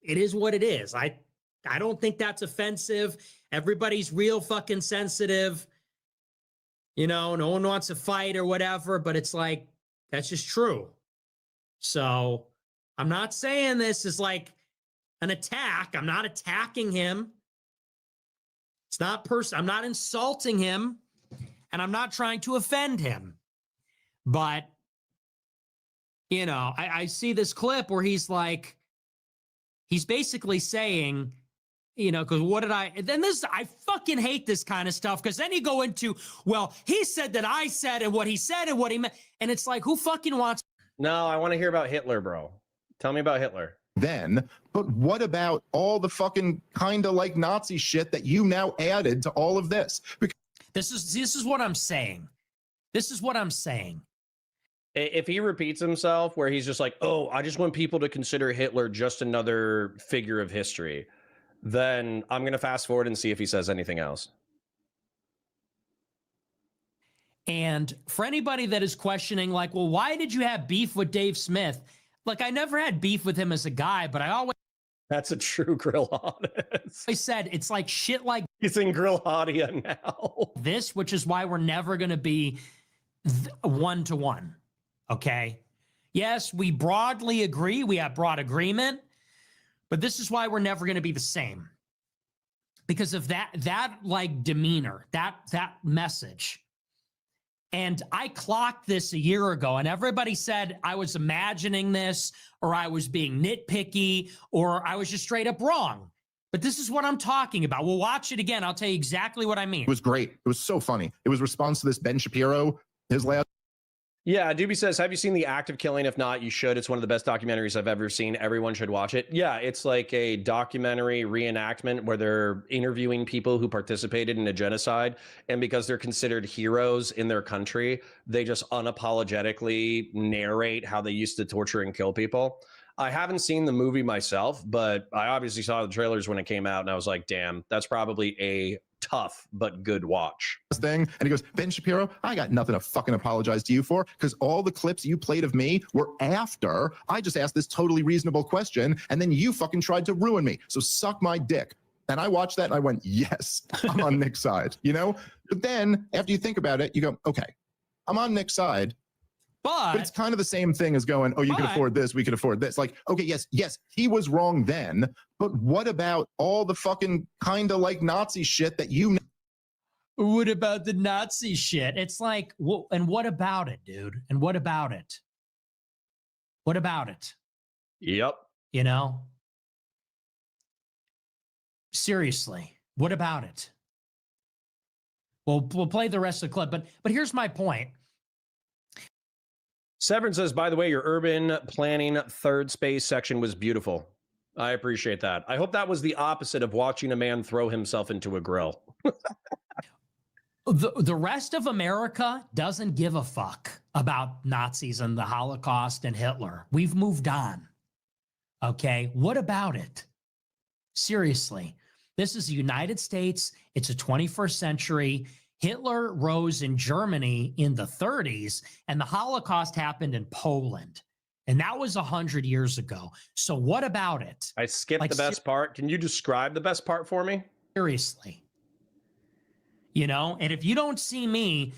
It is what it is. I don't think that's offensive. Everybody's real fucking sensitive. You know, no one wants to fight or whatever, but it's like, that's just true. So I'm not saying this is like an attack. I'm not attacking him. It's not I'm not insulting him, and I'm not trying to offend him. But, you know, I see this clip where he's like, he's basically saying, you know, because what did I fucking hate this kind of stuff, because then you go into, well, he said that I said and what he said and what he meant. And it's like, who fucking wants? No, I want to hear about Hitler, bro. Tell me about Hitler. Then, but what about all the fucking kind of like Nazi shit that you now added to all of this? Because This is what I'm saying. This is what I'm saying. If he repeats himself where he's just like, oh, I just want people to consider Hitler just another figure of history, then I'm going to fast forward and see if he says anything else. And for anybody that is questioning, like, well, why did you have beef with Dave Smith? Like, I never had beef with him as a guy, but I always That's a true grill hotness. I said it's like shit like He's in grill hottia now. this, which is why we're never going to be one-to-one. Okay. Yes, we broadly agree. We have broad agreement, but this is why we're never going to be the same. Because of that like demeanor, that message. And I clocked this a year ago, and everybody said I was imagining this, or I was being nitpicky, or I was just straight up wrong. But this is what I'm talking about. We'll watch it again. I'll tell you exactly what I mean. it was great. It was so funny. It was response to this Ben Shapiro, his last Yeah, Doobie says, have you seen The Act of Killing? If not, you should. It's one of the best documentaries I've ever seen. Everyone should watch it. Yeah, it's like a documentary reenactment where they're interviewing people who participated in a genocide. And because they're considered heroes in their country, they just unapologetically narrate how they used to torture and kill people. I haven't seen the movie myself, but I obviously saw the trailers when it came out, and I was like, damn, that's probably a tough but good watch. thing. And he goes, Ben Shapiro, I got nothing to fucking apologize to you for, because all the clips you played of me were after I just asked this totally reasonable question, and then you fucking tried to ruin me. So suck my dick. And I watched that and I went, yes, I'm on Nick's side, you know? But then after you think about it, you go, okay, I'm on Nick's side. But it's kind of the same thing as going, oh, you can afford this, we can afford this. Like, okay, yes, he was wrong then, but what about all the fucking kind of like Nazi shit that you... What about the Nazi shit? It's like, well, and what about it, dude? And what about it? What about it? Yep. You know? Seriously, what about it? Well, we'll play the rest of the clip, but here's my point. Severn says, by the way, your urban planning third space section was beautiful. I appreciate that. I hope that was the opposite of watching a man throw himself into a grill. The rest of America doesn't give a fuck about Nazis and the Holocaust and Hitler. We've moved on. Okay, what about it? Seriously, this is the United States. It's a 21st century. Hitler rose in Germany in the 30s, and the Holocaust happened in Poland. And that was 100 years ago. So what about it? I skipped the best part. Can you describe the best part for me? Seriously. You know, and if you don't see me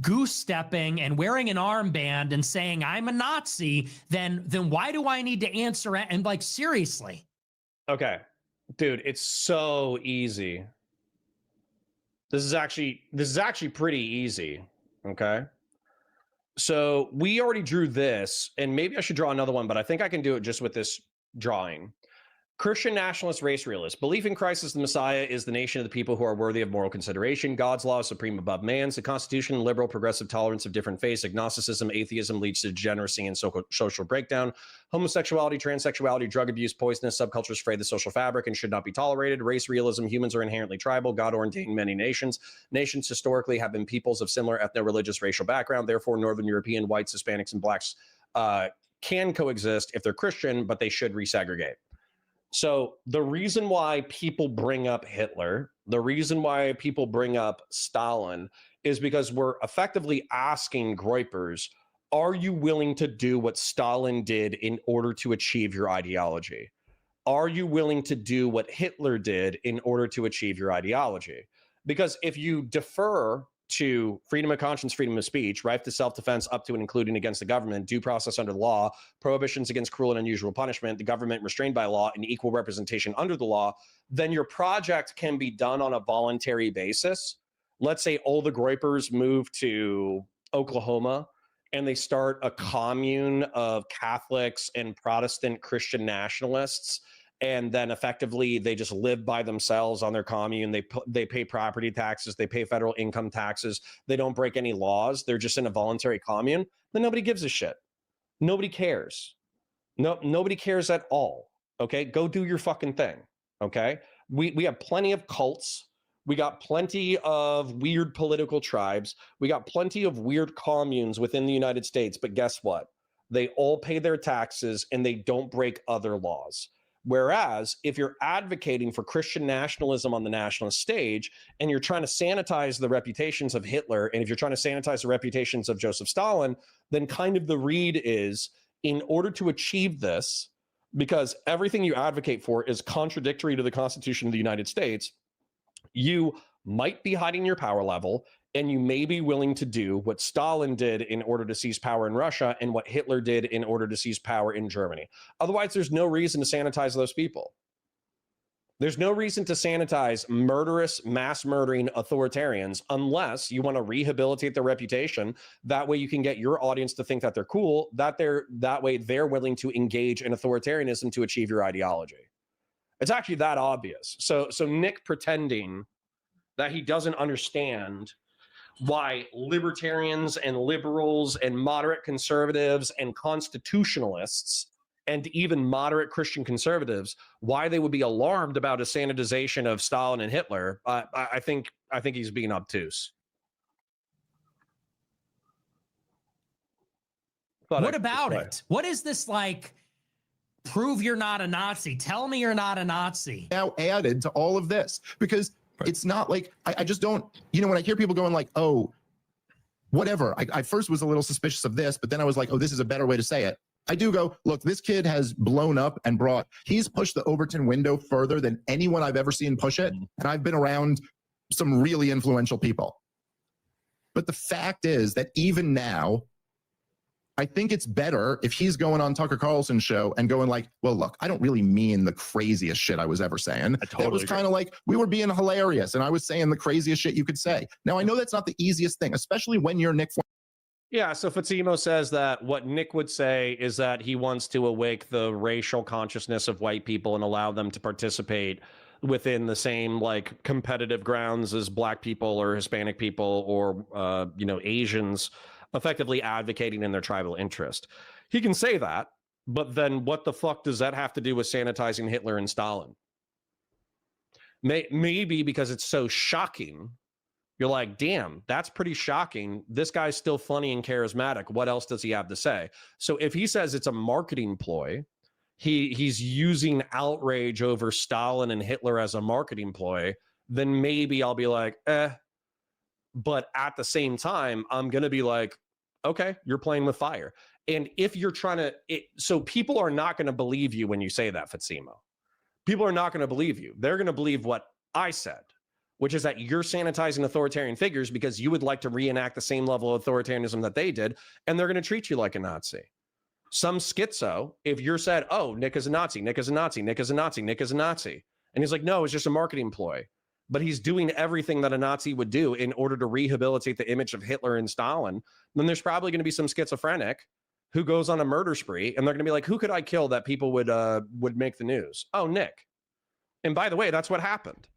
goose stepping and wearing an armband and saying I'm a Nazi, then why do I need to answer it? And like, seriously. Okay, dude, it's so easy. This is actually pretty easy. Okay. So we already drew this, and maybe I should draw another one, but I think I can do it just with this drawing. Christian nationalist race realist. Belief in Christ as the Messiah is the nation of the people who are worthy of moral consideration. God's law is supreme above man's. The Constitution, liberal, progressive tolerance of different faiths. Agnosticism, atheism leads to degeneracy and social breakdown. Homosexuality, transsexuality, drug abuse, poisonous subcultures fray the social fabric and should not be tolerated. Race realism. Humans are inherently tribal. God ordained many nations. Nations historically have been peoples of similar ethno-religious racial background. Therefore, Northern European, whites, Hispanics, and blacks can coexist if they're Christian, but they should resegregate. So the reason why people bring up Hitler, the reason why people bring up Stalin is because we're effectively asking Groypers, are you willing to do what Stalin did in order to achieve your ideology? are you willing to do what Hitler did in order to achieve your ideology? Because if you defer to freedom of conscience, freedom of speech, right to self-defense up to and including against the government, due process under the law, prohibitions against cruel and unusual punishment, the government restrained by law, and equal representation under the law, then your project can be done on a voluntary basis. Let's say all the Groypers move to Oklahoma and they start a commune of Catholics and Protestant Christian nationalists, and then effectively they just live by themselves on their commune. They pay property taxes, they pay federal income taxes, they don't break any laws, they're just in a voluntary commune. Then nobody gives a shit. Nobody cares. Nobody cares at all. Okay, go do your fucking thing. Okay, we have plenty of cults. We got plenty of weird political tribes. We got plenty of weird communes within the United States. But guess what? They all pay their taxes and they don't break other laws. Whereas if you're advocating for Christian nationalism on the national stage and you're trying to sanitize the reputations of Hitler, and if you're trying to sanitize the reputations of Joseph Stalin, then kind of the read is, in order to achieve this, because everything you advocate for is contradictory to the Constitution of the United States, you might be hiding your power level, and you may be willing to do what Stalin did in order to seize power in Russia and what Hitler did in order to seize power in Germany. Otherwise, there's no reason to sanitize those people. There's no reason to sanitize murderous, mass murdering authoritarians unless you want to rehabilitate their reputation. That way you can get your audience to think that they're cool, that way they're willing to engage in authoritarianism to achieve your ideology. It's actually that obvious. So Nick pretending that he doesn't understand why libertarians and liberals and moderate conservatives and constitutionalists and even moderate Christian conservatives, why they would be alarmed about a sanitization of Stalin and Hitler, I think he's being obtuse. What about it? What is this like? Prove you're not a Nazi. Tell me you're not a Nazi. Now added to all of this, because it's not like, I just don't, when I hear people going like, oh, whatever. I first was a little suspicious of this, but then I was like, oh, this is a better way to say it. I do go, look, this kid has blown up and he's pushed the Overton window further than anyone I've ever seen push it. And I've been around some really influential people. But the fact is that even now, I think it's better if he's going on Tucker Carlson's show and going like, well, look, I don't really mean the craziest shit I was ever saying. It was kind of like we were being hilarious and I was saying the craziest shit you could say. Now, I know that's not the easiest thing, especially when you're Nick Fuentes. Yeah, so Fatsimo says that what Nick would say is that he wants to awake the racial consciousness of white people and allow them to participate within the same like competitive grounds as black people or Hispanic people or Asians, effectively advocating in their tribal interest. He can say that, but then what the fuck does that have to do with sanitizing Hitler and Stalin? Maybe because it's so shocking. You're like, damn, that's pretty shocking. This guy's still funny and charismatic. What else does he have to say? So if he says it's a marketing ploy, he's using outrage over Stalin and Hitler as a marketing ploy, then maybe I'll be like, But at the same time, I'm going to be like, okay, you're playing with fire. And if you're trying to, so people are not going to believe you when you say that, Fatsimo. People are not going to believe you. They're going to believe what I said, which is that you're sanitizing authoritarian figures because you would like to reenact the same level of authoritarianism that they did, and they're going to treat you like a Nazi. Some schizo, if you're said, oh, Nick is a Nazi, Nick is a Nazi, Nick is a Nazi, Nick is a Nazi. And he's like, no, it's just a marketing ploy. But he's doing everything that a Nazi would do in order to rehabilitate the image of Hitler and Stalin. Then there's probably going to be some schizophrenic who goes on a murder spree, and they're going to be like, who could I kill that people would make the news? Oh, Nick. And by the way, that's what happened.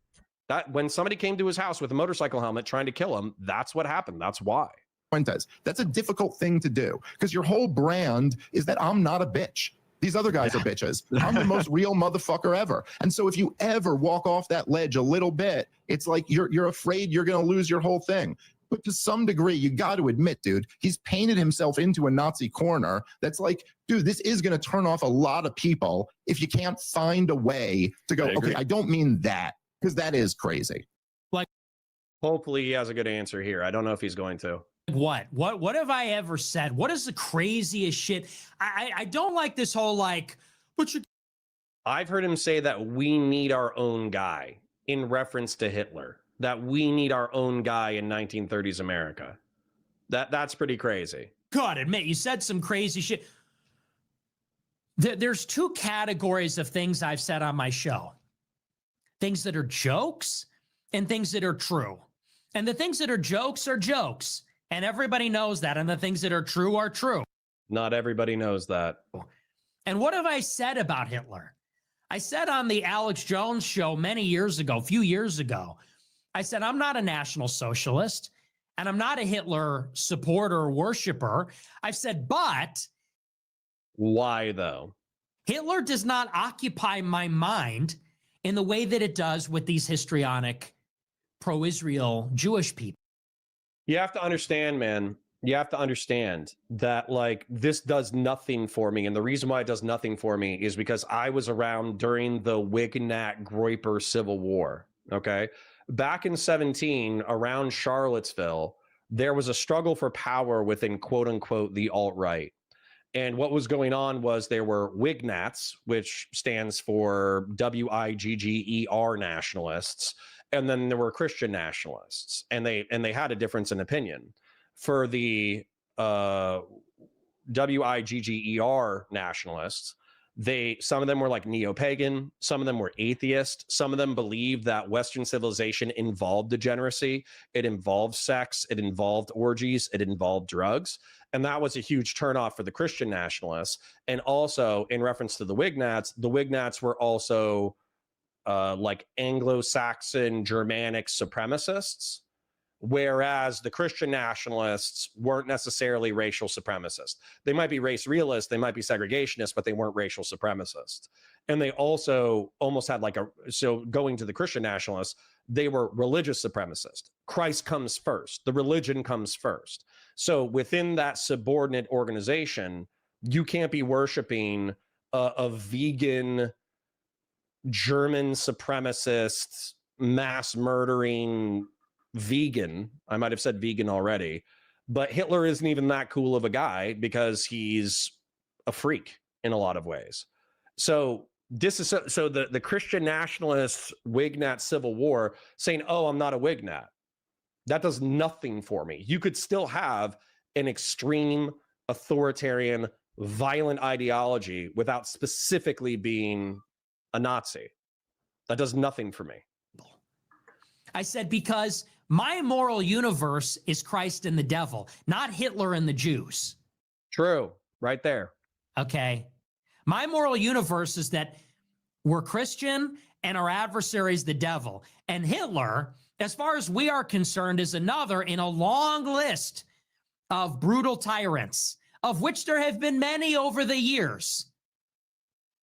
That when somebody came to his house with a motorcycle helmet trying to kill him, that's what happened. That's why. Fuentes. That's a difficult thing to do because your whole brand is that I'm not a bitch. These other guys are bitches. I'm the most real motherfucker ever. And so if you ever walk off that ledge a little bit, it's like you're afraid you're going to lose your whole thing. But to some degree, you got to admit, dude, he's painted himself into a Nazi corner. That's like, dude, this is going to turn off a lot of people if you can't find a way to go, okay, I don't mean that, because that is crazy. Like, hopefully he has a good answer here. I don't know if he's going to. What have I ever said? What is the craziest shit? I don't like this whole like, but you I've heard him say that we need our own guy in reference to Hitler, that we need our own guy in 1930s America. That's pretty crazy. God, admit you said some crazy shit. There's two categories of things I've said on my show. Things that are jokes and things that are true. And the things that are jokes, and everybody knows that. And the things that are true are true. Not everybody knows that. And what have I said about Hitler? I said on the Alex Jones show many years ago, a few years ago, I said, I'm not a National Socialist and I'm not a Hitler supporter or worshiper. I've said, but why though? Hitler does not occupy my mind in the way that it does with these histrionic pro-Israel Jewish people. You have to understand, man. You have to understand that, like, this does nothing for me. And the reason why it does nothing for me is because I was around during the Whig-Nat-Groyper Civil War, okay? Back in 17, around Charlottesville, there was a struggle for power within, quote-unquote, the alt-right. And what was going on was there were Whignats, which stands for Wigger nationalists, and then there were Christian nationalists, and they had a difference in opinion. For the Wigger nationalists, some of them were like neo-pagan, some of them were atheist, some of them believed that Western civilization involved degeneracy, it involved sex, it involved orgies, it involved drugs. And that was a huge turnoff for the Christian nationalists. And also, in reference to the Whignats were also like Anglo-Saxon Germanic supremacists, whereas the Christian nationalists weren't necessarily racial supremacists. They might be race realists, they might be segregationists, but they weren't racial supremacists. And they also almost had so going to the Christian nationalists, they were religious supremacists. Christ comes first, the religion comes first. So within that subordinate organization, you can't be worshiping a vegan, German supremacist, mass murdering vegan. I might have said vegan already, but Hitler isn't even that cool of a guy because he's a freak in a lot of ways. So this is so the Christian nationalists, Whignat Civil War saying, oh, I'm not a Whignat. That does nothing for me. You could still have an extreme, authoritarian, violent ideology without specifically being a Nazi. That does nothing for me. I said, because my moral universe is Christ and the devil, not Hitler and the Jews. True. Right there. Okay. My moral universe is that we're Christian and our adversary is the devil. And Hitler, as far as we are concerned, is another in a long list of brutal tyrants, of which there have been many over the years.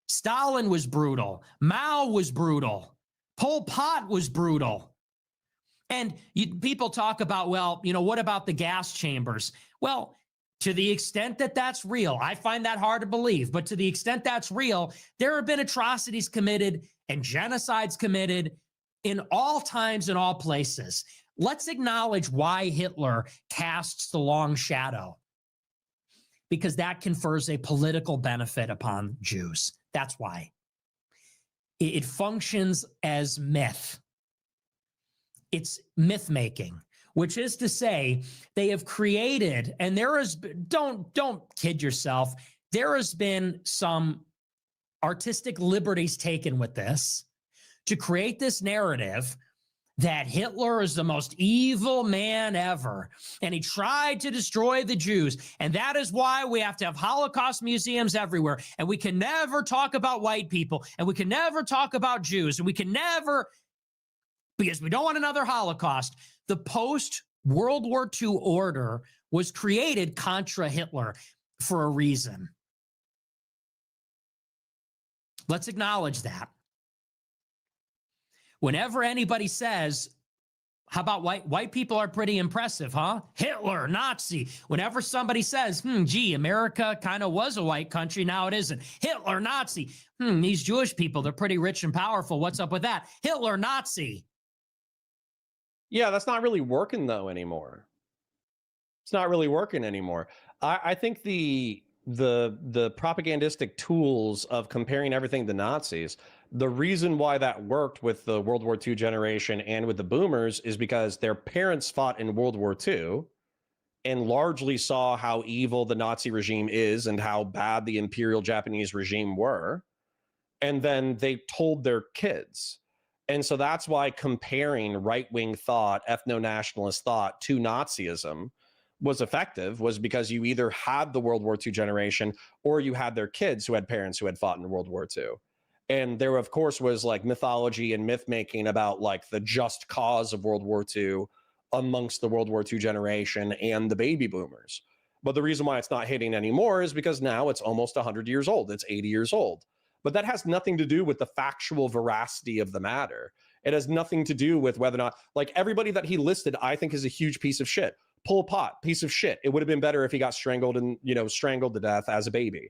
Stalin was brutal. Mao was brutal. Pol Pot was brutal. And people talk about, well, what about the gas chambers? Well, to the extent that that's real, I find that hard to believe, but to the extent that's real, there have been atrocities committed and genocides committed in all times and all places. Let's acknowledge why Hitler casts the long shadow, because that confers a political benefit upon Jews. That's why. It functions as myth. It's myth making, which is to say they have created, and there is, don't kid yourself, there has been some artistic liberties taken with this to create this narrative that Hitler is the most evil man ever, and he tried to destroy the Jews, and that is why we have to have Holocaust museums everywhere, and we can never talk about white people, and we can never talk about Jews, and we can never, because we don't want another Holocaust. The post-World War II order was created contra Hitler for a reason. Let's acknowledge that. Whenever anybody says, how about white people are pretty impressive, huh? Hitler, Nazi. Whenever somebody says, gee, America kind of was a white country, now it isn't. Hitler, Nazi. These Jewish people, they're pretty rich and powerful. What's up with that? Hitler, Nazi. Yeah, that's not really working though anymore. It's not really working anymore. I think the the propagandistic tools of comparing everything to Nazis, the reason why that worked with the World War II generation and with the boomers is because their parents fought in World War II and largely saw how evil the Nazi regime is and how bad the Imperial Japanese regime were. And then they told their kids. And so that's why comparing right-wing thought, ethno-nationalist thought to Nazism was effective, was because you either had the World War II generation or you had their kids who had parents who had fought in World War II. And there, of course, was like mythology and myth making about like the just cause of World War II amongst the World War II generation and the baby boomers. But the reason why it's not hitting anymore is because now it's almost 100 years old. It's 80 years old. But that has nothing to do with the factual veracity of the matter. It has nothing to do with whether or not, like everybody that he listed, I think is a huge piece of shit. Pol Pot, piece of shit. It would have been better if he got strangled and, you know, strangled to death as a baby.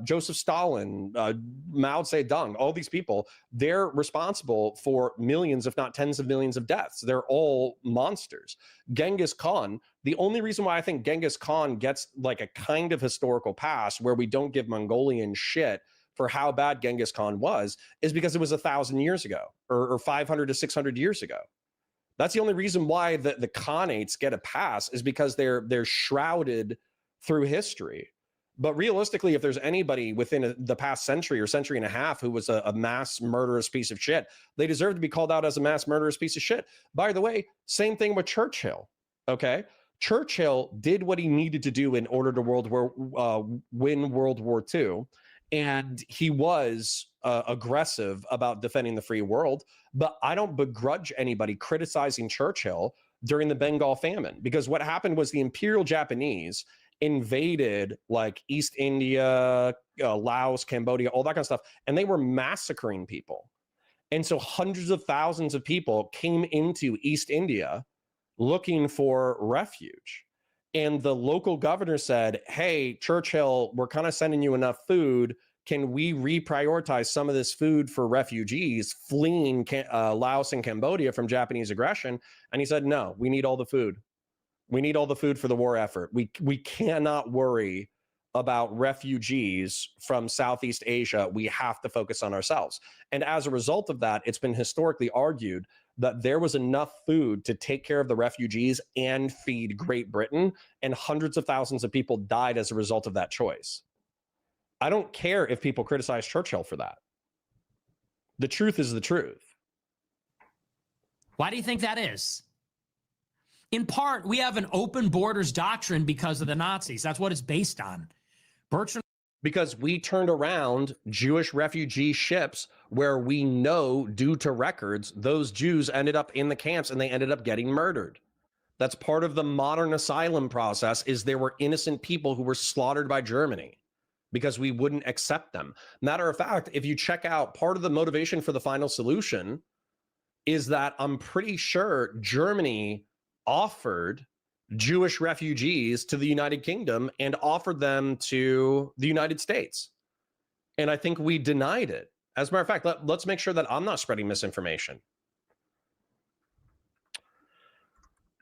Joseph Stalin, Mao Zedong, all these people, they're responsible for millions, if not tens of millions of deaths. They're all monsters. Genghis Khan, the only reason why I think Genghis Khan gets like a kind of historical pass where we don't give Mongolian shit for how bad Genghis Khan was is because it was 1,000 years ago or 500 to 600 years ago. That's the only reason why the Khanates get a pass is because they're shrouded through history. But realistically, if there's anybody within the past century or century and a half who was a mass murderous piece of shit, they deserve to be called out as a mass murderous piece of shit. By the way, same thing with Churchill, okay? Churchill did what he needed to do in order to win World War II. And he was aggressive about defending the free world. But I don't begrudge anybody criticizing Churchill during the Bengal famine, because what happened was the Imperial Japanese invaded like East India, Laos, Cambodia, all that kind of stuff, and they were massacring people. And so hundreds of thousands of people came into East India looking for refuge. And the local governor said, hey, Churchill, we're kind of sending you enough food. Can we reprioritize some of this food for refugees fleeing Laos and Cambodia from Japanese aggression? And he said, no, we need all the food. We need all the food for the war effort. We cannot worry about refugees from Southeast Asia. We have to focus on ourselves. And as a result of that, it's been historically argued that there was enough food to take care of the refugees and feed Great Britain, and hundreds of thousands of people died as a result of that choice. I don't care if people criticize Churchill for that. The truth is the truth. Why do you think that is? In part, we have an open borders doctrine because of the Nazis. That's what it's based on. Bertrand. Because we turned around Jewish refugee ships where we know, due to records, those Jews ended up in the camps and they ended up getting murdered. That's part of the modern asylum process, is there were innocent people who were slaughtered by Germany because we wouldn't accept them. Matter of fact, if you check out part of the motivation for the final solution is that I'm pretty sure Germany offered Jewish refugees to the United Kingdom and offered them to the United States. And I think we denied it. As a matter of fact, let's make sure that I'm not spreading misinformation.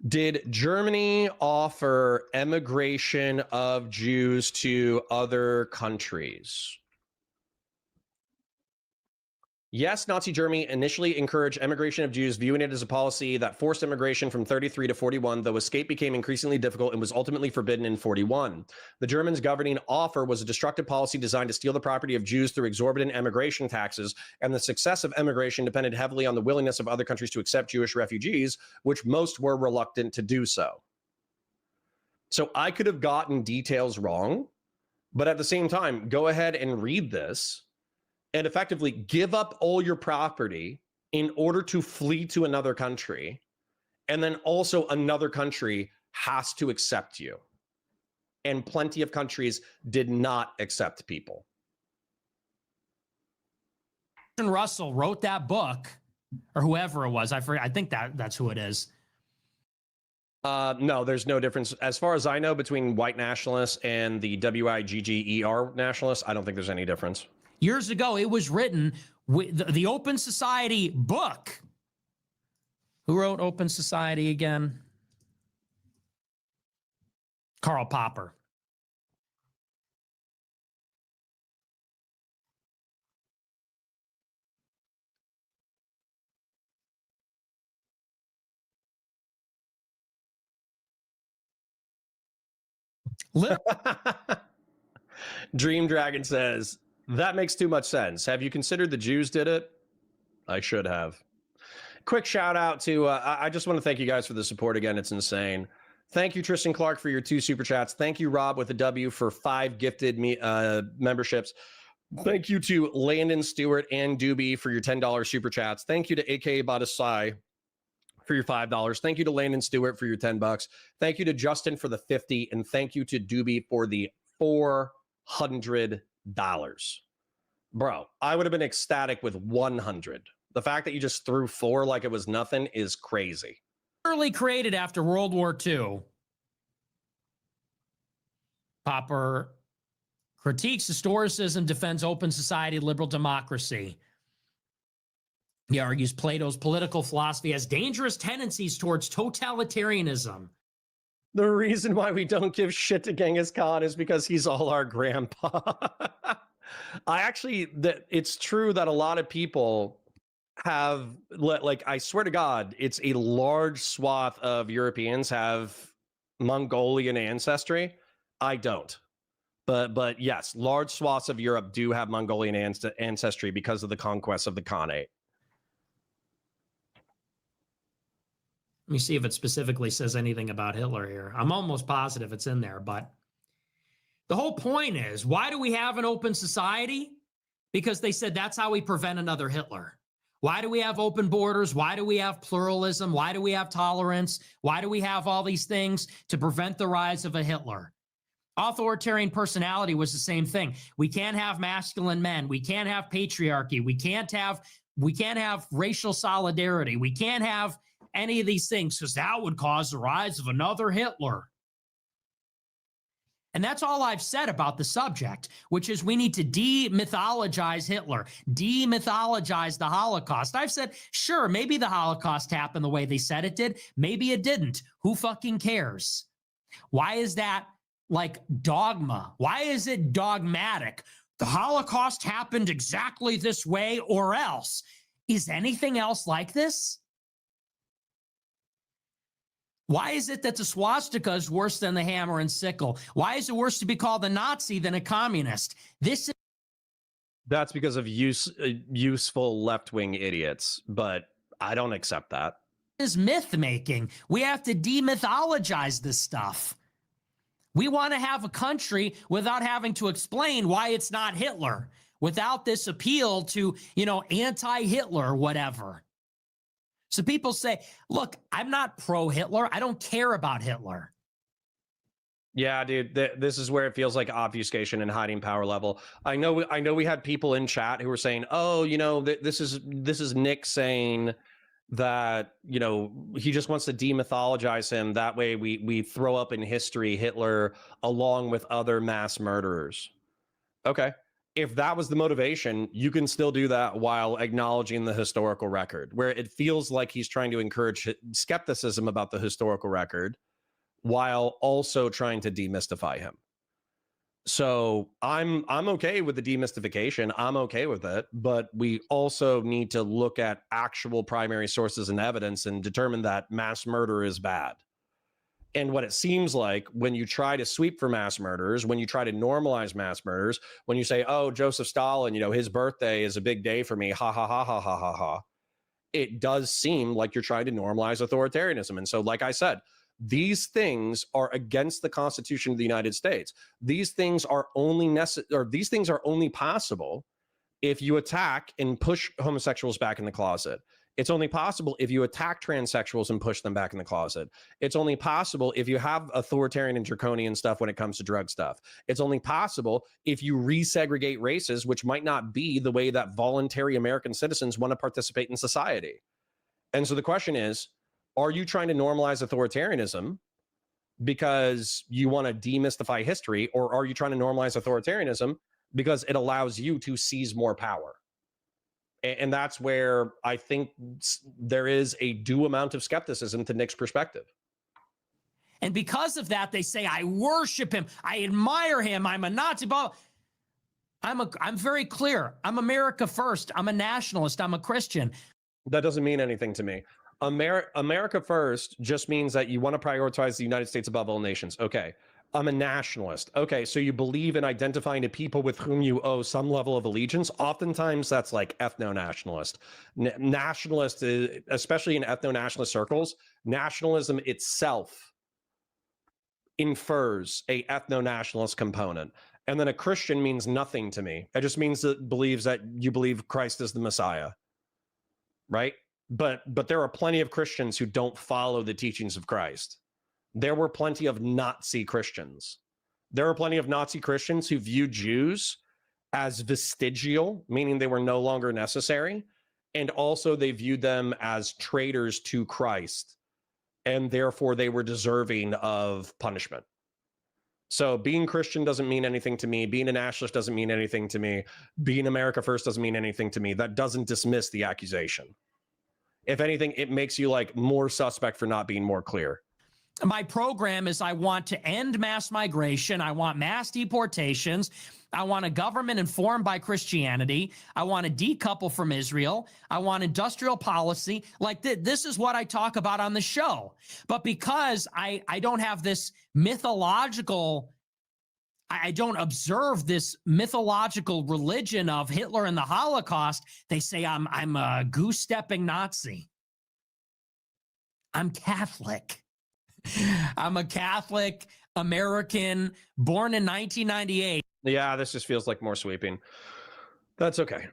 Did Germany offer emigration of Jews to other countries? Yes, Nazi Germany initially encouraged emigration of Jews, viewing it as a policy that forced immigration from 33 to 41, though escape became increasingly difficult and was ultimately forbidden in 41. The Germans' governing offer was a destructive policy designed to steal the property of Jews through exorbitant emigration taxes, and the success of emigration depended heavily on the willingness of other countries to accept Jewish refugees, which most were reluctant to do so. So I could have gotten details wrong, but at the same time, go ahead and read this and effectively give up all your property in order to flee to another country. And then also another country has to accept you. And plenty of countries did not accept people. Russell wrote that book, or whoever it was. I forget. I think that's who it is. No, there's no difference. As far as I know, between white nationalists and the WIGGER nationalists, I don't think there's any difference. Years ago, it was written with the Open Society book. Who wrote Open Society again? Karl Popper. Dream Dragon says, that makes too much sense. Have you considered the Jews did it? I should have. Quick shout out to, I just want to thank you guys for the support again. It's insane. Thank you, Tristan Clark, for your 2 super chats. Thank you, Rob, with a W, for 5 gifted memberships. Thank you to Landon Stewart and Doobie for your $10 super chats. Thank you to AKA Badasai for your $5. Thank you to Landon Stewart for your $10. Thank you to Justin for the 50, and thank you to Doobie for the $400. Bro, I would have been ecstatic with 100. The fact that you just threw 4 like it was nothing is crazy. Early created after World War II. Popper critiques historicism, defends open society, liberal democracy. He argues Plato's political philosophy has dangerous tendencies towards totalitarianism. The reason why we don't give shit to Genghis Khan is because he's all our grandpa. It's true that a lot of people have, like, I swear to God, it's a large swath of Europeans have Mongolian ancestry. I don't. But yes, large swaths of Europe do have Mongolian ancestry because of the conquest of the Khanate. Let me see if it specifically says anything about Hitler here. I'm almost positive it's in there, but the whole point is, why do we have an open society? Because they said that's how we prevent another Hitler. Why do we have open borders? Why do we have pluralism? Why do we have tolerance? Why do we have all these things? To prevent the rise of a Hitler. Authoritarian personality was the same thing. We can't have masculine men. We can't have patriarchy. We can't have racial solidarity. We can't have any of these things because that would cause the rise of another Hitler. And that's all I've said about the subject, which is we need to demythologize Hitler, demythologize the Holocaust. I've said, sure, maybe the Holocaust happened the way they said it did. Maybe it didn't. Who fucking cares? Why is that like dogma? Why is it dogmatic? The Holocaust happened exactly this way or else. Is anything else like this? Why is it that the swastika is worse than the hammer and sickle? Why is it worse to be called a Nazi than a communist? That's because of useful left-wing idiots, but I don't accept that. Is myth-making. We have to demythologize this stuff. We want to have a country without having to explain why it's not Hitler, without this appeal to, anti-Hitler or whatever. So people say, look, I'm not pro-Hitler. I don't care about Hitler. Yeah, dude, this is where it feels like obfuscation and hiding power level. I know we had people in chat who were saying, oh, this is Nick saying that, he just wants to demythologize him. That way we throw up in history Hitler along with other mass murderers. Okay. If that was the motivation, you can still do that while acknowledging the historical record, where it feels like he's trying to encourage skepticism about the historical record while also trying to demystify him. So I'm okay with the demystification. I'm okay with it, but we also need to look at actual primary sources and evidence and determine that mass murder is bad. And what it seems like when you try to sweep for mass murderers, when you try to normalize mass murders, when you say, oh, Joseph Stalin, his birthday is a big day for me, ha, ha, ha, ha, ha, ha, ha, it does seem like you're trying to normalize authoritarianism. And so, like I said, these things are against the Constitution of the United States. These things are only these things are only possible if you attack and push homosexuals back in the closet. It's only possible if you attack transsexuals and push them back in the closet. It's only possible if you have authoritarian and draconian stuff when it comes to drug stuff. It's only possible if you resegregate races, which might not be the way that voluntary American citizens want to participate in society. And so the question is, are you trying to normalize authoritarianism because you want to demystify history, or are you trying to normalize authoritarianism because it allows you to seize more power? And that's where I think there is a due amount of skepticism to Nick's perspective. And because of that, they say, I worship him. I admire him. I'm a Nazi. I'm very clear. I'm America first. I'm a nationalist. I'm a Christian. That doesn't mean anything to me. America first just means that you want to prioritize the United States above all nations. Okay. I'm a nationalist. Okay, so you believe in identifying to people with whom you owe some level of allegiance. Oftentimes that's like ethno-nationalist. Nationalist, especially in ethno-nationalist circles, nationalism itself infers a ethno-nationalist component. And then a Christian means nothing to me. It just means that believes that you believe Christ is the Messiah, right? But there are plenty of Christians who don't follow the teachings of Christ. There were plenty of Nazi Christians. There were plenty of Nazi Christians who viewed Jews as vestigial, meaning they were no longer necessary. And also they viewed them as traitors to Christ. And therefore they were deserving of punishment. So being Christian doesn't mean anything to me. Being a nationalist doesn't mean anything to me. Being America First doesn't mean anything to me. That doesn't dismiss the accusation. If anything, it makes you like more suspect for not being more clear. My program is I want to end mass migration. I want mass deportations. I want a government informed by Christianity. I want to decouple from Israel. I want industrial policy. Like this is what I talk about on the show. But because I don't have this mythological, I don't observe this mythological religion of Hitler and the Holocaust, they say I'm a goose-stepping Nazi. I'm Catholic. I'm a Catholic American born in 1998. Yeah, this just feels like more sweeping. That's okay.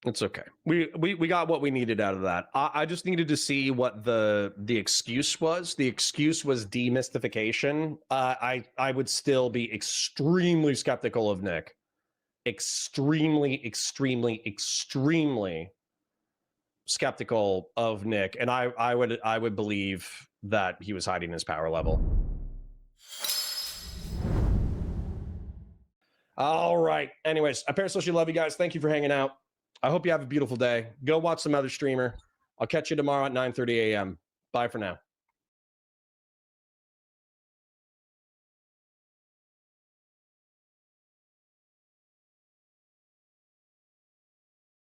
It's okay. We got what we needed out of that. I just needed to see what the excuse was. The excuse was demystification. I would still be extremely skeptical of Nick. Extremely skeptical of Nick, and I would believe that he was hiding his power level. All right. Anyways, I parasocially love you guys. Thank you for hanging out. I hope you have a beautiful day. Go watch some other streamer. I'll catch you tomorrow at 9:30 a.m. Bye for now.